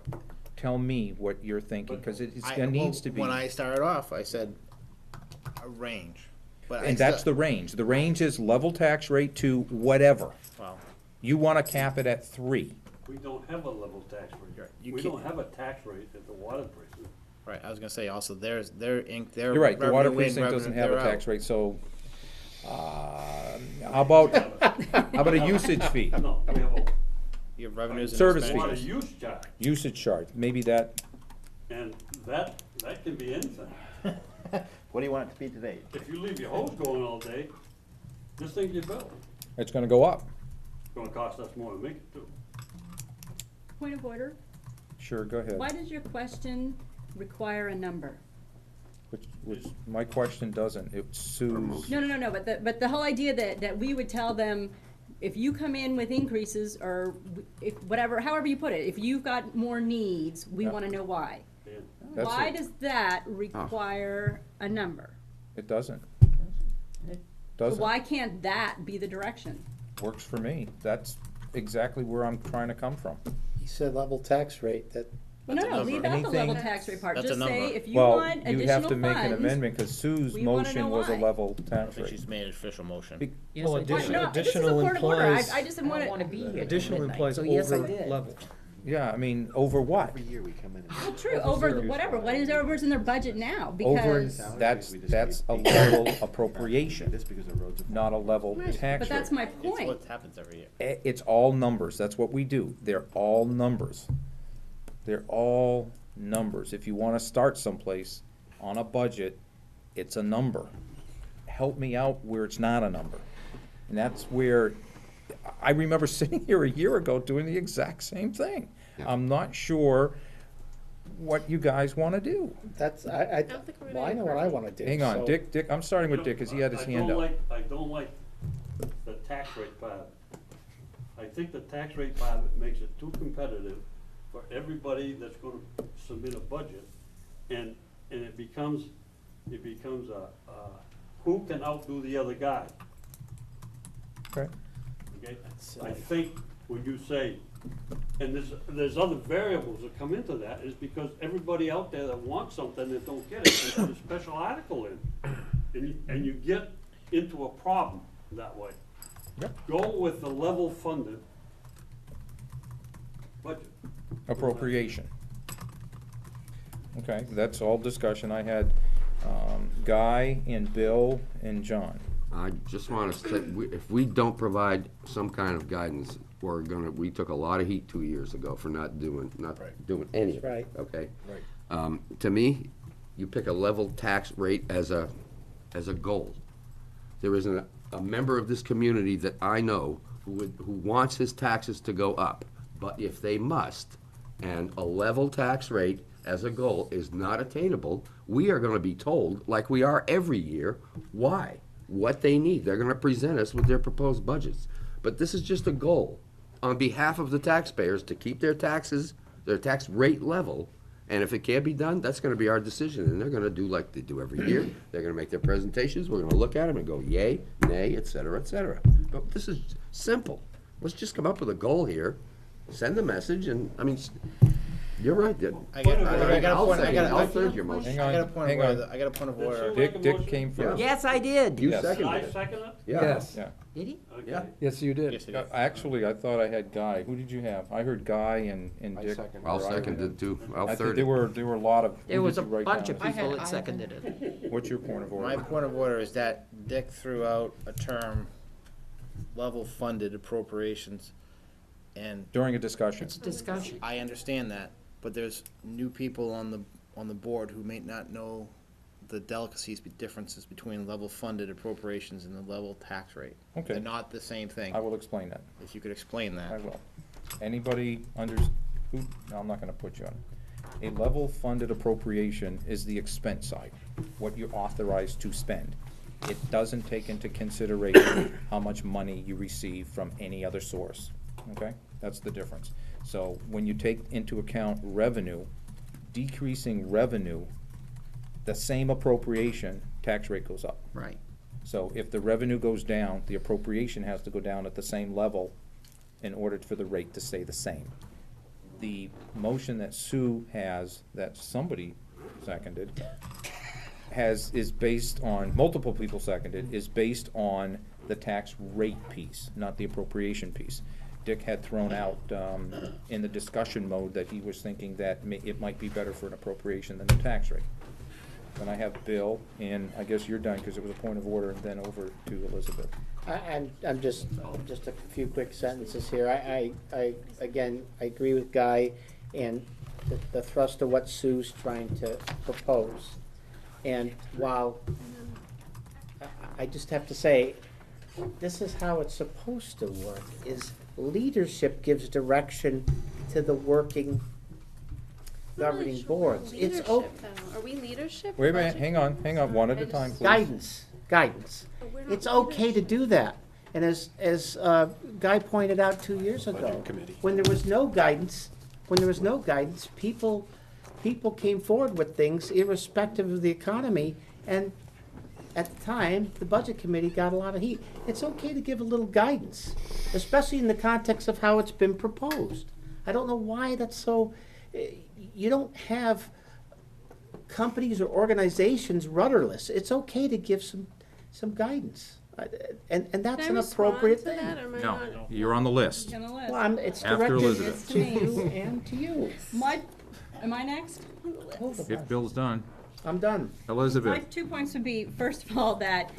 Tell me what you're thinking, because it I- needs to be. When I started off, I said a range, but I And that's still- the range. The range is level tax rate to whatever. Well, You wanna cap it at 3. We don't have a level tax rate. You We can't- don't have a tax rate at the water precinct. right, I was gonna say also, their You're right, the water revenue in, precinct doesn't have revenue a they're tax out. rate, so, how about a usage fee? No, we have a Your revenues and Service water expenditures. use charge, Usage charge, maybe that, and that can be anything. What do you want it to be today? If you leave your hose going all day, just think your bill. it's gonna go up. It's gonna cost us more to make it too. Point of order, Sure, go ahead. why does your question require a number? Which, my question doesn't, it's Sue's. No, but the whole idea that we would tell them, if you come in with increases, or if, whatever, however you put it, if you've got more needs, we Yeah. wanna know why. Dan. That's Why it. does that require a number? It doesn't. So Doesn't. why can't that be the direction? Works for me. That's exactly where I'm trying to come from. He said level tax rate, that, Well, no, leave out the level Anything- tax rate part, That's a just say, number. if you Well, want you'd have additional to make an funds. amendment, because Sue's we wanna motion know was a why. level I don't tax think rate. she's made an official motion. Be- yes, Well, I did. Why- no, this is a additional point of order, implies- I just I don't wanna, wanna be here till Additional midnight, implies so yes, I over did. level. Yeah, I mean, over what? well, true, over whatever, what is over's in their budget now, Over, because. that's a level appropriation, not a level tax rate. But that's my It's point. what happens every year. It's all numbers, that's what we do, they're all numbers. They're all numbers. If you wanna start someplace on a budget, it's a number. Help me out where it's not a number. And that's where, I remember sitting here a year ago doing the exact same thing. I'm not sure what you guys wanna do. that's, don't think we're well, I gonna know what I wanna do. Hang on, so- Dick, I'm starting with Dick, cause he had his hand up. I don't like the tax rate part of it. I think the tax rate part of it makes it too competitive for everybody that's gonna submit a budget. And it becomes a, who can outdo the other guy? Okay. Okay? I think when you say, and there's other variables that come into that, is because everybody out there that wants something that don't get it, they put a special article in. And you get into a problem that way. Yep. Go with the level funded budget. Appropriation. Okay, that's all discussion. I had, Guy and Bill and John. I just want to say, if we don't provide some kind of guidance, we took a lot of heat 2 years ago for not doing any of it, Right. okay? Right. To me, you pick a level tax rate as a goal. There isn't a member of this community that I know who wants his taxes to go up, but if they must, and a level tax rate as a goal is not attainable, we are gonna be told, like we are every year, why, what they need. They're gonna present us with their proposed budgets. But this is just a goal on behalf of the taxpayers to keep their taxes, their tax rate level. And if it can't be done, that's gonna be our decision, and they're gonna do like they do every year. They're gonna make their presentations, we're gonna look at them and go yay, nay, et cetera, et cetera. But this is simple. Let's just come up with a goal here, send the message, and, I mean, you're right, I got a point, I'll third your motion. Hang I got a on, point of hang on. order, I got a point of order. Dick came first. Yes, I did. You Yes. Did seconded I it. second it? Yeah. Yeah. Did he? Okay. Yeah. Yes, you did. Yes, it is. Actually, I thought I had Guy. Who did you have? I heard Guy and Dick. I'll or I second heard- it too. I'll I think third there it. were a lot of. There who was did a you write bunch down? of people that seconded it. What's your point of order? My point of order is that Dick threw out a term, level funded appropriations, and During a discussion. It's discussion. I understand that, but there's new people on on the board who may not know the delicacies, differences between level funded appropriations and the level tax rate. Okay. They're not the same thing. I will explain that. If you could explain that. I will. Anybody who, no, I'm not gonna put you on. A level funded appropriation is the expense side, what you're authorized to spend. It doesn't take into consideration how much money you receive from any other source, okay? That's the difference. So when you take into account revenue, decreasing revenue, the same appropriation, tax rate goes up. Right. So if the revenue goes down, the appropriation has to go down at the same level in order for the rate to stay the same. The motion that Sue has, that somebody seconded, is based on, multiple people seconded, is based on the tax rate piece, not the appropriation piece. Dick had thrown out, in the discussion mode, that he was thinking that it might be better for an appropriation than the tax rate. Then I have Bill, and I guess you're done, because it was a point of order, and then over to Elizabeth. I'm just a few quick sentences here. Again, I agree with Guy and the thrust of what Sue's trying to propose. And while, I just have to say, this is how it's supposed to work, is leadership gives direction to the working governing boards. It's Are we leadership? Wait a minute, hang on, one at a time, please. Guidance. It's okay to do that. And as Guy pointed out 2 years ago, when there was no guidance, people came forward with things irrespective of the economy, and at the time, the Budget Committee got a lot of heat. It's okay to give a little guidance, especially in the context of how it's been proposed. I don't know why that's so. You don't have companies or organizations rudderless. It's okay to give some guidance, and that's an appropriate thing. No, you're on the list. Well, it's After directed Elizabeth. to you and to you. Am I next? If Bill's done. I'm done. My Elizabeth, 2 points would be, first of all, that,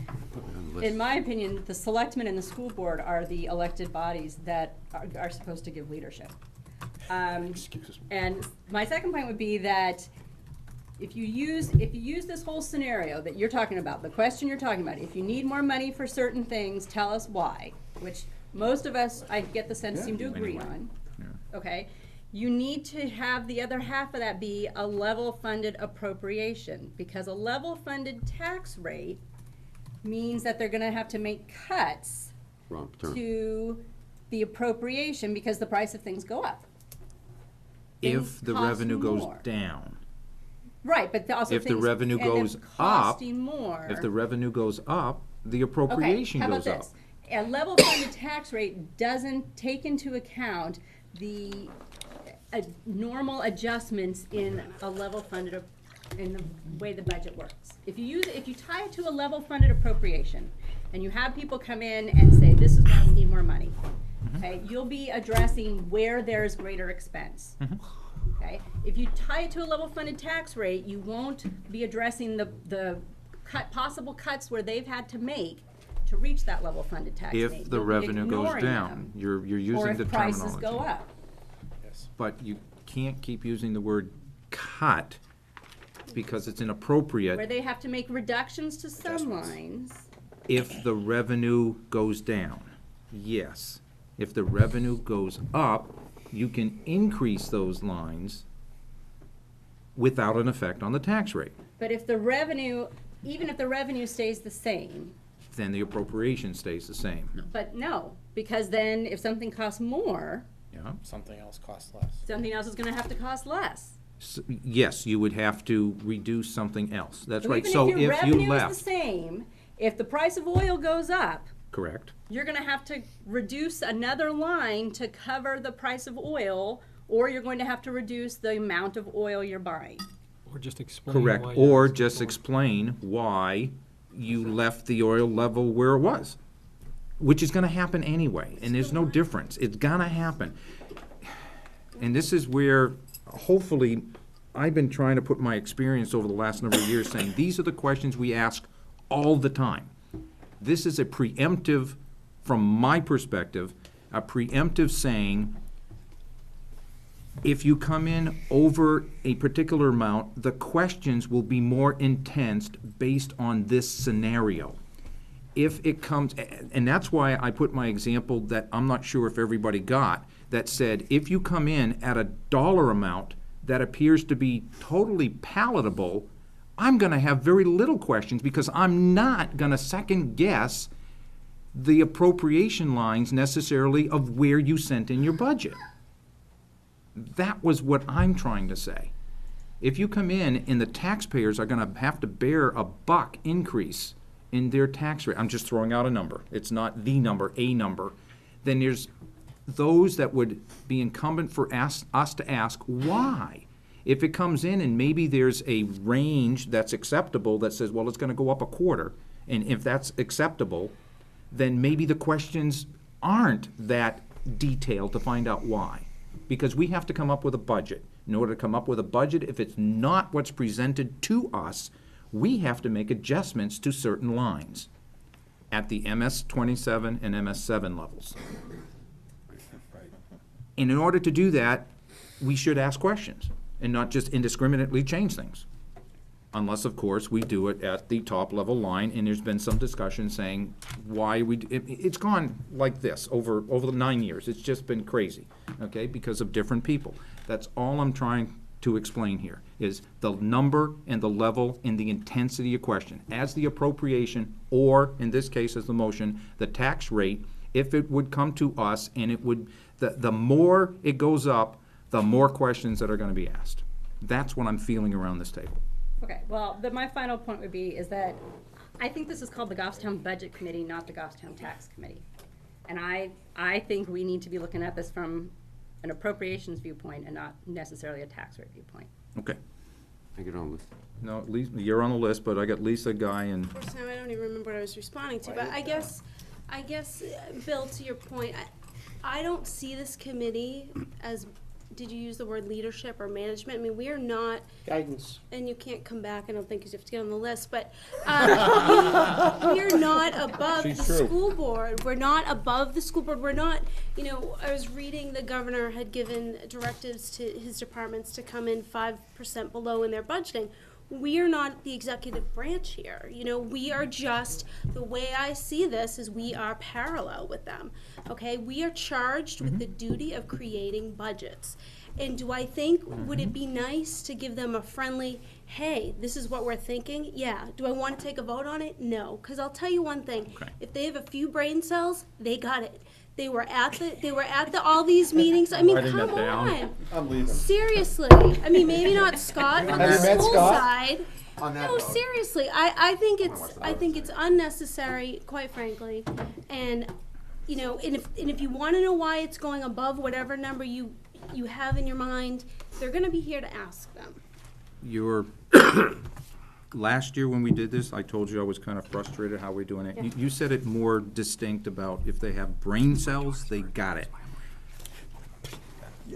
in my opinion, the selectmen and the school board are the elected bodies that are supposed to give leadership. And my second point would be that if you use this whole scenario that you're talking about, the question you're talking about, if you need more money for certain things, tell us why, which most of us, I get the sense, seem to agree on, okay? You need to have the other half of that be a level funded appropriation, because a level funded tax rate means that they're gonna have to make cuts Wrong term. to the appropriation because the price of things go up. if the cost revenue goes more. down, Right, but also if the things revenue end up goes up, costing more. if the revenue goes up, the Okay, appropriation how about goes up. this? A level funded tax rate doesn't take into account the normal adjustments in a level funded, in the way the budget works. If you tie it to a level funded appropriation, and you have people come in and say, this is why we need more money, okay, you'll be addressing where there's greater expense. Okay, if you tie it to a level funded tax rate, you won't be addressing the possible cuts where they've had to make to reach that level funded tax rate. If the You'll be revenue goes ignoring down, them. you're using the Or if terminology. prices go up. But you can't keep using the word cut because it's inappropriate. Where they have to make reductions to some lines. If the revenue goes down, yes. If the revenue goes up, you can increase those lines without an effect on the tax rate. But if the revenue, even if the revenue stays the same, Then the appropriation stays the same. but no, because then if something costs more, Yeah. Something else costs less. something else is gonna have to cost less. Yes, you would have to reduce something else. That's So right. even So if your if you revenue is the left, same, if the price of oil goes up, correct, you're gonna have to reduce another line to cover the price of oil, or you're going to have to reduce the amount of oil you're buying. Or just explain correct, why you're or asking just for it. explain why you left the oil level where it was, which is gonna happen anyway, and there's no difference. It's gonna happen. And this is where, hopefully, I've been trying to put my experience over the last number of years saying, these are the questions we ask all the time. This is a preemptive, from my perspective, a preemptive saying, If you come in over a particular amount, the questions will be more intense based on this scenario. If it comes, and that's why I put my example that I'm not sure if everybody got, that said, if you come in at a dollar amount that appears to be totally palatable, I'm gonna have very little questions because I'm not gonna second guess the appropriation lines necessarily of where you sent in your budget. That was what I'm trying to say. If you come in and the taxpayers are gonna have to bear a buck increase in their tax rate, I'm just throwing out a number, it's not the number, a number, then there's those that would be incumbent for us to ask, why? If it comes in and maybe there's a range that's acceptable that says, well, it's gonna go up a quarter, and if that's acceptable, then maybe the questions aren't that detailed to find out why. Because we have to come up with a budget. In order to come up with a budget, if it's not what's presented to us, we have to make adjustments to certain lines at the MS-27 and MS-7 levels. And in order to do that, we should ask questions and not just indiscriminately change things. Unless, of course, we do it at the top level line, and there's been some discussion saying why it's gone like this over the 9 years. It's just been crazy, okay, because of different people. That's all I'm trying to explain here, is the number and the level and the intensity of question. As the appropriation, or in this case as the motion, the tax rate, if it would come to us and it would, the more it goes up, the more questions that are gonna be asked. That's what I'm feeling around this table. Okay, well, my final point would be is that I think this is called the Goffstown Budget Committee, not the Goffstown Tax Committee. And I think we need to be looking at this from an appropriations viewpoint and not necessarily a tax rate viewpoint. Okay. I get on with. No, Lisa, you're on the list, but I got Lisa, Guy, and First time, I don't even remember what I was responding to, but I guess, Bill, to your point, I don't see this committee as, did you use the word leadership or management? I mean, we are not. Guidance. And you can't come back, I don't think, because you have to get on the list, but we are not above the school board. We're not above the school board. We're not, I was reading the governor had given directives to his departments to come in 5% below in their budgeting. We are not the executive branch here. We are just, the way I see this is we are parallel with them, okay? We are charged with the duty of creating budgets. And do I think, would it be nice to give them a friendly, hey, this is what we're thinking? Yeah. Do I want to take a vote on it? No. Because I'll tell you one thing. Okay. If they have a few brain cells, they got it. They were at all these meetings. I mean, come on. I'm leaving. Seriously. I mean, maybe not Scott on the school side. No, seriously. I think it's unnecessary, quite frankly. And and if you want to know why it's going above whatever number you have in your mind, they're going to be here to ask them. Last year when we did this, I told you I was kind of frustrated how we're doing it. Yeah. You said it more distinct about if they have brain cells, they got it.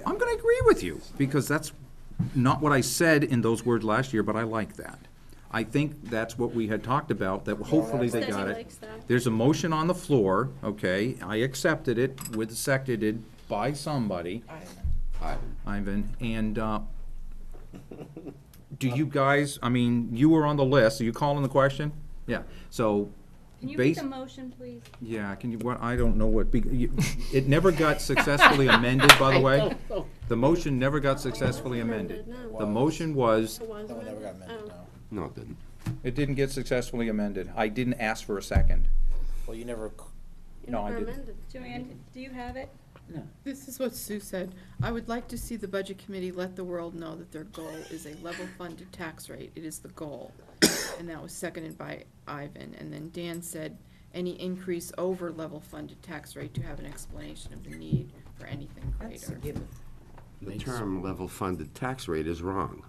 I'm gonna agree with you, because that's not what I said in those words last year, but I like that. I think that's what we had talked about, that hopefully they got it. Likes that. There's a motion on the floor, okay, I accepted it, seconded by somebody. Ivan, and, do you guys, I mean, you were on the list, are you calling the question? Yeah, so. Can you make a motion, please? Yeah, can you, I don't know what, it never got successfully amended, by the way. The motion never got successfully amended. No. The motion was, It wasn't? No, it never got amended, Oh. No, it didn't. it didn't get successfully amended. I didn't ask for a second. Well, you never. You No, I never didn't. amended. Joanne, do you have it? This is what Sue said. I would like to see the budget committee let the world know that their goal is a level funded tax rate. It is the goal. And that was seconded by Ivan. And then Dan said, any increase over level funded tax rate to have an explanation of the need for anything greater. The term level funded tax rate is wrong.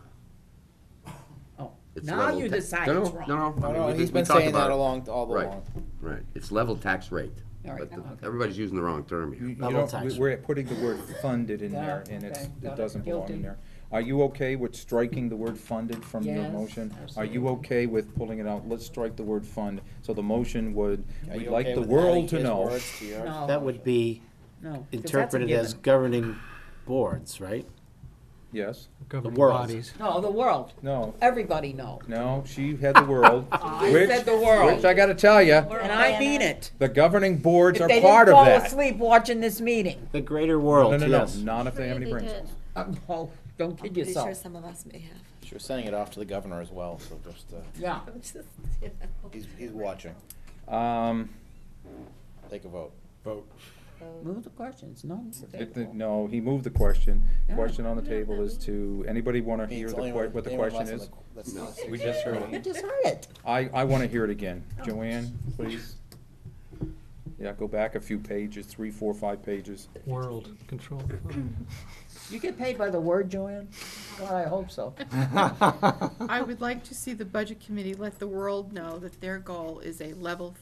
Oh, It's now level you ta- decide No, it's no, wrong. no, no. I mean, we He's been talked saying about that it. all Right, along. right. It's level tax rate. All right. But everybody's using the wrong term here. Level tax. We're putting the word funded in Yeah, there, and okay, it got it. doesn't belong in Guilty. there. Are you okay with striking the word funded from your Yes, motion? Are absolutely. you okay with pulling it out? Let's strike the word fund. So the motion would, Are we'd you like okay the with world adding to his know. words to yours? No. That would be No, 'cause that's a interpreted as given. governing boards, right? Yes? Governing world. bodies. No, the world. No, Everybody know. no, she had the world. I Which- said the world. Which I gotta tell you, And I mean it. the governing boards If are they part didn't of fall that. asleep watching this meeting. The greater No, world, no, yes. not if they have any They brain did. cells. Oh, don't kid I'm pretty sure yourself. some of us may have. She was sending it off to the governor as well, so just, Yeah. Just, you know. he's watching. Take a vote. Vote. Move the questions, no. No, he moved the question. Yeah. Question on the table is to, anybody wanna hear It's the only what the anyone question less is? than that's- We just heard You it. just heard it. I wanna hear it again. Joanne, please. Yeah, go back a few pages, 3, 4, 5 pages. World control. You get paid by the word, Joanne? God, I hope so. I would like to see the budget committee let the world know that their goal is a level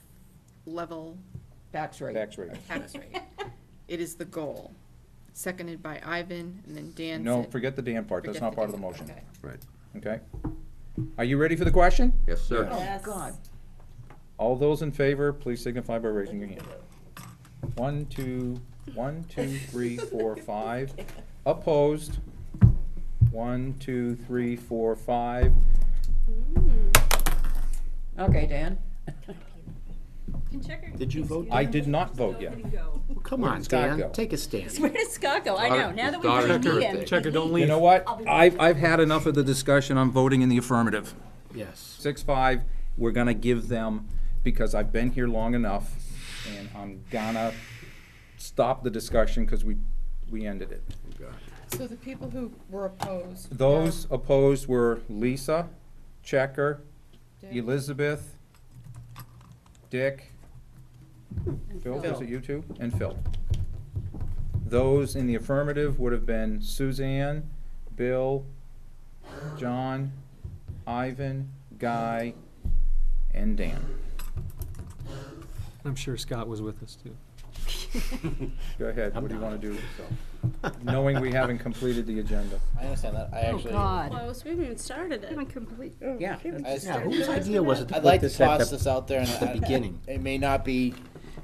Tax rate. Tax rate. tax rate. It is the goal. Seconded by Ivan, and then Dan No, said. forget the Dan part. That's Forget not the part of the Dan, motion. okay. Right. Okay? Are you ready for the question? Yes, sir. Oh, Yes. God. All those in favor, please signify by raising your hand. 1, 2, 3, 4, 5. Opposed? 1, 2, 3, 4, 5. Okay, Dan. Did you vote? I did not vote yet. Come Where on, did Scott go? Dan, take a stand. Where did Scott go? I know, now that we Daughter- really need daughter's him. Checker, don't leave. You know what? I've had enough of the discussion. I'm voting in the affirmative. Yes. 6-5, we're gonna give them, because I've been here long enough, and I'm gonna stop the discussion, because we ended it. So the people who were opposed. Those opposed were Lisa, Checker, Dick. Elizabeth, Dick, Phil, was it you two? And Phil. Those in the affirmative would have been Suzanne, Bill, John, Ivan, Guy, and Dan. I'm sure Scott was with us too. Go ahead, what do you want to do? Knowing we haven't completed the agenda. I understand that. I Oh, actually. God. Close, we haven't even started it. Yeah. Yeah, whose idea was it to I'd put like to this at toss this out there, and the beginning? It may not be.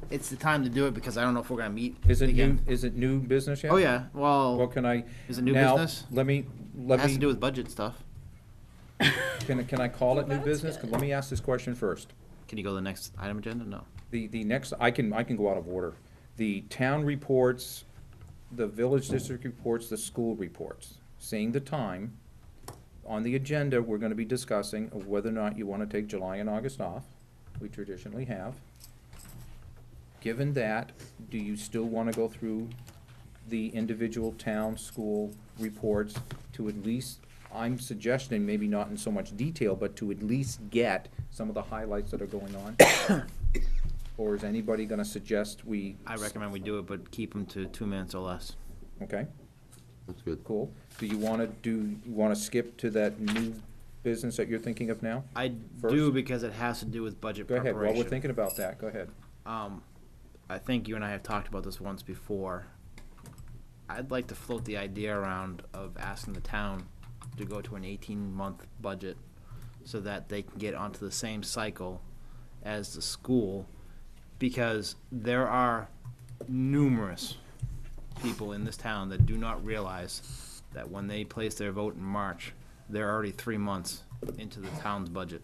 It's the time to do it because I don't know if we're gonna meet. Is it new, again. is it new business yet? Oh yeah. Well, Well, can I? is it new now, business? Let me, it has to do with budget stuff. can I call it new That's business? good. Let me ask this question first. Can you go to the next item agenda? No. The next, I can go out of order. The town reports, the village district reports, the school reports, seeing the time. On the agenda, we're gonna be discussing of whether or not you wanna take July and August off. We traditionally have. Given that, do you still wanna go through the individual town, school reports to at least, I'm suggesting, maybe not in so much detail, but to at least get some of the highlights that are going on? Or is anybody gonna suggest we? I recommend we do it, but keep them to 2 minutes or less. Okay, That's good. cool. Do you wanna skip to that new business that you're thinking of now? I First? do because it has to do with budget Go ahead, preparation. while we're thinking about that, go ahead. I think you and I have talked about this once before. I'd like to float the idea around of asking the town to go to an 18-month budget so that they can get onto the same cycle as the school, because there are numerous people in this town that do not realize that when they place their vote in March, they're already 3 months into the town's budget.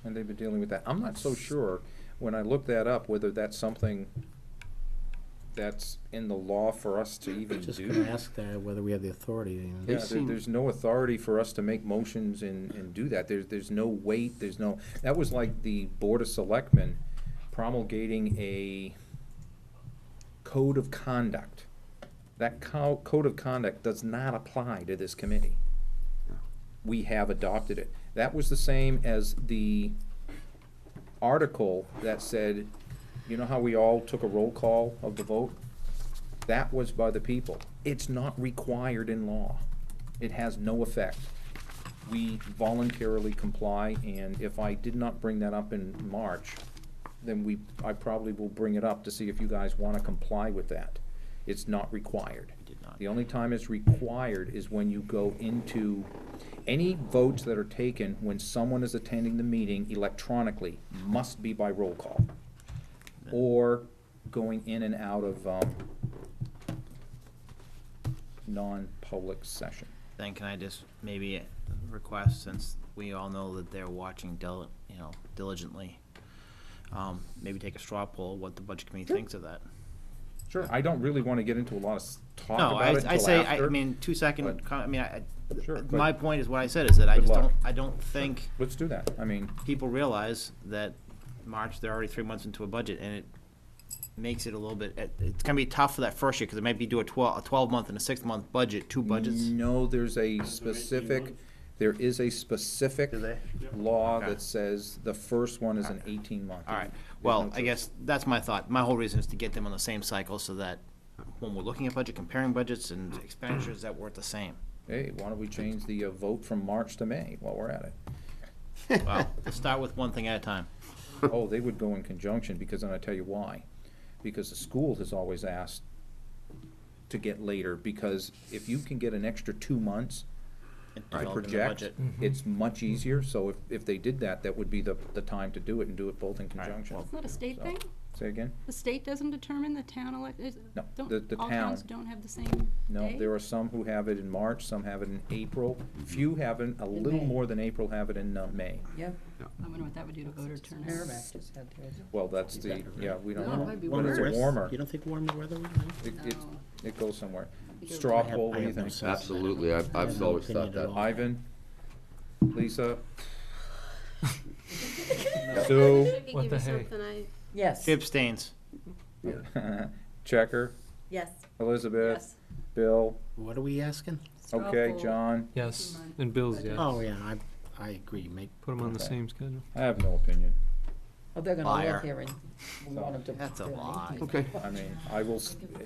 And they've been dealing with that. I'm not so sure, when I look that up, whether that's something that's in the law for us to even Just do. gonna ask that whether we have the authority. You know. Yeah, there's no authority for us to make motions and do that. There's no weight, that was like the Board of Selectmen promulgating a code of conduct. That code of conduct does not apply to this committee. We have adopted it. That was the same as the article that said, you know how we all took a roll call of the vote? That was by the people. It's not required in law. It has no effect. We voluntarily comply, and if I did not bring that up in March, then I probably will bring it up to see if you guys wanna comply with that. It's not required. The only time it's required is when you go into, any votes that are taken when someone is attending the meeting electronically must be by roll call. Or going in and out of, non-public session. Then can I just maybe request, since we all know that they're watching diligently, maybe take a straw poll, what the budget committee thinks of that? Sure. I don't really want to get into a lot of talk No, about it I until say, after. I mean, 2-second, Sure, but- my point is what I said, is that I Good just luck. I don't think Let's do that. I mean, people realize that March, they're already 3 months into a budget, and it makes it a little bit, it's gonna be tough for that first year, because it might be do a 12-month and a 6-month budget, 2 budgets. no, there is a specific law Okay. that says the first one is an 18-month. All right, well, I guess that's my thought. My whole reason is to get them on the same cycle, so that when we're looking at budget, comparing budgets and expenditures, that we're at the same. Hey, why don't we change the vote from March to May while we're at it? Well, let's start with one thing at a time. Oh, they would go in conjunction, because, and I tell you why. Because the school has always asked to get later, because if you can get an extra 2 months to Developing the project, budget. it's much easier. So if they did that, that would be the time to do it, and do it both in conjunction. Isn't that a state So- thing? Say again? The state doesn't determine the town No, don't, the all town. towns don't have the same No, day? there are some who have it in March, some have it in April. Few have it, a little May. more than April have it in May. Yep. I wonder what that would do to voter turnout. Merrimack just had theirs. Well, that's the, yeah, we don't No, it know, might be but it's worse. warmer. You don't think warmer weather would It goes somewhere. It goes Straw I have- poll, what I do you have no think? sense. Absolutely, I've have no always thought opinion at that. all. Ivan? Lisa? I Sue? could What give the you hey? something Yes. She abstains. Checker? Yes. Elizabeth? Yes. Bill? What are we asking? Straw Okay, poll. John? Yes, and Bill's, yes. Oh, yeah, I agree, Put them on the Okay. same schedule. I have no opinion. Oh, they're gonna Liar. look here and we want them to. That's a do an lie. 18. Okay. I mean, I will,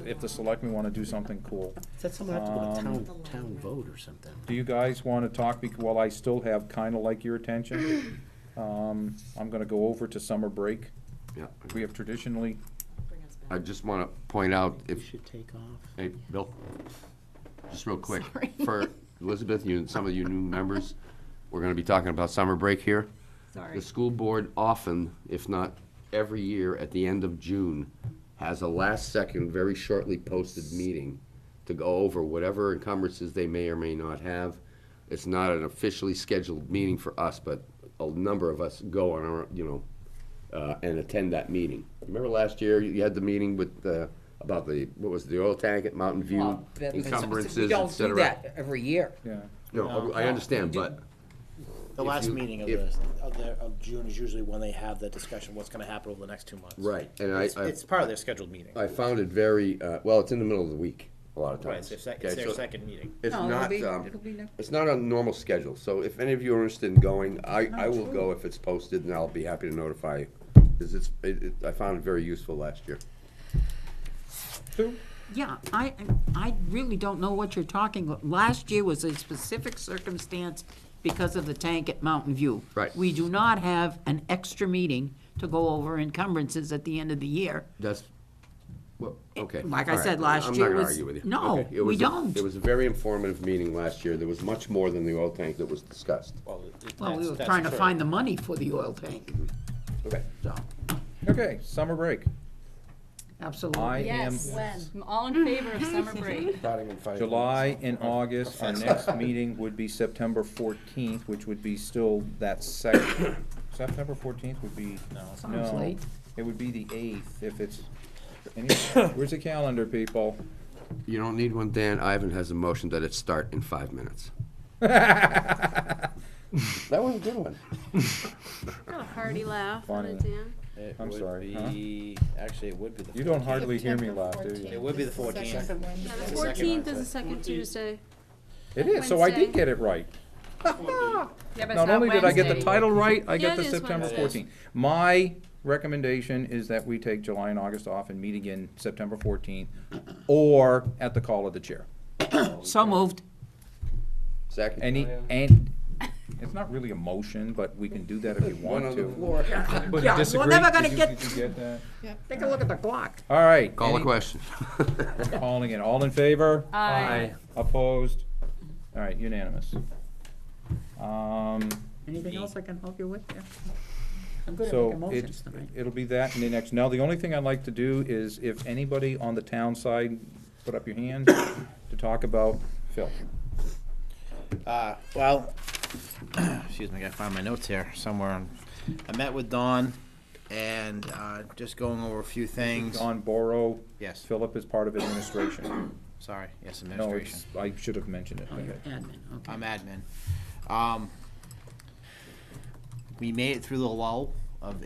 if the selectmen want to do something cool. Said someone have to go to town vote or something. Do you guys want to talk, while I still have kind of like your attention? I'm going to go over to summer break. Yeah. We have traditionally, I just want to point out, You if, should take off. hey, Bill, just real quick. Sorry. For Elizabeth, you and some of you new members, we're going to be talking about summer break here. Sorry. The school board often, if not every year, at the end of June, has a last-second, very shortly posted meeting to go over whatever encumbrances they may or may not have. It's not an officially scheduled meeting for us, but a number of us go on our, and attend that meeting. Remember last year, you had the meeting with, about the, what was it, the oil tank at Mountain View, Well, that- encumbrances, We et don't do cetera? that every year. yeah. No, I understand, we do- but The If last you- meeting if- of June is usually when they have the discussion, what's gonna happen over the next 2 months. Right, and It's part of their scheduled meeting. I found it very, well, it's in the middle of the week, a lot of Right, times. it's their Okay, so second meeting. It's No, not, it'll be next. it's not a normal schedule, so if any of you are interested in going, I will go if it's posted, and I'll be happy to notify you. Because I found it very useful last year. Yeah, I really don't know what you're talking about. Last year was a specific circumstance because of the tank at Mountain View. Right. We do not have an extra meeting to go over encumbrances at the end of the year. That's, well, okay. Like I all right. said, last I'm year not gonna was- argue with you. no, Okay, it we was don't. It was a very informative meeting last year. There was much more than the oil tank that was discussed. Well, we were trying to find the money for the oil tank, Okay. so, Okay, summer break. absolutely. I am, Yes. I'm all in favor of summer break. July and August, our next meeting would be September 14th, which would be still that second, September 14th would be, Sounds no, late. it would be the 8th if it's, where's the calendar, people? You don't need one, Dan. Ivan has a motion that it start in 5 minutes. That was a good one. Got a hearty laugh out Funny. of Dan. I'm sorry, Actually, it would be the. You don't hardly hear me laugh, do It you? would be the 14th. Yeah, the 14th is the second Tuesday. It is, so I did Wednesday. get it right. Yeah, but it's Not only did I get the Wednesday. title right, I Yeah, get it the is September Wednesday. 14th. My recommendation is that we take July and August off and meet again September 14th, or at the call of the chair. So moved. Second? And it's not really a motion, but we can do that if you One want on the to. floor. But Yeah, we're disagree? never gonna Did get- you get that? Take a look at the clock. All right. Call a any- question. Calling it. All in favor? Aye. Opposed? All right, unanimous. Anything else I can help you with there? I'm good at So making motions tonight. it'll be that and the next. Now, the only thing I'd like to do is if anybody on the town side put up your hand to talk about Phil. Well, excuse me, I gotta find my notes here somewhere. I met with Dawn and just going over a few things. Don Borough. Yes. Philip is part of administration. Sorry, yes, No, administration. I should have mentioned it. Oh, you're Okay. admin, okay. I'm admin. We made it through the lull of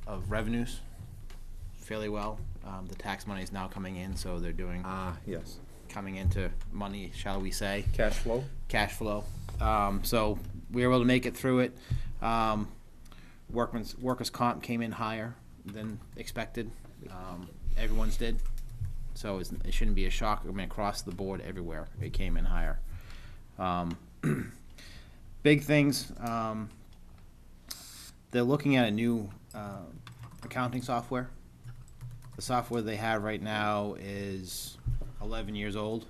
of revenues fairly well. The tax money is now coming in, so they're doing Yes. coming into money, shall we say? Cash flow? Cash flow. So we were able to make it through it. Workers' comp came in higher than expected. Everyone's did. So it shouldn't be a shock. I mean, across the board, everywhere, it came in higher. Big things, they're looking at a new accounting software. The software they have right now is 11 years old,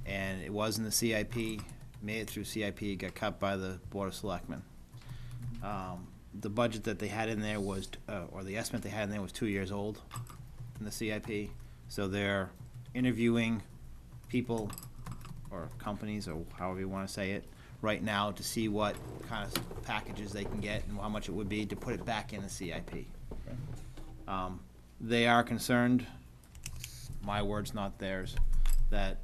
and it was in the CIP, made it through CIP, got cut by the Board of Selectmen. The budget that they had in there was, or the estimate they had in there was 2 years old in the CIP. So they're interviewing people or companies, or however you want to say it, right now to see what kind of packages they can get and how much it would be to put it back in the CIP. They are concerned, my words, not theirs, that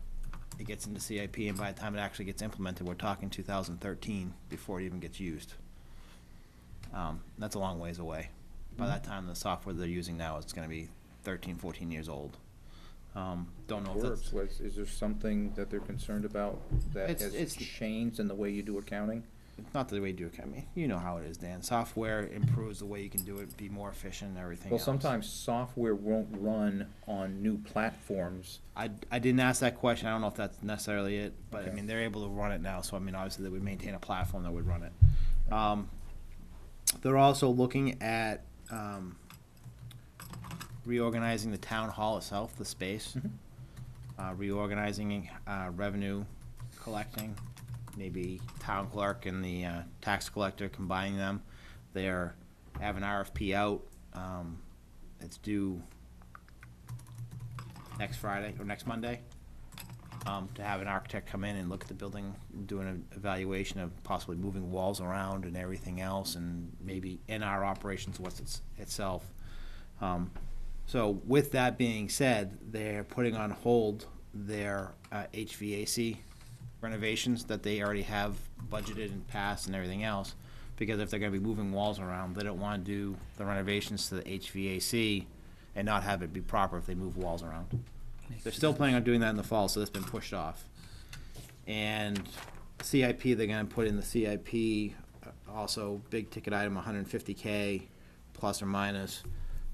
it gets into CIP and by the time it actually gets implemented, we're talking 2013 before it even gets used. That's a long ways away. By that time, the software they're using now is going to be 13, 14 years old. Don't know if that's... Is there something that they're concerned about that has changed in the way you do accounting? It's not the way you do it. I mean, you know how it is, Dan. Software improves the way you can do it, be more efficient and everything Well, else. sometimes software won't run on new platforms. I didn't ask that question. I don't know if that's necessarily it, but I Okay. mean, they're able to run it now, so I mean, obviously they would maintain a platform that would run it. They're also looking at reorganizing the town hall itself, the space, reorganizing revenue collecting, maybe town clerk and the tax collector, combining them. They're have an RFP out. It's due next Friday or next Monday, to have an architect come in and look at the building, do an evaluation of possibly moving walls around and everything else, and maybe in our operations, what's itself. So with that being said, they're putting on hold their HVAC renovations that they already have budgeted and passed and everything else, because if they're gonna be moving walls around, they don't wanna do the renovations to the HVAC and not have it be proper if they move walls around. They're still planning on doing that in the fall, so that's been pushed off. And CIP, they're gonna put in the CIP, also big ticket item, 150K plus or minus,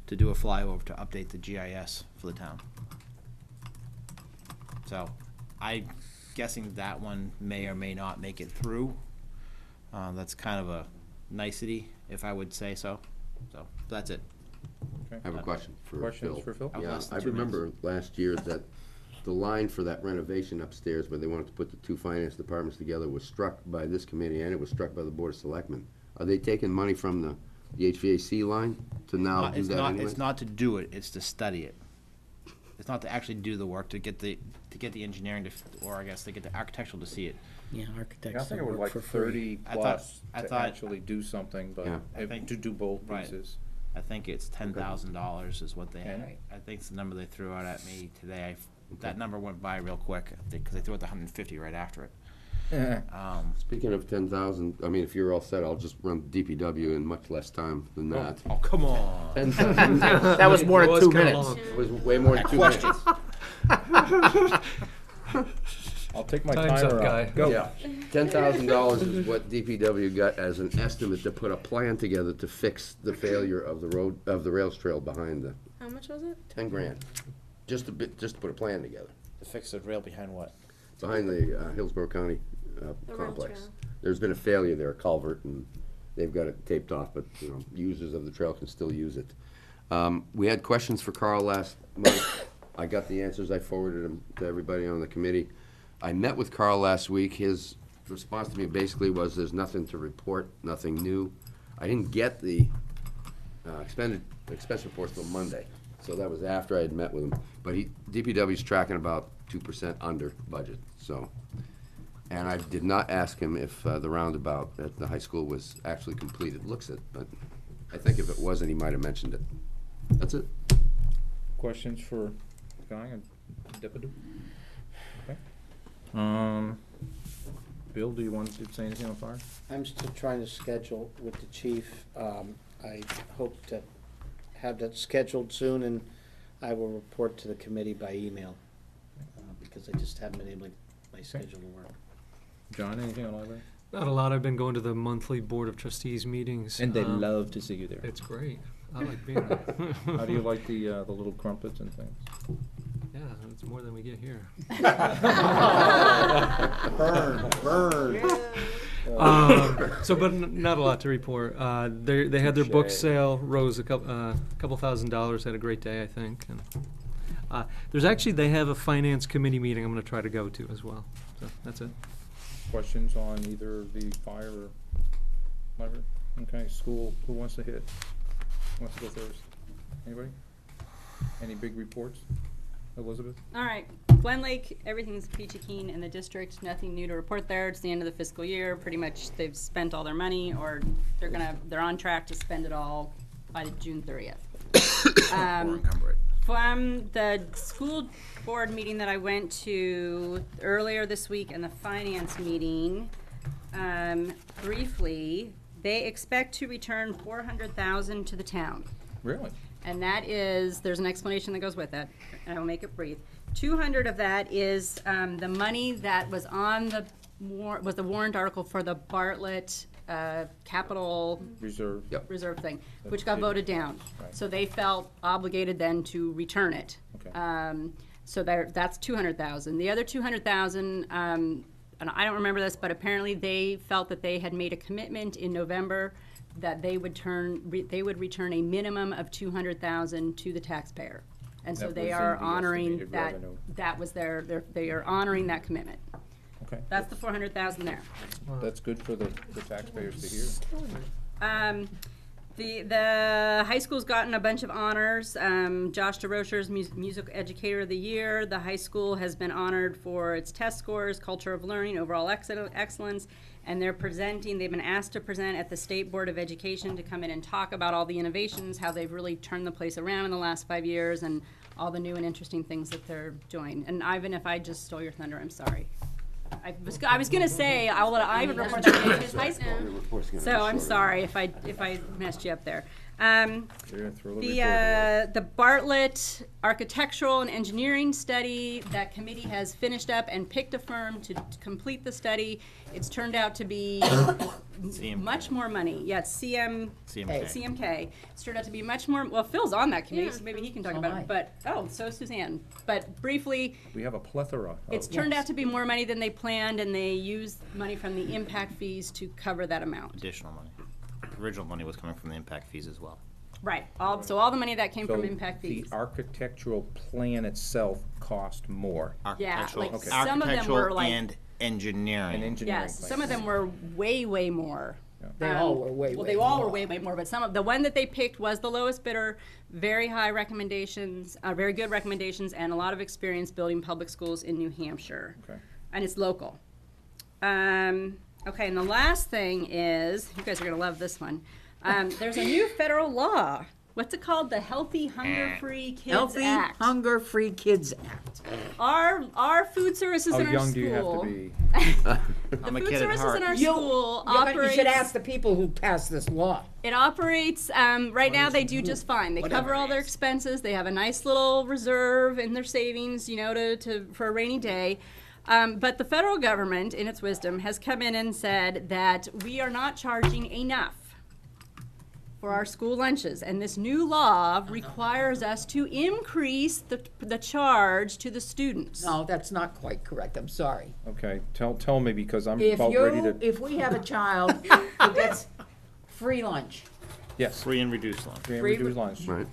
to do a flyover to update the GIS for the town. So, I'm guessing that one may or may not make it through. That's kind of a nicety, if I would say so. So, that's it. Okay. I have a question for Phil. Questions for Phil? Yeah, Less than I 2 minutes. remember last year that the line for that renovation upstairs where they wanted to put the two finance departments together was struck by this committee and it was struck by the Board of Selectmen. Are they taking money from the HVAC line to now do that anyway? It's not to do it, it's to study it. It's not to actually do the work, to get the engineering to, or I guess to get the architectural to see it. Yeah, Yeah, I architects think that it would work like for free. 30 I thought- plus I to thought- actually do something, but Yeah. to do both Right. pieces. I think it's $10,000 is what they, Okay. I think it's the number they threw out at me today. That number went by real quick, because they threw out the 150 right after it. Speaking of 10,000, I mean, if you're all set, I'll just run DPW in much less time than that. Oh, come on. 10,000. That was more than 2 minutes. It was way more than 2 minutes. I'll take my Time's up, timer guy. out. Go. Yeah, $10,000 is what DPW got as an estimate to put a plan together to fix the failure of the road, of the rails trail behind the, How much was it? 10 grand. Just to put a plan together, To fix the rail behind what? behind the Hillsborough County The rail complex. trail. There's been a failure there, a culvert, and they've got it taped off, but, you know, users of the trail can still use it. We had questions for Carl last month. I got the answers, I forwarded them to everybody on the committee. I met with Carl last week. His response to me basically was, there's nothing to report, nothing new. I didn't get the expense reports till Monday. So that was after I had met with him. But DPW's tracking about 2% under budget, so. And I did not ask him if the roundabout at the high school was actually completed. Looks it, but I think if it wasn't, he might have mentioned it. That's it. Questions for Guy and Deputy? Okay. Bill, do you want to say anything on fire? I'm still trying to schedule with the chief. I hope to have that scheduled soon, and I will report to the committee by email, because I just haven't been able to, my schedule to work. John, anything on library? Not a lot. I've been going to the monthly Board of Trustees meetings. And they love to see you there. It's great. I like being there. How do you like the little crumpets and things? Yeah, it's more than we get here. Burn. But not a lot to report. They had their book sale, rose a couple $1,000s. Had a great day, I think. And there's actually, they have a finance committee meeting I'm going to try to go to as well. So that's it. Questions on either the fire or library? Okay, school, who wants to hit? Who wants to go first? Anybody? Any big reports? Elizabeth? All right, Glen Lake, everything's peachy keen in the district, nothing new to report there. It's the end of the fiscal year, pretty much they've spent all their money, or they're on track to spend it all by June 30th. From the school board meeting that I went to earlier this week and the finance meeting, briefly, they expect to return $400,000 to the town. Really? And that is, there's an explanation that goes with it, and I will make it brief. 200 of that is the money that was on the warrant article for the Bartlett capital Reserve. reserve thing, That's which got it. voted down. Right. So they felt obligated then to return it. Okay. So that's 200,000. The other 200,000, and I don't remember this, but apparently they felt that they had made a commitment in November that they would return a minimum of 200,000 to the taxpayer. And so That they was are in the honoring estimated that, revenue. that was they are honoring that commitment. Okay. That's the 400,000 there. That's good for the taxpayers to hear. The high school's gotten a bunch of honors. Josh DeRocher's Music Educator of the Year. The high school has been honored for its test scores, culture of learning, overall excellence, and they've been asked to present at the State Board of Education to come in and talk about all the innovations, how they've really turned the place around in the last 5 years, and all the new and interesting things that they're doing. And Ivan, if I just stole your thunder, I'm sorry. I was gonna say, I'll let Ivan report that in his high school. So I'm sorry if I messed you up there. The Bartlett Architectural and Engineering Study, that committee has finished up and picked a firm to complete the study. It's turned out to be much more money. Yeah, it's CMK. It's turned out to be much more, well, Phil's on that committee, so maybe he can talk about it. But, so is Suzanne. But briefly, We have a plethora. it's turned out to be more money than they planned, and they used money from the impact fees to cover that amount. Additional money. Original money was coming from the impact fees as well. Right. So all the money that came from So impact fees. the architectural plan itself cost more. Yeah, like Okay. some of them were like, and engineering. And engineering. yes, some of them were way, way more. They all were way, Well, way they all more. were way, way more, but the one that they picked was the lowest bidder, very high recommendations, very good recommendations, and a lot of experience building public schools in New Hampshire. Okay. And it's local. Okay, and the last thing is, you guys are gonna love this one. There's a new federal law. What's it called? The Healthy Hunger-Free Kids Healthy, Act. Hunger-Free Kids Act. Our food services How in our young do you have to school. be? I'm a Food kid at services heart. in our You- school You operates. should ask the people who passed this law. It operates, right now they do just fine. They cover all their expenses. They have a nice little reserve in their savings, for a rainy day. But the federal government, in its wisdom, has come in and said that we are not charging enough for our school lunches. And this new law requires us to increase the charge to the students. No, that's not quite correct, I'm sorry. Okay, tell me, because I'm If about ready to, if we have a child who gets free lunch, yes. Free and reduced lunch. Free and free reduced lunch. Right.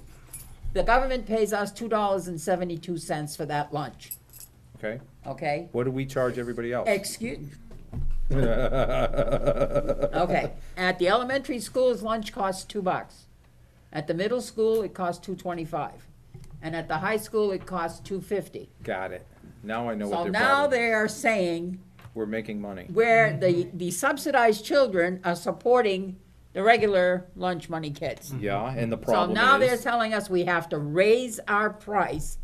the government pays us $2.72 for that lunch, Okay, okay? what do we charge everybody else? Excuse, okay, at the elementary schools, lunch costs $2. At the middle school, it costs $2.25. and at the high school, it costs $2.50. Got it. Now I know what So their now problem is. they are saying We're making money. where the subsidized children are supporting the regular lunch money kids. Yeah, and the So problem now they're is, telling us we have to raise our price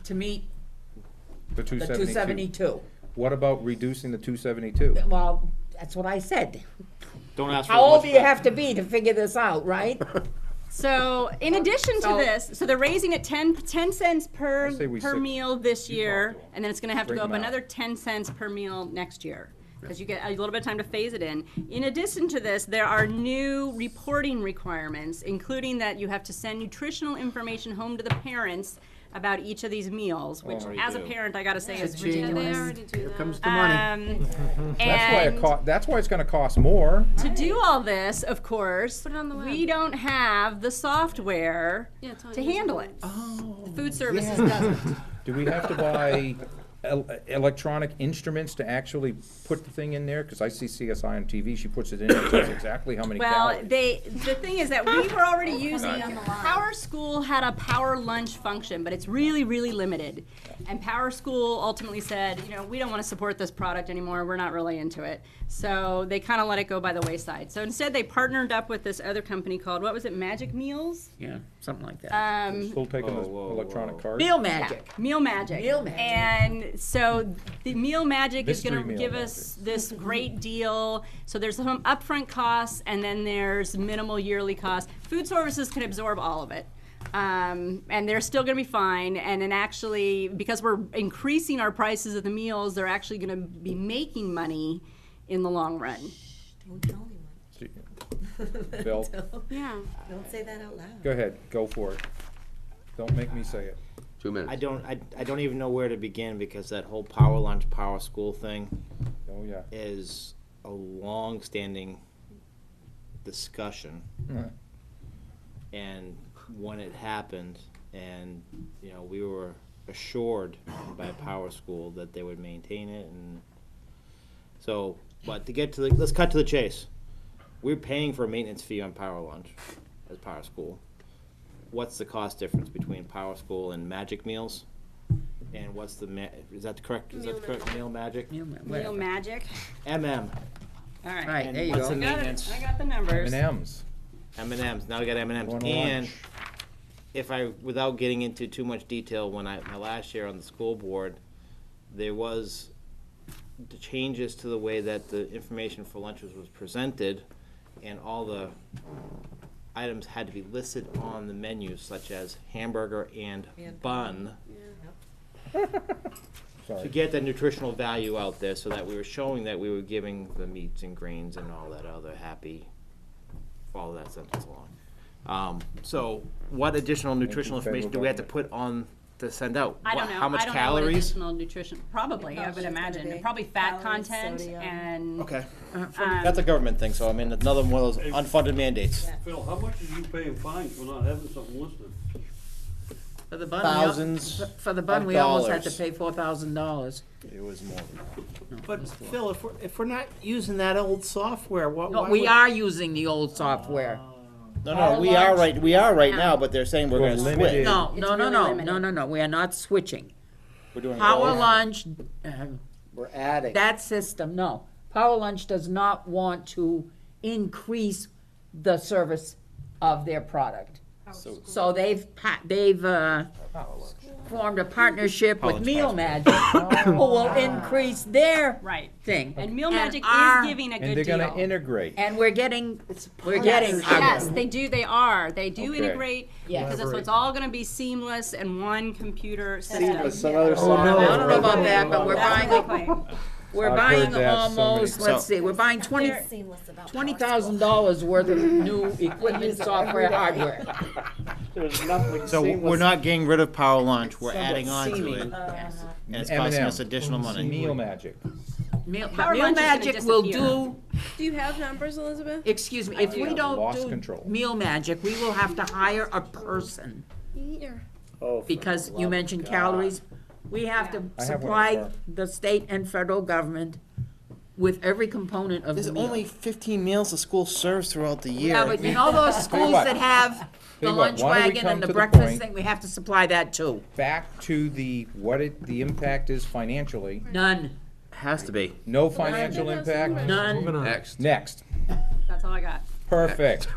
to meet the the 272. 272. What about reducing the 272? Well, that's what I said. Don't ask for How old much do you more. have to be to figure this out, right? So in addition to So- this, so they're raising it 10 cents per I say we six. meal this year, and then it's gonna have to Bring go up them out. another 10 cents per meal next year. Because you get a little bit of time to phase it in. In addition to this, there are new reporting requirements, including that you have to send nutritional information home to the parents about each of these meals, which Oh, as a parent, I gotta say is Cha-ching. Yeah, they ridiculous. already do Here that. comes the money. And That's why it's gonna cost more. to do all this, of course, Put it on the web. we don't have the software Yeah, it's on to YouTube. handle it. The food services doesn't. Do we have to buy electronic instruments to actually put the thing in there? Because I see CSI on TV, she puts it in, it tells exactly how many Well, calories. the thing is that we were already using, Power School had a power lunch function, but it's really, really limited. And Power School ultimately said, you know, we don't want to support this product anymore, we're not really into it. So they kind of let it go by the wayside. So instead, they partnered up with this other company called, what was it, Magic Meals? Yeah, something like that. Still taking those electronic cards? Meal Magic. Meal Magic. Meal Magic. And so the Meal Magic is Mystery gonna Meal give us this great deal. So there's some upfront costs and then there's minimal yearly costs. Food services can absorb all of it. And they're still gonna be fine. And then actually, because we're increasing our prices of the meals, they're actually gonna be making money in the long run. Don't tell anyone. Bill, Yeah. Don't say that out loud. go ahead, go for it. Don't make me say it. 2 minutes. I don't even know where to begin because that whole power lunch, power school thing Oh, yeah. is a long-standing discussion. Right. And when it happened, and, you know, we were assured by Power School that they would maintain it, and so, but to get to the, let's cut to the chase. We're paying for a maintenance fee on Power Lunch as Power School. What's the cost difference between Power School and Magic Meals? And what's the, is that the correct, Meal Magic? Meal Magic. MM. All right. Right, there you What's go. the Got it. maintenance? I got the numbers. M&M's. M&M's, now we got M&M's. Going to And lunch. if I, without getting into too much detail, when my last year on the school board, there was the changes to the way that the information for lunches was presented, and all the items had to be listed on the menu, such as hamburger and bun, to Sorry. get the nutritional value out there, so that we were showing that we were giving the meats and grains and all that other happy, follow that sentence along. So what additional nutritional federal information do we have to government. put on to send out? I don't What- know. How much I don't know what calories? additional nutrition, probably, I would imagine. And probably fat Calories, content sodium. and. Okay, um, that's a government thing, so I mean, another one of those unfunded mandates. Phil, how much are you paying fines for not having something listed? For the bun, Thousands for the bun, of we almost had to dollars. pay $4,000. It was more. But Phil, if we're not using that old software, what? No, we are using the old software. No, we are right now, but they're saying we're Well, gonna limited. switch. No, It's no, no, really no, limited. no, no, no, we are not switching. We're doing Power all- Lunch, We're adding. that system, no. Power Lunch does not want to increase the service of their product. So they've formed a partnership with Meal Magic, who will increase their Right. thing. And Meal Magic our- is giving a And good they're deal. gonna integrate. And we're getting, Yes, they do, they are. They do Okay. integrate, Yes. because it's all gonna be seamless and one computer system. Some other I don't know about that, but we're That's what they buying, claim. we're I've buying heard that so almost, many- let's see, we're buying Seamless about $20,000 worth of new equipment, software, hardware. There's nothing So we're seamless. not getting rid of Power Lunch, we're Somewhat adding on to seeming. it, and it's M&M. costing us additional money. Meal Magic. Meal Power Meal Lunch is gonna Magic will disappear. do, Do you have numbers, Elizabeth? excuse me, if we don't Lost do control. Meal Magic, we will have to hire a person. Here. Oh, for Because the you love mentioned of God. calories. We have to I have one in the supply car. the state and federal government with every component of There's the meal. only 15 meals the school serves throughout the year. Yeah, but you know those schools what? that have the Tell you what, lunch why don't we wagon come and the to the breakfast point- thing, we have to supply that too. Back to the, the impact is financially. None, Has to be. No financial impact? none. Moving on. Next. Next. That's all I got. Perfect.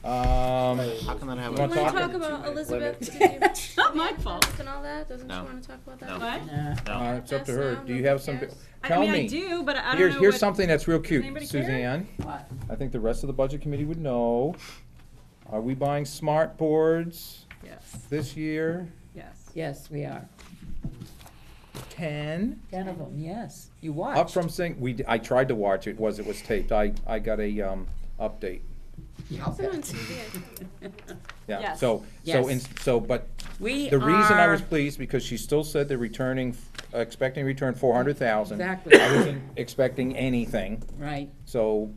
How can that happen? You wanna Want to talk? talk about Elizabeth? Did you- Not my fault. And all that? Doesn't she No. want to talk about that? No. What? It's up to her. Yes, no, Do you have some, nobody cares. tell me. I do, but I don't Here's, know here's what- something that's real cute, anybody care? Suzanne. What? I think the rest of the budget committee would know. Are we buying smart boards Yes. this year? Yes. Yes, we are. 10? 10 of them, yes. You Up watched. from I tried to watch it, it was taped. I got a, update. Also on TV, I think. Yeah, Yes. but We the reason I was are- pleased, because she still said they're returning, expecting to return 400,000. Exactly. I wasn't expecting anything, Right. so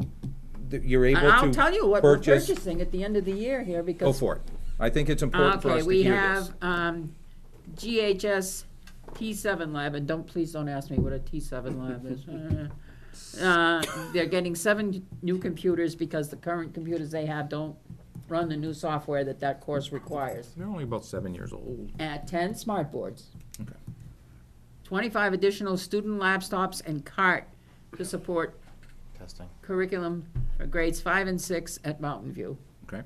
you're able And to I'll tell you what we're purchase. purchasing at the end of the year here because. Go for it. I think it's important for us Okay, to we hear have, this. GHS T7 lab, and please don't ask me what a T7 lab is. They're getting 7 new computers because the current computers they have don't run the new software that course requires. They're only about 7 years old. 10 smart boards. Okay. 25 additional student laptops and cart to support Testing. curriculum for grades 5 and 6 at Mountain View. Okay.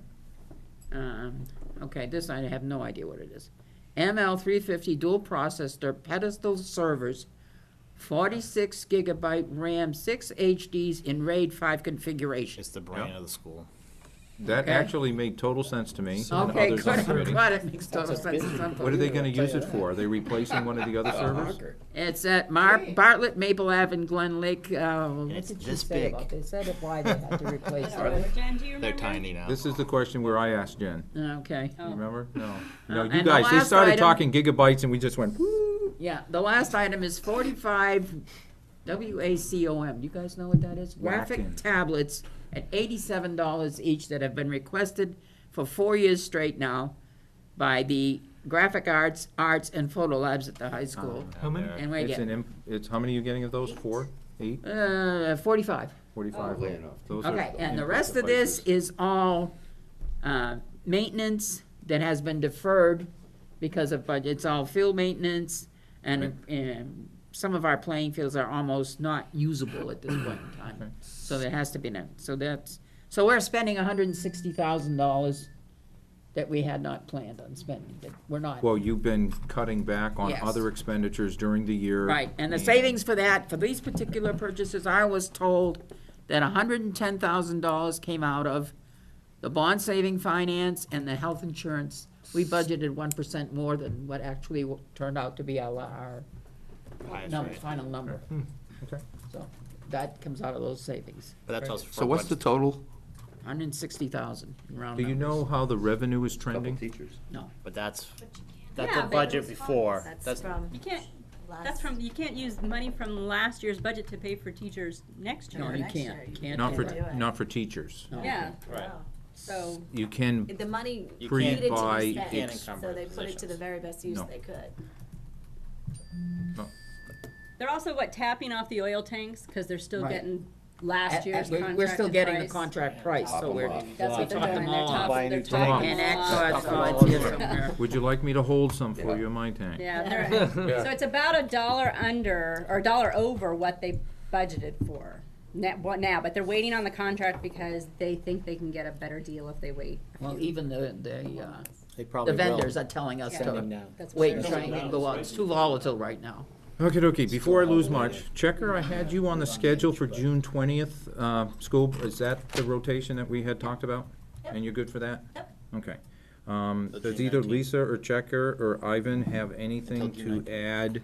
Okay, this I have no idea what it is. ML350 dual processor pedestal servers, 46 gigabyte RAM, 6 HDs in RAID 5 configuration. It's the brain of the school. That Okay. actually made total sense to me and Okay, others on the good, I'm committee. glad it makes total sense. It's What are they gonna unbelievable. use it for? Are they replacing one of the other servers? It's at Bartlett, Maple Ave, and Glen Lake. What it's did she this say big. about? They said why they had to replace it. Jen, do you They're remember? tiny now. This is the question where I asked Jen. Okay. You remember? No. No, and you the guys, they last started item- talking gigabytes and we just went, whoo. Yeah, the last item is 45 WACOM. You guys know what that is? Graphic Whacking. tablets at $87 each that have been requested for 4 years straight now by the graphic arts and photo labs at the high school. How many? And we're It's getting, how many are you getting of those? 4? 8? 45. 45? way enough. Those are Okay, and the in rest of this places. is all maintenance that has been deferred because of budget. It's all field maintenance, and some of our playing fields are almost not usable at this point in time. Okay. So there has to be that. So we're spending $160,000 that we had not planned on spending, that we're not. Well, you've been cutting back on Yes. other expenditures during the year. Right, and the savings for that, for these particular purchases, I was told that $110,000 came out of the bond saving finance and the health insurance. We budgeted 1% more than what actually turned out to be our final number. Okay. So that comes out of those savings, But that's also So what's the total? 160,000 in round Do you numbers. know how the revenue is Couple trending? teachers. No. But that's Yeah, the but budget before. That's from You can't, last. that's from, you can't use money from last year's budget to pay for teachers next year. No, you next year can't, you you can't Not do for, that. do it. not for teachers. No. Yeah, Right. so, You can, The money You Pre- needed to buy be spent, can't encumber so they put it to positions. the very best use No. they could. they're also, tapping off the oil tanks, cause they're still Right. getting last year's contracted We're still getting the price. contract price, so we're. That's what they're Top doing, them they're all top, off. Buy a they're new topping tank. And them all extra, off. so it's here somewhere. would you like me to hold some for you in my tank? Yeah, so it's about $1 under, or $1 over what they budgeted for now, but they're waiting on the contract because they think they can get a better deal if they wait. Well, even the They probably vendors are telling us Yeah. to That's what wait they're and try and doing. go up. It's too volatile right now. Okay, dokie, before I lose much, Checker, I had you on the schedule for June 20th, school, is that the rotation that we had talked about? And you're good for that? Yep. Okay. So Does June either 19th. Lisa or Checker or Ivan have anything Until June to add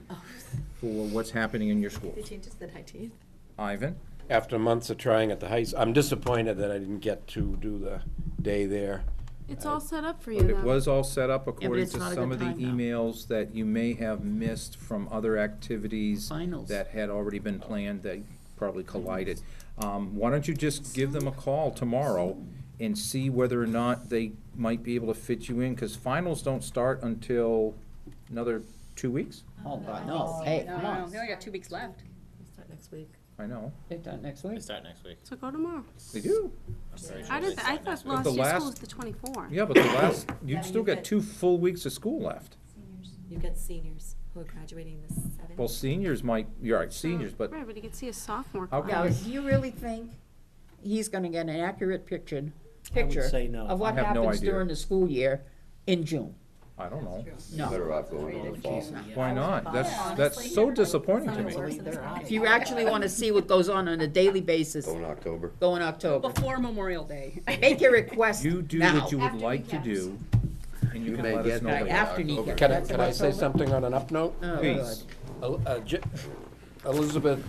for what's happening in your schools? They changed it to the 19th. Ivan? After months of trying at the high, I'm disappointed that I didn't get to do the day there. It's all set up for you, But it though. was all set up according it's to not a some good of the time now. emails that you may have missed from other activities Finals. that had already been planned that probably collided. Why don't you just give them a call tomorrow and see whether or not they might be able to fit you in, because finals don't start until another 2 weeks? Oh, God, no. Hey, No, come no, on. they only got 2 weeks left. We'll start next week. I know. They start next week? They start next week. So go tomorrow. They do. I thought last the year's last- school was the 24th. Yeah, but the last, Yeah, you'd still you get get- 2 full weeks of school left. You've got seniors who are graduating this 7th. Well, seniors might, you're right, seniors, but Right, but you could see a sophomore How class. Now, do you really think he's gonna get an accurate picture say no. of what I have no happens idea. during the school year in June? I don't know. No. Better off going in the fall. Why not? That's so disappointing to me. If you actually wanna see what goes on a daily basis, Go in October. go in October. Before Memorial Day. Make your request You do now. what you would like to do, and you You can may let us get know. that the- After October. kneecap. Can I, That's can I what's say over. something on an up note? Oh, Please. Elizabeth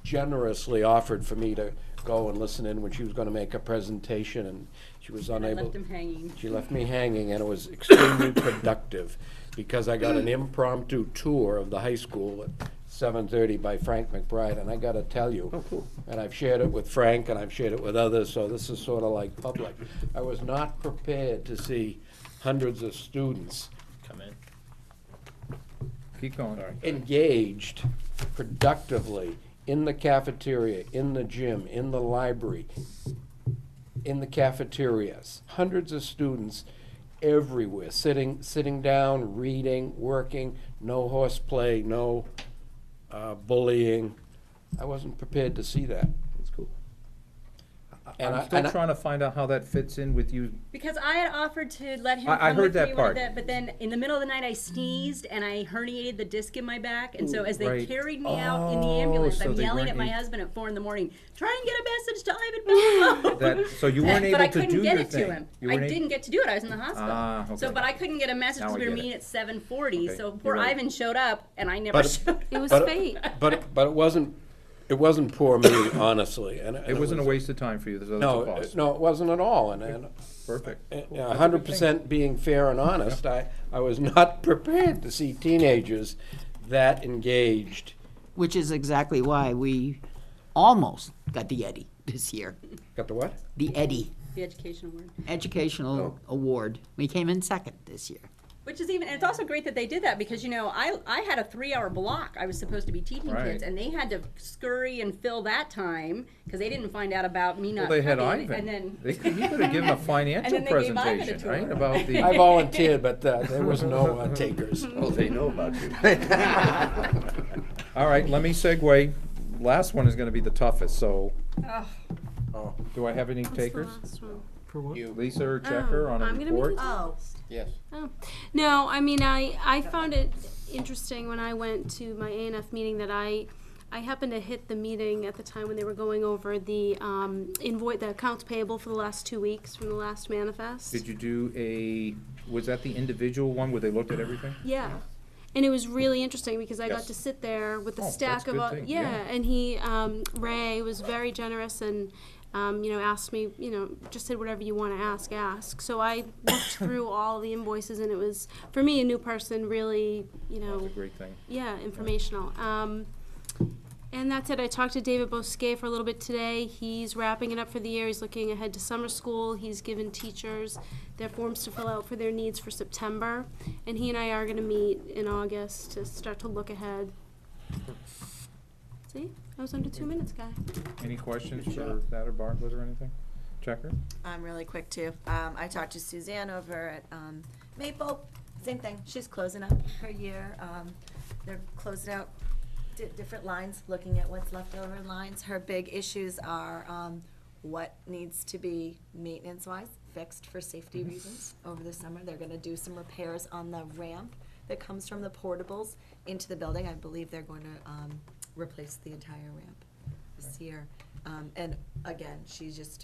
generously offered for me to go and listen in when she was gonna make a presentation, and she was I unable. left him hanging. She left me hanging, and it was extremely productive, because I got an impromptu tour of the high school at 7:30 by Frank McBride, and I gotta tell you. And I've shared it with Frank, and I've shared it with others, so this is sort of like public. I was not prepared to see hundreds of students Come in. Keep going. engaged productively in the cafeteria, in the gym, in the library, in the cafeterias. Hundreds of students everywhere, sitting down, reading, working, no horseplay, no bullying. I wasn't prepared to see that. That's cool. I'm still trying to find out how that fits in with you. Because I had offered to let him I come heard with that me part. but then in the middle of the night I sneezed and I herniated the disc in my back, and so as they Right. carried me out in the Oh, ambulance, so I'm they yelling weren't at my a- husband at 4 a.m. Try and get a message to Ivan Bello. That, so you weren't But I able to couldn't do get your it to thing. him. You I weren't a- didn't get to do it. I was in the hospital. Ah, okay. So, but I couldn't get a message Now because I we were get it. meeting at 7:40. Okay, So you're poor right. Ivan showed up, and I never But- showed. It was But- fate. But it wasn't poor me, honestly. And It wasn't a waste of time for you, there's other No, cause. no, it wasn't at all, and Perfect. 100% being fair and honest, I was not prepared to see teenagers that engaged. Which is exactly why we almost got the Eddie this year. Got the what? The Eddie The education award. Educational Award. We came in second this year. Which is even, and it's also great that they did that because, you know, I had a 3-hour block I was supposed to be teaching Right. kids, and they had to scurry and fill that time because they didn't find out about me Well, not they had coming, Ivan. and then. You could have given a financial then they gave Ivan a presentation, tour. right, about the. I volunteered, but there was no takers. Oh, they know about you. All right, let me segue. Last one is gonna be the toughest, so Oh, do I have any What's the takers? last one? For what? Lisa or Checker on a I'm gonna be report? the Oh, Yes. Oh, no, I mean, I found it interesting when I went to my ANF meeting that I happened to hit the meeting at the time when they were going over the invoice, the accounts payable for the last 2 weeks from the last manifest. Did you do was that the individual one where they looked at everything? Yeah. And it was really interesting because I got Yes. to sit there with a Oh, that's stack a of, good thing, yeah, yeah. and he, Ray was very generous and, you know, asked me, you know, just said whatever you want to ask. So I looked through all the invoices and it was, for me, a new person, really, you know. That's a great thing. Yeah, informational. And that's it. I talked to David Bosquet for a little bit today. He's wrapping it up for the year. He's looking ahead to summer school. He's given teachers their forms to fill out for their needs for September. And he and I are going to meet in August to start to look ahead. See? I was under 2 minutes, guy. Any questions for that or Bartlett or anything? Checker? I'm really quick too. I talked to Suzanne over at Maple. Same thing. She's closing up her year. They're closing out different lines, looking at what's left over in lines. Her big issues are what needs to be maintenance-wise fixed for safety reasons over the summer. They're going to do some repairs on the ramp that comes from the portables into the building. I believe they're going to replace the entire ramp this year. And again,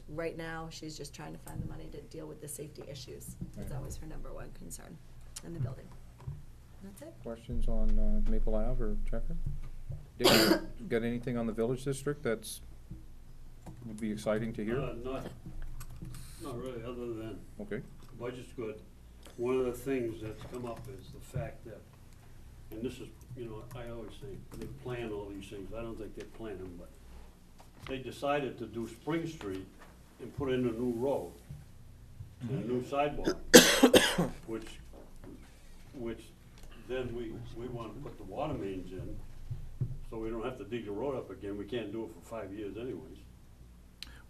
right now, she's just trying to find the money to deal with the safety issues. That's always her number one concern in the building. That's it. Questions on Maple Ave or Checker? Dick, got anything on the Village District that's, would be exciting to hear? Not really, other than Okay. the budget's good. One of the things that's come up is the fact that, and this is, you know, I always say, they plan all these things. I don't think they plan them, but they decided to do Spring Street and put in a new road and a new sidewalk, which then we want to put the water mains in. so we don't have to dig the road up again. We can't do it for 5 years anyways.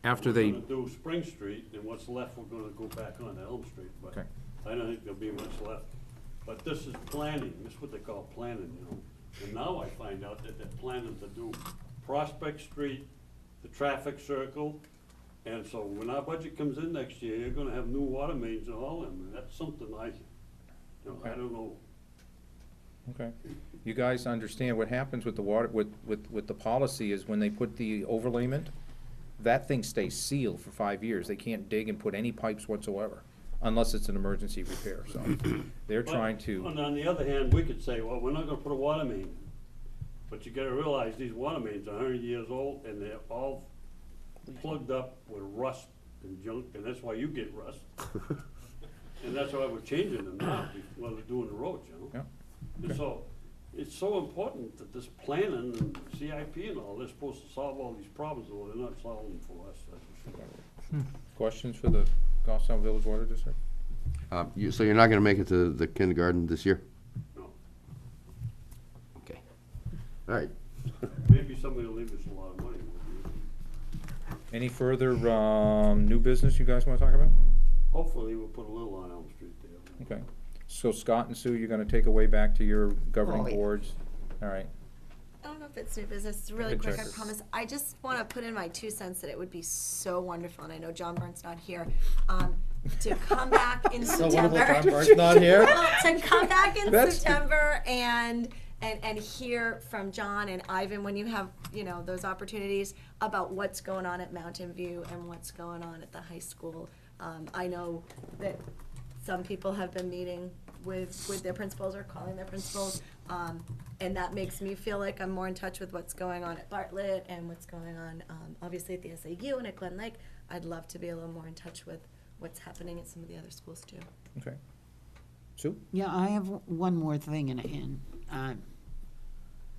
After they, We're gonna do Spring Street, and what's left, we're gonna go back on to Elm Street, but Okay. I don't think there'll be much left. But this is planning, this is what they call planning, you know? And now I find out that they're planning to do Prospect Street, the traffic circle, and so when our budget comes in next year, you're gonna have new water mains and all them, and that's something I don't know. okay. You guys understand what happens with the water, with the policy is when they put the overlayment, that thing stays sealed for 5 years. They can't dig and put any pipes whatsoever, unless it's an emergency repair, so they're But trying to. On the other hand, we could say, well, we're not gonna put a water main in. But you gotta realize these water mains are 100 years old and they're all plugged up with rust and junk, and that's why you get rust. And that's why we're changing them now, while they're doing the roads, you know? Yeah. And so, it's so important that this planning and CIP and all, they're supposed to solve all these problems, well, they're not solving them for us, that's for sure. Questions for the Goffstown Village Water District? So you're not gonna make it to the kindergarten this year? No. Okay. All right. Maybe somebody will leave us a lot of money. Any further, new business you guys wanna talk about? Hopefully, we'll put a little on Elm Street there. Okay. So Scott and Sue, you're gonna take away back to your Oh, governing yeah. boards? All right. I don't know if it's new business, it's really Good quick, I choice. promise. I just want to put in my 2 cents that it would be so wonderful, and I know John Burns not here, to come back in So September. wonderful John Burns not here. To come back in That's- September and hear from John and Ivan when you have, those opportunities about what's going on at Mountain View and what's going on at the high school. I know that some people have been meeting with their principals or calling their principals, and that makes me feel like I'm more in touch with what's going on at Bartlett and what's going on, obviously at the SAU and at Glen Lake. I'd love to be a little more in touch with what's happening at some of the other schools too. Okay. Sue? Yeah, I have one more thing, and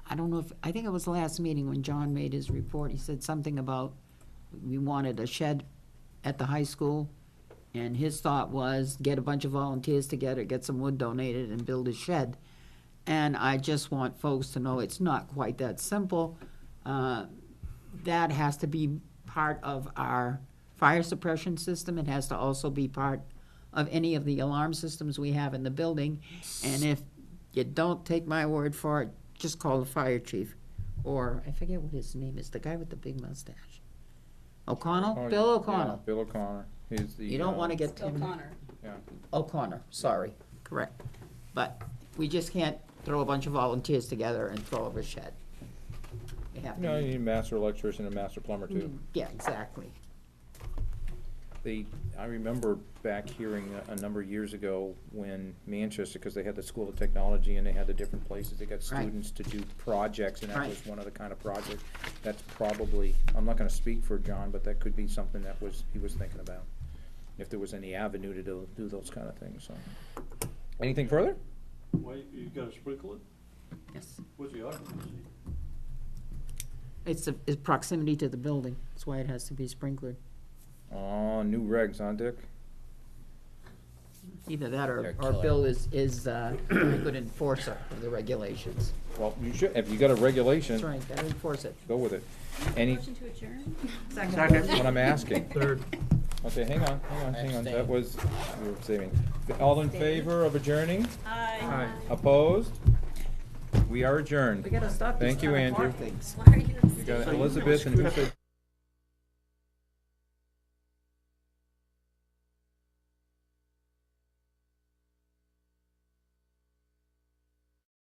I don't know if, I think it was the last meeting when John made his report, he said something about we wanted a shed at the high school, and his thought was get a bunch of volunteers together, get some wood donated, and build a shed. And I just want folks to know it's not quite that simple. That has to be part of our fire suppression system. It has to also be part of any of the alarm systems we have in the building. And if you don't take my word for it, just call the fire chief. Or, I forget what his name is, the guy with the big mustache. O'Connell? Oh, Bill yeah, O'Connell. Bill O'Connor. He's the. You don't want to get Bill him. Connor. Yeah. O'Connor, sorry, correct. But we just can't throw a bunch of volunteers together and throw up a shed. We have No, you to, need a master electrician and a master plumber too. yeah, exactly. I remember back hearing a number of years ago when Manchester, because they had the School of Technology and they had the different places, they got Right. students to do projects, and that Right. was one of the kind of projects. That's probably, I'm not gonna speak for John, but that could be something that he was thinking about, if there was any avenue to do those kind of things, so. Anything further? Why, you gotta sprinkle it? Yes. What's the occupancy? It's proximity to the building, that's why it has to be sprinkled. Oh, new regs, huh, Dick? Either that They're or killer. Bill is a very good enforcer of the regulations. Well, you should, if you got a regulation, That's right, gotta enforce it. go with it. Any, Motion to adjourn? that's what I'm asking. Third. Okay, hang on, that was, you were saving. All in favor of adjourning? Aye. Opposed? We are adjourned. We gotta stop these Thank you, 10 o'clock Andrew. things. Why are you We got Elizabeth and who said?